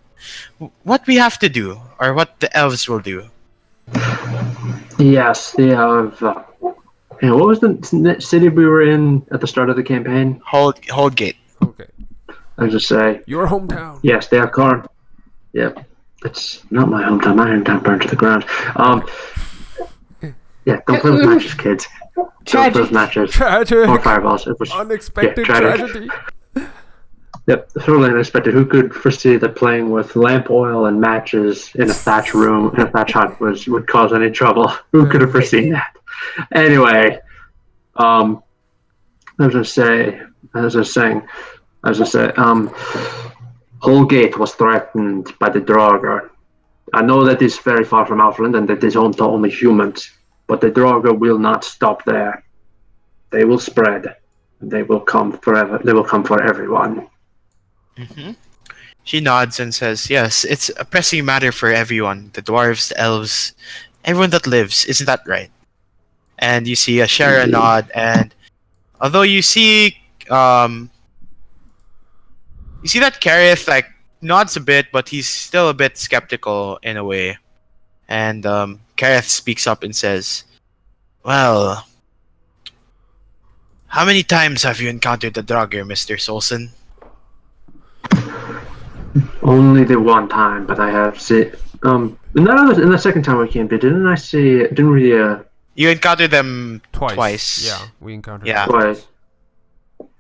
B: we have to do, or what the elves will do?"
E: Yes, they have. What was the city we were in at the start of the campaign?
B: Hold gate.
A: Okay.
E: I just say.
A: Your hometown.
E: Yes, they are current. Yep. It's not my hometown. My hometown burned to the ground. Yeah, don't play with matches, kids. Don't play with matches.
A: Tragic.
E: Or fireballs. It was
A: Unexpected
E: tragic.
A: tragedy.
E: Yep, totally unexpected. Who could foresee that playing with lamp oil and matches in a thatch room, in a thatch hut, would cause any trouble? Who could have foreseen that? Anyway, I was gonna say, Holgate was threatened by the Draugr. I know that is very far from Alflen and that is home to only humans, but the Draugr will not stop there. They will spread. They will come forever. They will come for everyone.
B: Mm-hmm. She nods and says, "Yes, it's a pressing matter for everyone. The dwarves, the elves, everyone that lives. Isn't that right?" And you see Ashera nod, and although you see that Kareth like nods a bit, but he's still a bit skeptical in a way. And Kareth speaks up and says, "Well, how many times have you encountered the Draugr, Mr. Solson?"
E: Only the one time, but I have seen. In the second time we came to, didn't I see? Didn't we?
B: You encountered them
A: Twice. Yeah, we encountered
B: Yeah.
A: them
E: Twice.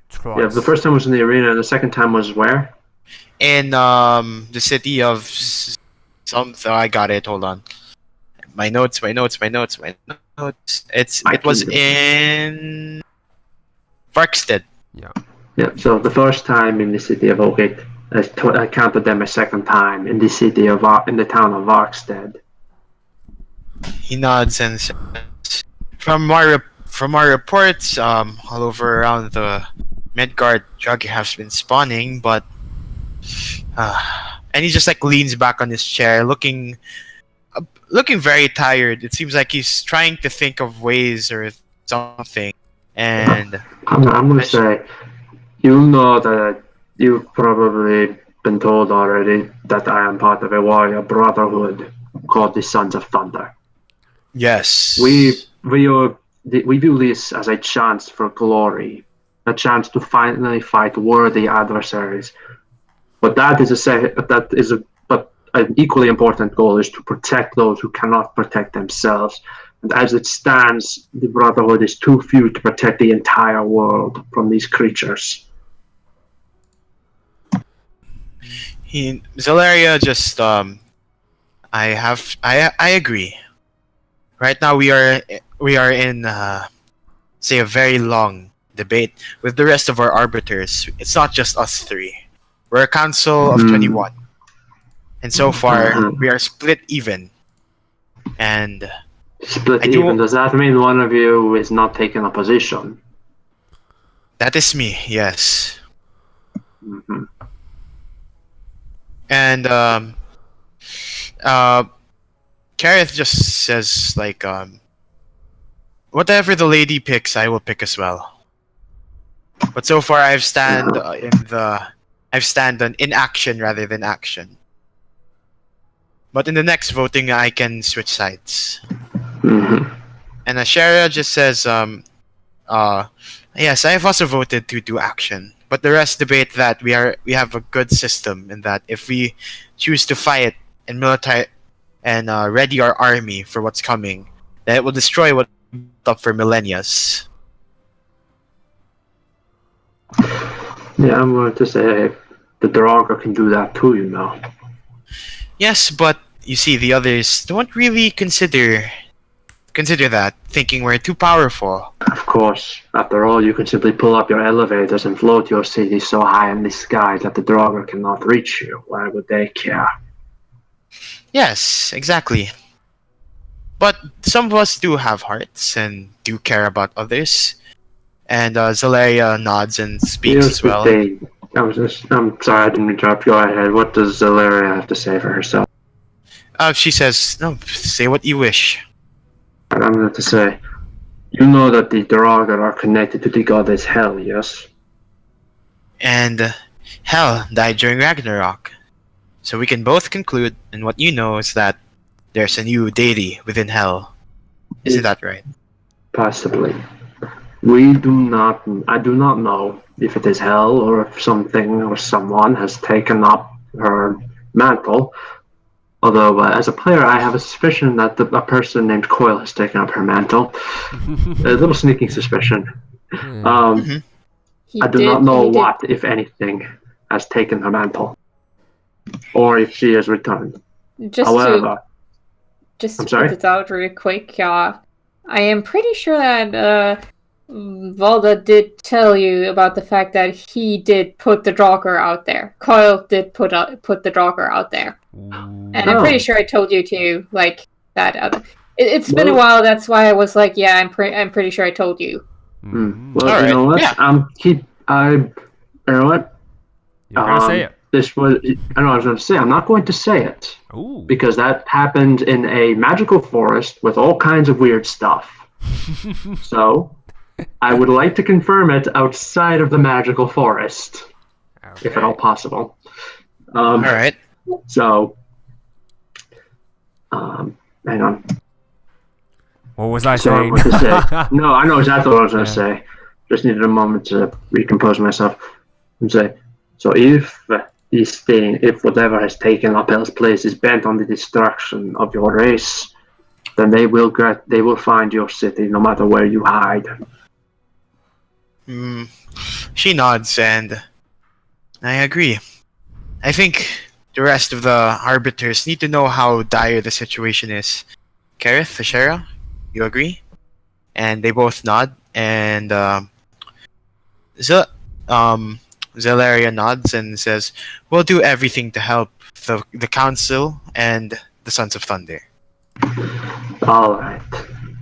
A: twice.
E: Yeah, the first time was in the arena, and the second time was where?
B: in the city of I got it. Hold on. My notes. It was in Varkstead.
A: Yeah.
E: Yeah. So the first time in the city of Oakgate, I counted them a second time in the in the town of Varkstead.
B: He nods and says, from our reports, all over around the Midgard, Draugr has been spawning, but and he just like leans back on his chair, looking very tired. It seems like he's trying to think of ways or something. And
E: I'm gonna say, you know that you've probably been told already that I am part of a warrior brotherhood called the Sons of Thunder.
B: yes,
E: We view this as a chance for glory, a chance to finally fight worthy adversaries. But but an equally important goal is to protect those who cannot protect themselves. And as it stands, the Brotherhood is too few to protect the entire world from these creatures.
B: Zalaria just I agree. Right now we are in say a very long debate with the rest of our arbiters. It's not just us three. We're a council of 21. And so far we are split even. And
E: Split even. Does that mean one of you is not taking a position?
B: that is me, yes.
E: Mm-hmm.
B: And Kareth just says like whatever the lady picks, I will pick as well. But so far I've stand on inaction rather than action. But in the next voting I can switch sides.
E: Mm-hmm.
B: And Ashera just says yes, I have also voted to do action. But the rest debate that we have a good system in that if we choose to fight and ready our army for what's coming, then it will destroy what's up for millennia.
E: Yeah, I'm going to say the Draugr can do that too, you know.
B: Yes, but you see, the others don't really consider that, thinking we're too powerful.
E: Of course, after all, you can simply pull up your elevators and float your city so high in the sky that the Draugr cannot reach you. Why would they care?
B: Yes, exactly. But some of us do have hearts and do care about others. And Zalaria nods and speaks as well.
E: I'm sorry, I didn't interrupt. Go ahead. What does Zalaria have to say for herself?
B: She says, "No, say what you wish."
E: And I'm going to say, you know that the Draugr are connected to the goddess Hel, yes?
B: And Hel died during Ragnarok. So we can both conclude, and what you know is that there's a new deity within Hel. Isn't that right?
E: Possibly. I do not know if it is Hel or if something or someone has taken up her mantle. Although, as a player, I have a suspicion that a person named Coil has taken up her mantle. A little sneaking suspicion. I do not know what, if anything, has taken her mantle. Or if she has returned. However,
C: Just
E: I'm
C: to
E: sorry?
C: put it out really quick, I am pretty sure that Valda did tell you about the fact that he did put the Draugr out there. Coil did put the Draugr out there. And I'm pretty sure I told you too, like that. It's been a while. That's why I was like, yeah, I'm pretty sure I told you.
E: Well,
B: All
E: you know what?
B: right,
E: yeah. You know what?
A: You're gonna say it.
E: I know I was going to say. I'm not going to say it
A: Ooh.
E: because that happened in a magical forest with all kinds of weird stuff. So, I would like to confirm it outside of the magical forest, if at all possible.
B: All right.
E: So, hang on.
A: What was I
E: So
A: saying?
E: what to say? No, I know exactly what I was going to
A: Yeah.
E: say. Just needed a moment to recompose myself and say. So if if whatever has taken Appel's place is bent on the destruction of your race, then they will find your city no matter where you hide.
B: She nods, and I agree. I think the rest of the arbiters need to know how dire the situation is. Kareth, Ashera, you agree? And they both nod, and Zelaria nods and says, "We'll do everything to help the council and the Sons of Thunder."
E: All right,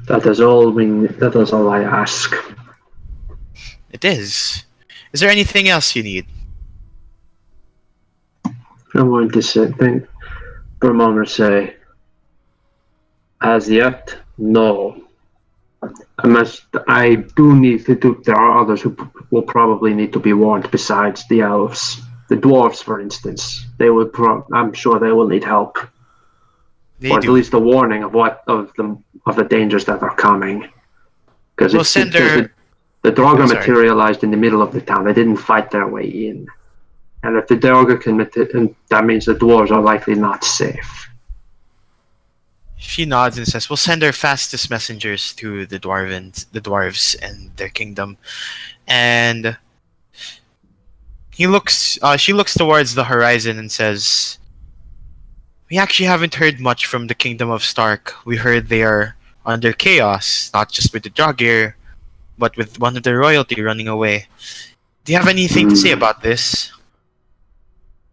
E: that is all that is all I ask.
B: It is. Is there anything else you need?
E: I'm going to think for a moment. Say, as yet, no. I do need to do. There are others who will probably need to be warned besides the elves. The dwarves, for instance, I'm sure they will need help,
B: They
E: or at
B: do.
E: least a warning of the dangers that are coming. Because
B: We'll send their.
E: the Draugr
B: I'm sorry.
E: materialized in the middle of the town. They didn't fight their way in, and if the Draugr that means the dwarves are likely not safe.
B: She nods and says, "We'll send our fastest messengers to the dwarves and their kingdom." And she looks towards the horizon and says, "We actually haven't heard much from the kingdom of Stark. We heard they are under chaos, not just with the Draugr, but with one of their royalty running away. Do you have anything to say about this?"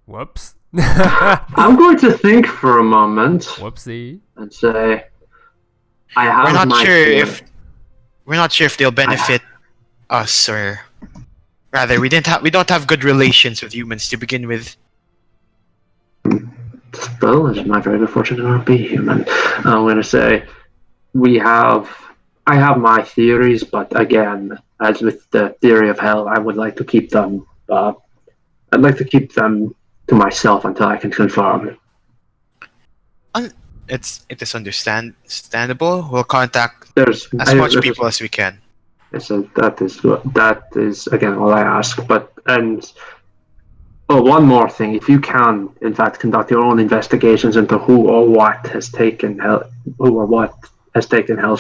A: Whoops.
E: I'm going to think for a moment
A: Whoopsie.
E: and say, I have
B: We're not
E: my
B: sure
E: theory.
B: we're not sure if they'll benefit us, or rather, we don't have good relations with humans to begin with.
E: Well, it's my very good fortune to not be human. I'm going to say I have my theories, but again, as with the theory of hell, I would like to keep them. I'd like to keep them to myself until I can confirm.
B: It is understandable. We'll contact
E: There's
B: as much people as we can.
E: So that is again all I ask. One more thing: if you can, in fact, conduct your own investigations into who or what has taken Hell's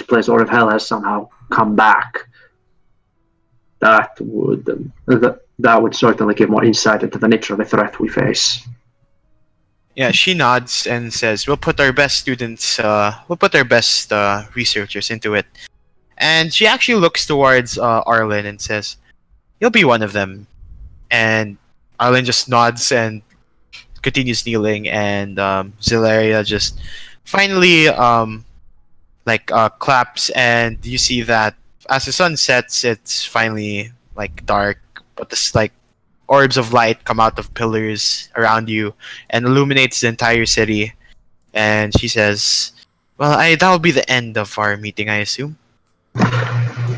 E: place, or if Hell has somehow come back, that would certainly give more insight into the nature of the threat we face.
B: Yeah, she nods and says, "We'll put our best students, researchers into it." And she actually looks towards Arlen and says, "You'll be one of them." And Arlen just nods and continues kneeling, and Zelaria just finally claps, and you see that as the sun sets, it's finally dark, but this orbs of light come out of pillars around you and illuminates the entire city. And she says, "Well, that will be the end of our meeting, I assume."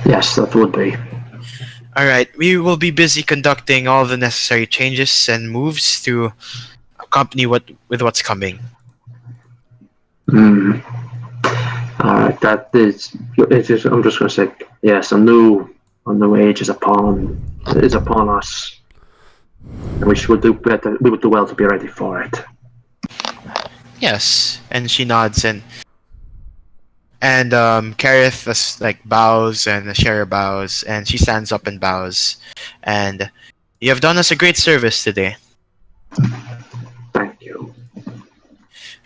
E: Yes, that would be.
B: All right, we will be busy conducting all the necessary changes and moves to accompany with what's coming.
E: All right, that is. I'm just going to say yes. A new age is upon us. And we should do better. We would do well to be ready for it.
B: Yes, and she nods, and Kareth bows, and Ashera bows, and she stands up and bows. And you have done us a great service today.
E: Thank you.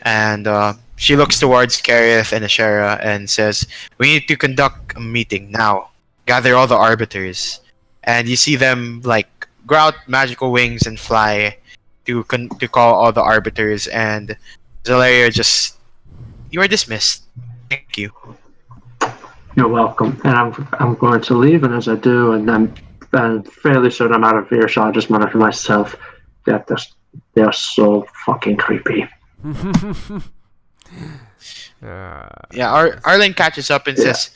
B: And she looks towards Kareth and Ashera and says, "We need to conduct a meeting now. Gather all the arbiters." And you see them grow out magical wings and fly to call all the arbiters. And Zelaria you are dismissed. Thank you.
E: You're welcome. And I'm going to leave, and as I do, and I'm fairly certain I'm out of earshot. I just mutter to myself that they are so fucking creepy.
B: Yeah, Arlen catches up and says,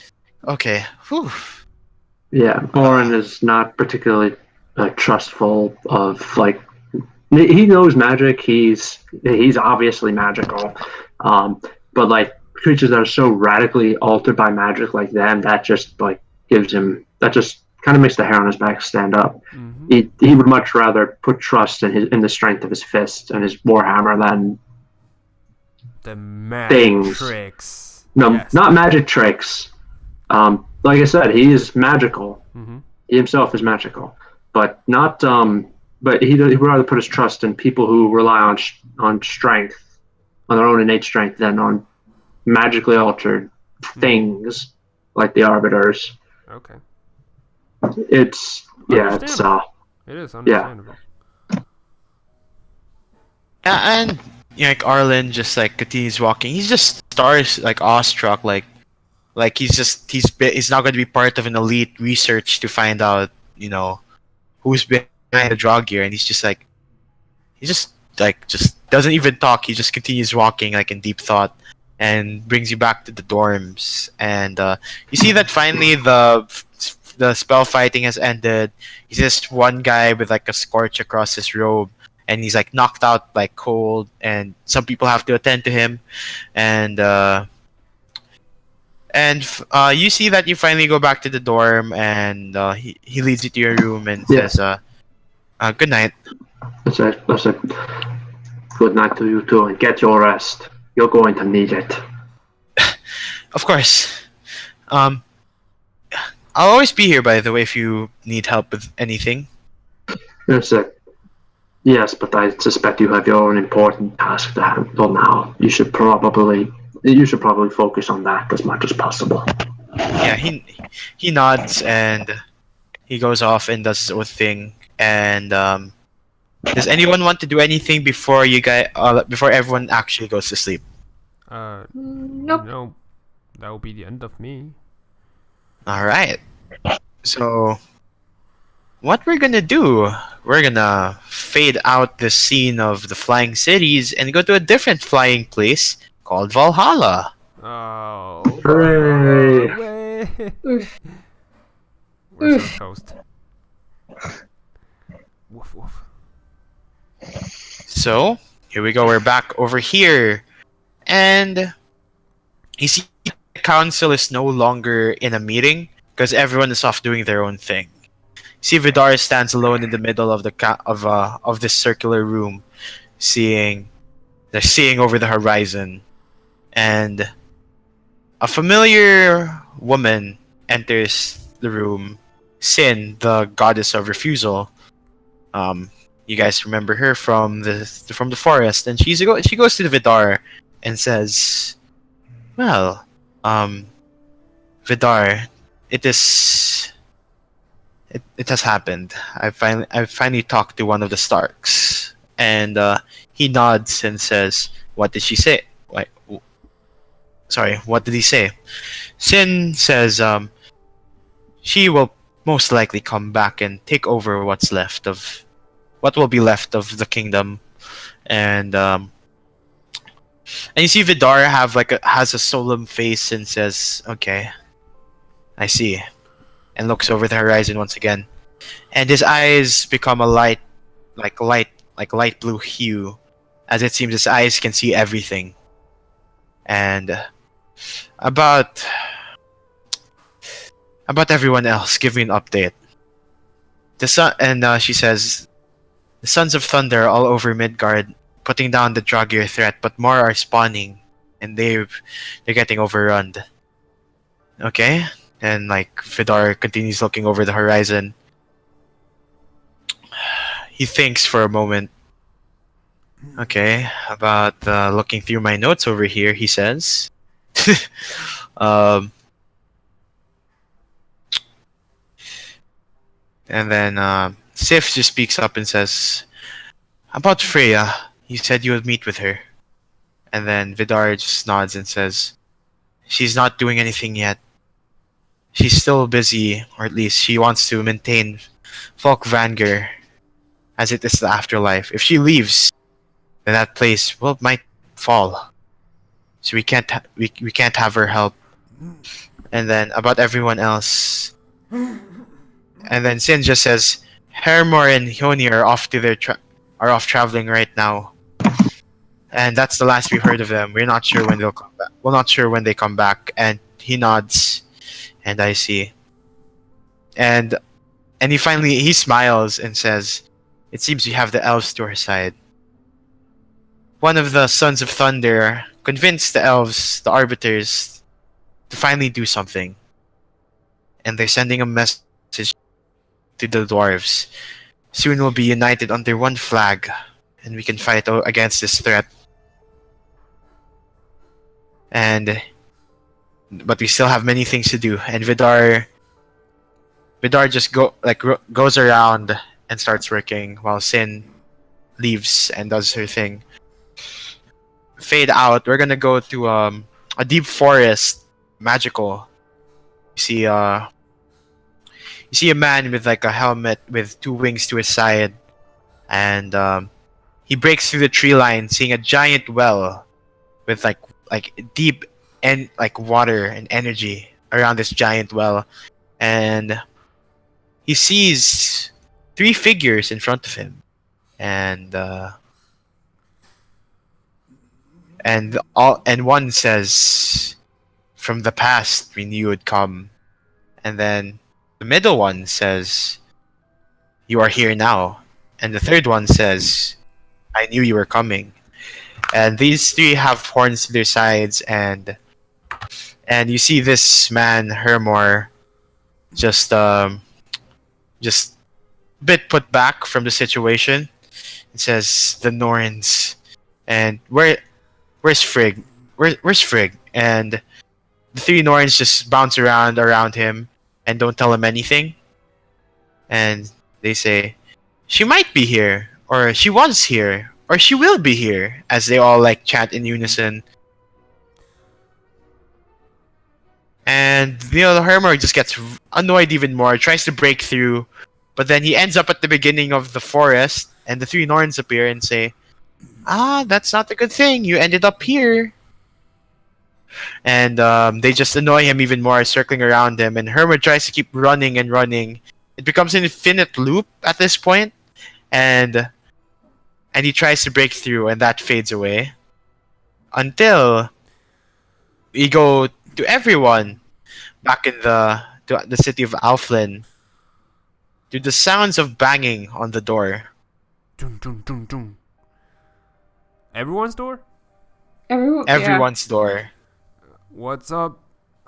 B: "Okay, whew."
E: Yeah, Oren is not particularly trustful of he knows magic. He's obviously magical, but creatures that are so radically altered by magic like them, that just like gives him that just kind of makes the hair on his back stand up.
A: Mm-hmm.
E: He would much rather put trust in the strength of his fist and his warhammer than
A: The magic
E: things.
A: tricks.
E: No,
A: Yes.
E: not magic tricks. Like I said, he is magical.
A: Mm-hmm.
E: He himself is magical, but not. But he would rather put his trust in people who rely on strength, on their own innate strength, than on magically altered things like the Arbiters.
A: Okay.
E: It's
A: Understandable. It is understandable.
B: And like Arlen just like continues walking. He's just stars like awestruck, like he's not going to be part of an elite research to find out who's behind the Draugr, and he's just doesn't even talk. He just continues walking like in deep thought, and brings you back to the dorms. And you see that finally the spell fighting has ended. He's just one guy with like a scorch across his robe, and he's like knocked out by cold, and some people have to attend to him. And you see that you finally go back to the dorm, and he leads you to your room and says, "Good night."
E: That's a good night to you too, and get your rest. You're going to need it.
B: Of course. I'll always be here, by the way, if you need help with anything.
E: Yes, but I suspect you have your own important task to handle now. You should probably focus on that as much as possible.
B: Yeah, he nods, and he goes off and does his own thing. And does anyone want to do anything before before everyone actually goes to sleep?
C: Nope.
A: No, that will be the end of me.
B: All right. So, what we're gonna do? We're gonna fade out the scene of the flying cities and go to a different flying place called Valhalla.
A: Oh.
E: Hooray!
A: Where's our toast? Woof woof.
B: So, here we go. We're back over here. And you see the council is no longer in a meeting because everyone is off doing their own thing. See, Vidar stands alone in the middle of of this circular room, seeing over the horizon, and a familiar woman enters the room. Sin, the goddess of refusal. You guys remember her from the forest, and she goes to the Vidar and says, "Well, Vidar, it has happened. I finally talked to one of the Starks," and he nods and says, "What did she say? What did he say?" Sin says, "She will most likely come back and take over what will be left of the kingdom," and you see Vidar has a solemn face and says, "Okay, I see," and looks over the horizon once again, and his eyes become a light blue hue, as it seems his eyes can see everything. And about everyone else, give me an update. She says, "The Sons of Thunder are all over Midgard, putting down the Draugr threat, but more are spawning, and they're getting overrun." Okay, and Vidar continues looking over the horizon. He thinks for a moment. Okay, about looking through my notes over here, he says. And then Sif just speaks up and says, "About Freya, you said you would meet with her." And then Vidar just nods and says, "She's not doing anything yet. She's still busy, or at least she wants to maintain Folkvanger as it is the afterlife. If she leaves, then that place might fall. So we can't have her help." And then about everyone else, and then Sin just says, "Hermor and Hyoni are off traveling right now." And that's the last we heard of them. We're not sure when they'll come back. We're not sure when they come back. And he nods, and I see. And he smiles and says, "It seems you have the elves to our side." One of the Sons of Thunder convinced the elves, the Arbiters, to finally do something. And they're sending a message to the dwarves. Soon we'll be united under one flag, and we can fight against this threat. But we still have many things to do. And Vidar just goes around and starts working while Sin leaves and does her thing. Fade out. We're gonna go to a deep forest, magical. You see a man with like a helmet with two wings to his side, and he breaks through the tree line, seeing a giant well with like deep and like water and energy around this giant well, and he sees 3 figures in front of him, and one says, "From the past we knew you would come," and then the middle one says, "You are here now," and the third one says, "I knew you were coming." And these 3 have horns to their sides, and you see this man Hermor just a bit put back from the situation. It says, "The Norns," and where's Frigg? Where's Frigg? And the 3 Norns just bounce around him and don't tell him anything. And they say, "She might be here, or she was here, or she will be here," as they all like chant in unison. And the Hermor just gets annoyed even more, tries to break through, but then he ends up at the beginning of the forest, and the 3 Norns appear and say, "That's not a good thing. You ended up here." And they just annoy him even more, circling around him. And Hermor tries to keep running and running. It becomes an infinite loop at this point, and he tries to break through, and that fades away. Until we go to everyone back in the city of Alflen, to the sounds of banging on the door.
A: Dun, dun, dun, dun. Everyone's door?
B: Everyone's door.
A: What's up?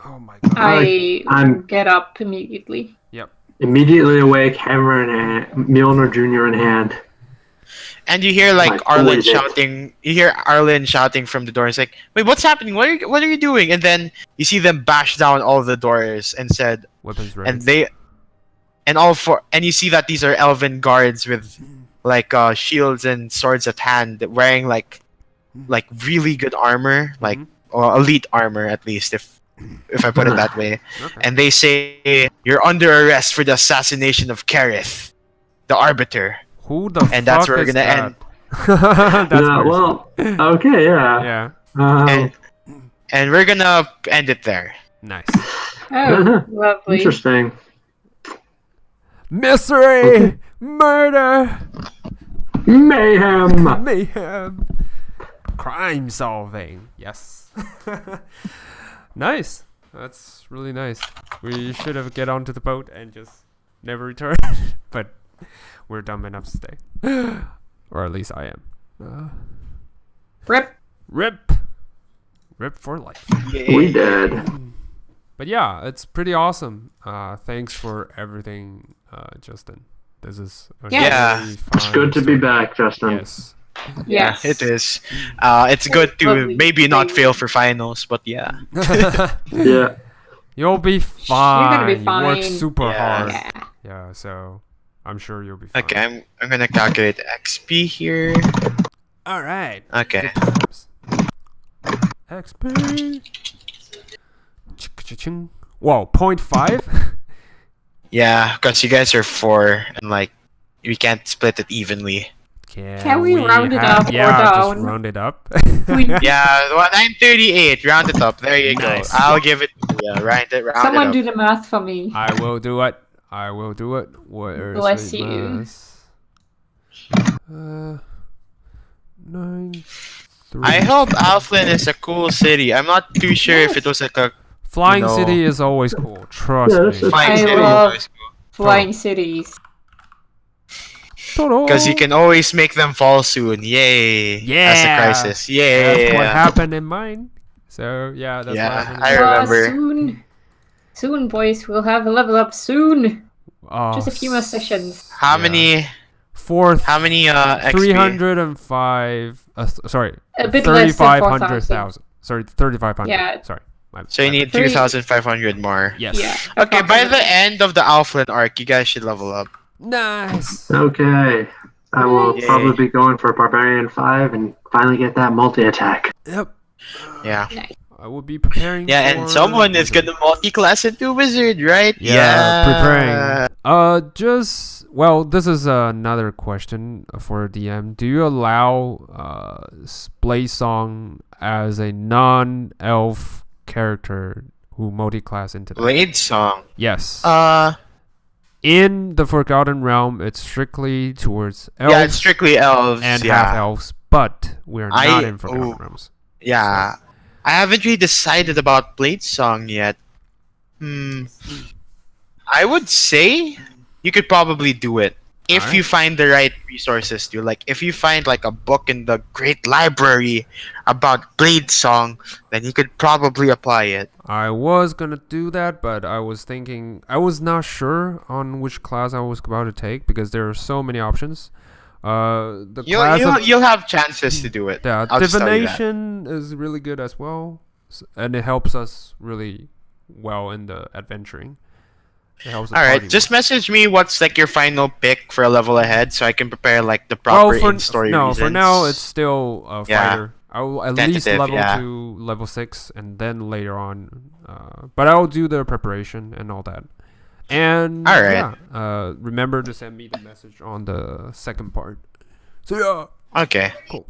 A: Oh my god.
C: I get up immediately.
A: Yep.
E: Immediately awake, hammer in hand, Mjolnir Jr. in hand.
B: And you hear like
E: Like,
B: Arlen
E: who is it?
B: shouting. You hear Arlen shouting from the door. It's like, "Wait, what's happening? What are you doing?" And then you see them bash down all the doors and said,
A: Weapons ready.
B: and you see that these are elven guards with like shields and swords at hand, wearing like really good armor, like or elite armor at least, if I put it that way.
A: Okay.
B: And they say, "You're under arrest for the assassination of Kareth, the Arbiter."
A: Who the
B: And
A: fuck
B: that's where we're
A: is
B: gonna
A: that?
B: end.
A: That's
E: Yeah,
A: weird.
E: well, okay, yeah.
A: Yeah.
B: And we're gonna end it there.
A: Nice.
C: Oh, lovely.
E: Interesting.
A: Mystery!
E: Okay.
A: Murder!
E: Mayhem.
A: Mayhem! Crime solving. Yes. Nice. That's really nice. We should have get onto the boat and just never return. But we're dumb enough to stay. Or at least I am.
C: Rip.
A: Rip! Rip for life.
E: We did.
A: But yeah, it's pretty awesome. Thanks for everything, Justin. This is a
B: Yeah.
A: really
E: It's
A: fun
E: good to be
A: story.
E: back, Justin.
A: Yes.
C: Yes.
B: It is. It's good to
C: Lovely.
B: maybe not fail for finals, but yeah.
E: Yeah.
A: You'll be fine.
C: gonna be
A: You work
C: fine.
A: super
B: Yeah.
A: hard.
C: Yeah.
A: Yeah, so I'm sure you'll be fine.
B: Okay, I'm gonna calculate XP here.
A: All right.
B: Okay.
A: Good times. XP. Ching-cha-ching. Whoa, 0.5?
B: Yeah, because you guys are 4, and like we can't split it evenly.
C: Can we round it up or
A: yeah,
C: down?
A: just round it up.
B: Yeah, well, I'm 38. Round it up. There you
A: Nice.
B: go. I'll give it. Yeah, round it
C: Someone
B: up.
C: do the math for me.
A: I will do it. I will do it. Where's
C: Bless
A: the
C: you.
A: mass? 9,
B: I hope Alflen is a cool city. I'm not too sure if it was like a
A: Flying
B: know.
A: City is always cool. Trust
E: Yeah, that's
A: me.
E: a-
B: fine
C: I
B: city.
C: love flying cities.
B: Because you can always make them fall soon. Yay! As a
A: Yeah.
B: crisis. Yay!
A: That's what happened in mine. So yeah, that's what
B: Yeah,
A: happened.
B: I
A: In mine.
B: remember.
C: Soon, boys, we'll have a level up soon.
A: Oh,
C: Just a few more sessions.
B: How
A: Yeah.
B: many?
A: Fourth.
B: How many? XP?
A: 305. Sorry.
C: A bit less than
A: 3,500,000. Sorry, 3,500.
C: Yeah.
A: Sorry.
B: So you need 2,500 more.
A: Yes.
C: Yeah.
B: Okay, by the end of the Alflen arc, you guys should level up.
A: Nice.
E: Okay. I will
B: Yay.
E: probably be going for Barbarian 5 and finally get that multi-attack.
A: Yep.
B: Yeah.
A: I will be preparing.
B: Yeah, and
A: for
B: someone is
A: Wizard.
B: gonna multi-class into wizard, right?
A: Yeah, preparing. This is another question for DM. Do you allow Blade Song as a non-elf character who multi-class into that?
B: Blade song.
A: Yes.
B: Uh,
A: In the Forgotten Realm, it's strictly towards elves
B: yeah, it's strictly elves.
A: and
B: yeah.
A: half elves, but we're not in Forgotten Realms.
B: Yeah. I haven't really decided about Blade Song yet. I would say you could probably do it if
A: Alright.
B: you find the right resources to. Like, if you find like a book in the Great Library about Blade Song, then you could probably apply it.
A: I was gonna do that, but I was thinking I was not sure on which class I was about to take because there are so many options. The class of
B: You'll have chances to do it.
A: yeah,
B: I'll just tell you that.
A: divination is really good as well, and it helps us really well in the adventuring. It helps the
B: All right,
A: party
B: just
A: more.
B: message me what's like your final pick for a level ahead, so I can prepare like the
A: Well,
B: proper
A: for
B: in-story
A: no,
B: reasons.
A: for now it's still a
B: Yeah.
A: fighter. I will at least
B: Tentative,
A: level
B: yeah.
A: to level 6, and then later on. But I'll do the preparation and all that. And
B: All right.
A: yeah, remember to send me the message on the second part. So yeah,
B: Okay.
A: cool.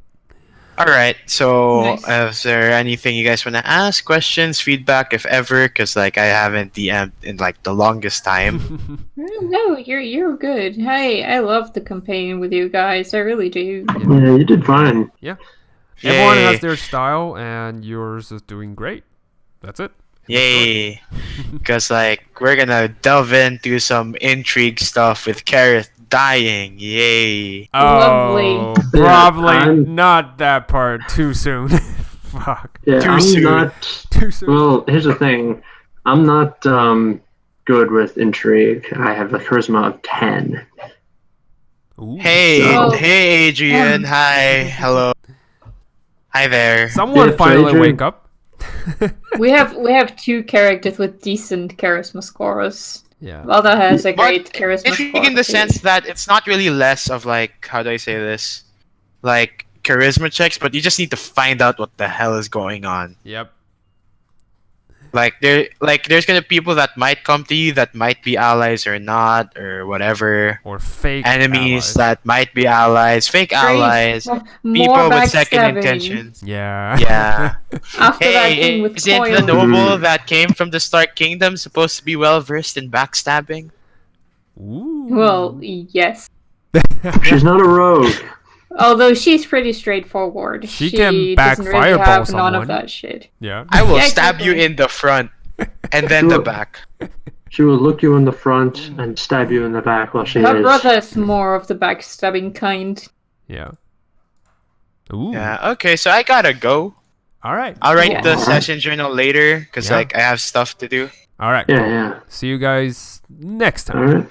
B: All right. So,
C: Nice.
B: is there anything you guys want to ask, questions, feedback, if ever? Because like I haven't DM'd in like the longest time.
C: No, you're good. I love the campaign with you guys. I really do.
E: Yeah, you did fine.
A: Everyone
B: Yay.
A: has their style, and yours is doing great. That's it.
B: Yay! Because like we're gonna delve into some intrigue stuff with Kareth dying. Yay!
C: Lovely.
A: Oh,
E: Yeah,
A: probably
E: I'm-
A: not that part. Too soon. Fuck.
E: Yeah,
B: Too
E: I'm
B: soon.
E: not.
A: Too soon.
E: Well, here's the thing. I'm not good with intrigue. I have a charisma of 10.
A: Ooh.
B: Hey,
C: So-
B: hey, Adrian. Hi, hello. Hi there.
A: Someone
E: Yeah, so
A: finally
E: Adrian-
A: wake up.
C: We have two characters with decent charisma scores.
A: Yeah.
C: Valda has a
B: But
C: great charisma
B: Intrigue
C: score.
B: in the
C: too.
B: sense that it's not really less of like, how do I say this? Like charisma checks, but you just need to find out what the hell is going on.
A: Yep.
B: There's gonna be people that might come to you that might be allies or not, or whatever.
A: Or fake
B: Enemies
A: allies.
B: that might be allies, fake
C: Great.
B: allies,
C: More
B: people with second
C: backstabbing.
B: intentions.
A: Yeah.
B: Yeah.
C: After that
B: Hey,
C: thing with
B: isn't
C: Coil.
B: the noble that came from the Stark Kingdom supposed to be well versed in backstabbing?
A: Ooh.
C: Well, yes.
E: She's not a rogue.
C: Although she's pretty straightforward.
A: She can
C: doesn't
A: backfire
C: really
A: ball
C: have none
A: someone.
C: of that shit.
A: Yeah.
B: I will
C: Yeah,
B: stab you
C: exactly.
B: in the front and then the
E: Sure.
B: back.
E: She will look you in the front and stab you in the back while she
C: Her
E: is.
C: brother's more of the backstabbing kind.
A: Yeah. Ooh.
B: Yeah, okay, so I gotta go.
A: All right.
B: I'll write
C: Yeah.
B: the session journal later because
A: Yeah.
B: like I have stuff to do.
A: All right.
E: Yeah,
A: cool.
E: yeah.
A: See you guys next time.
E: All right.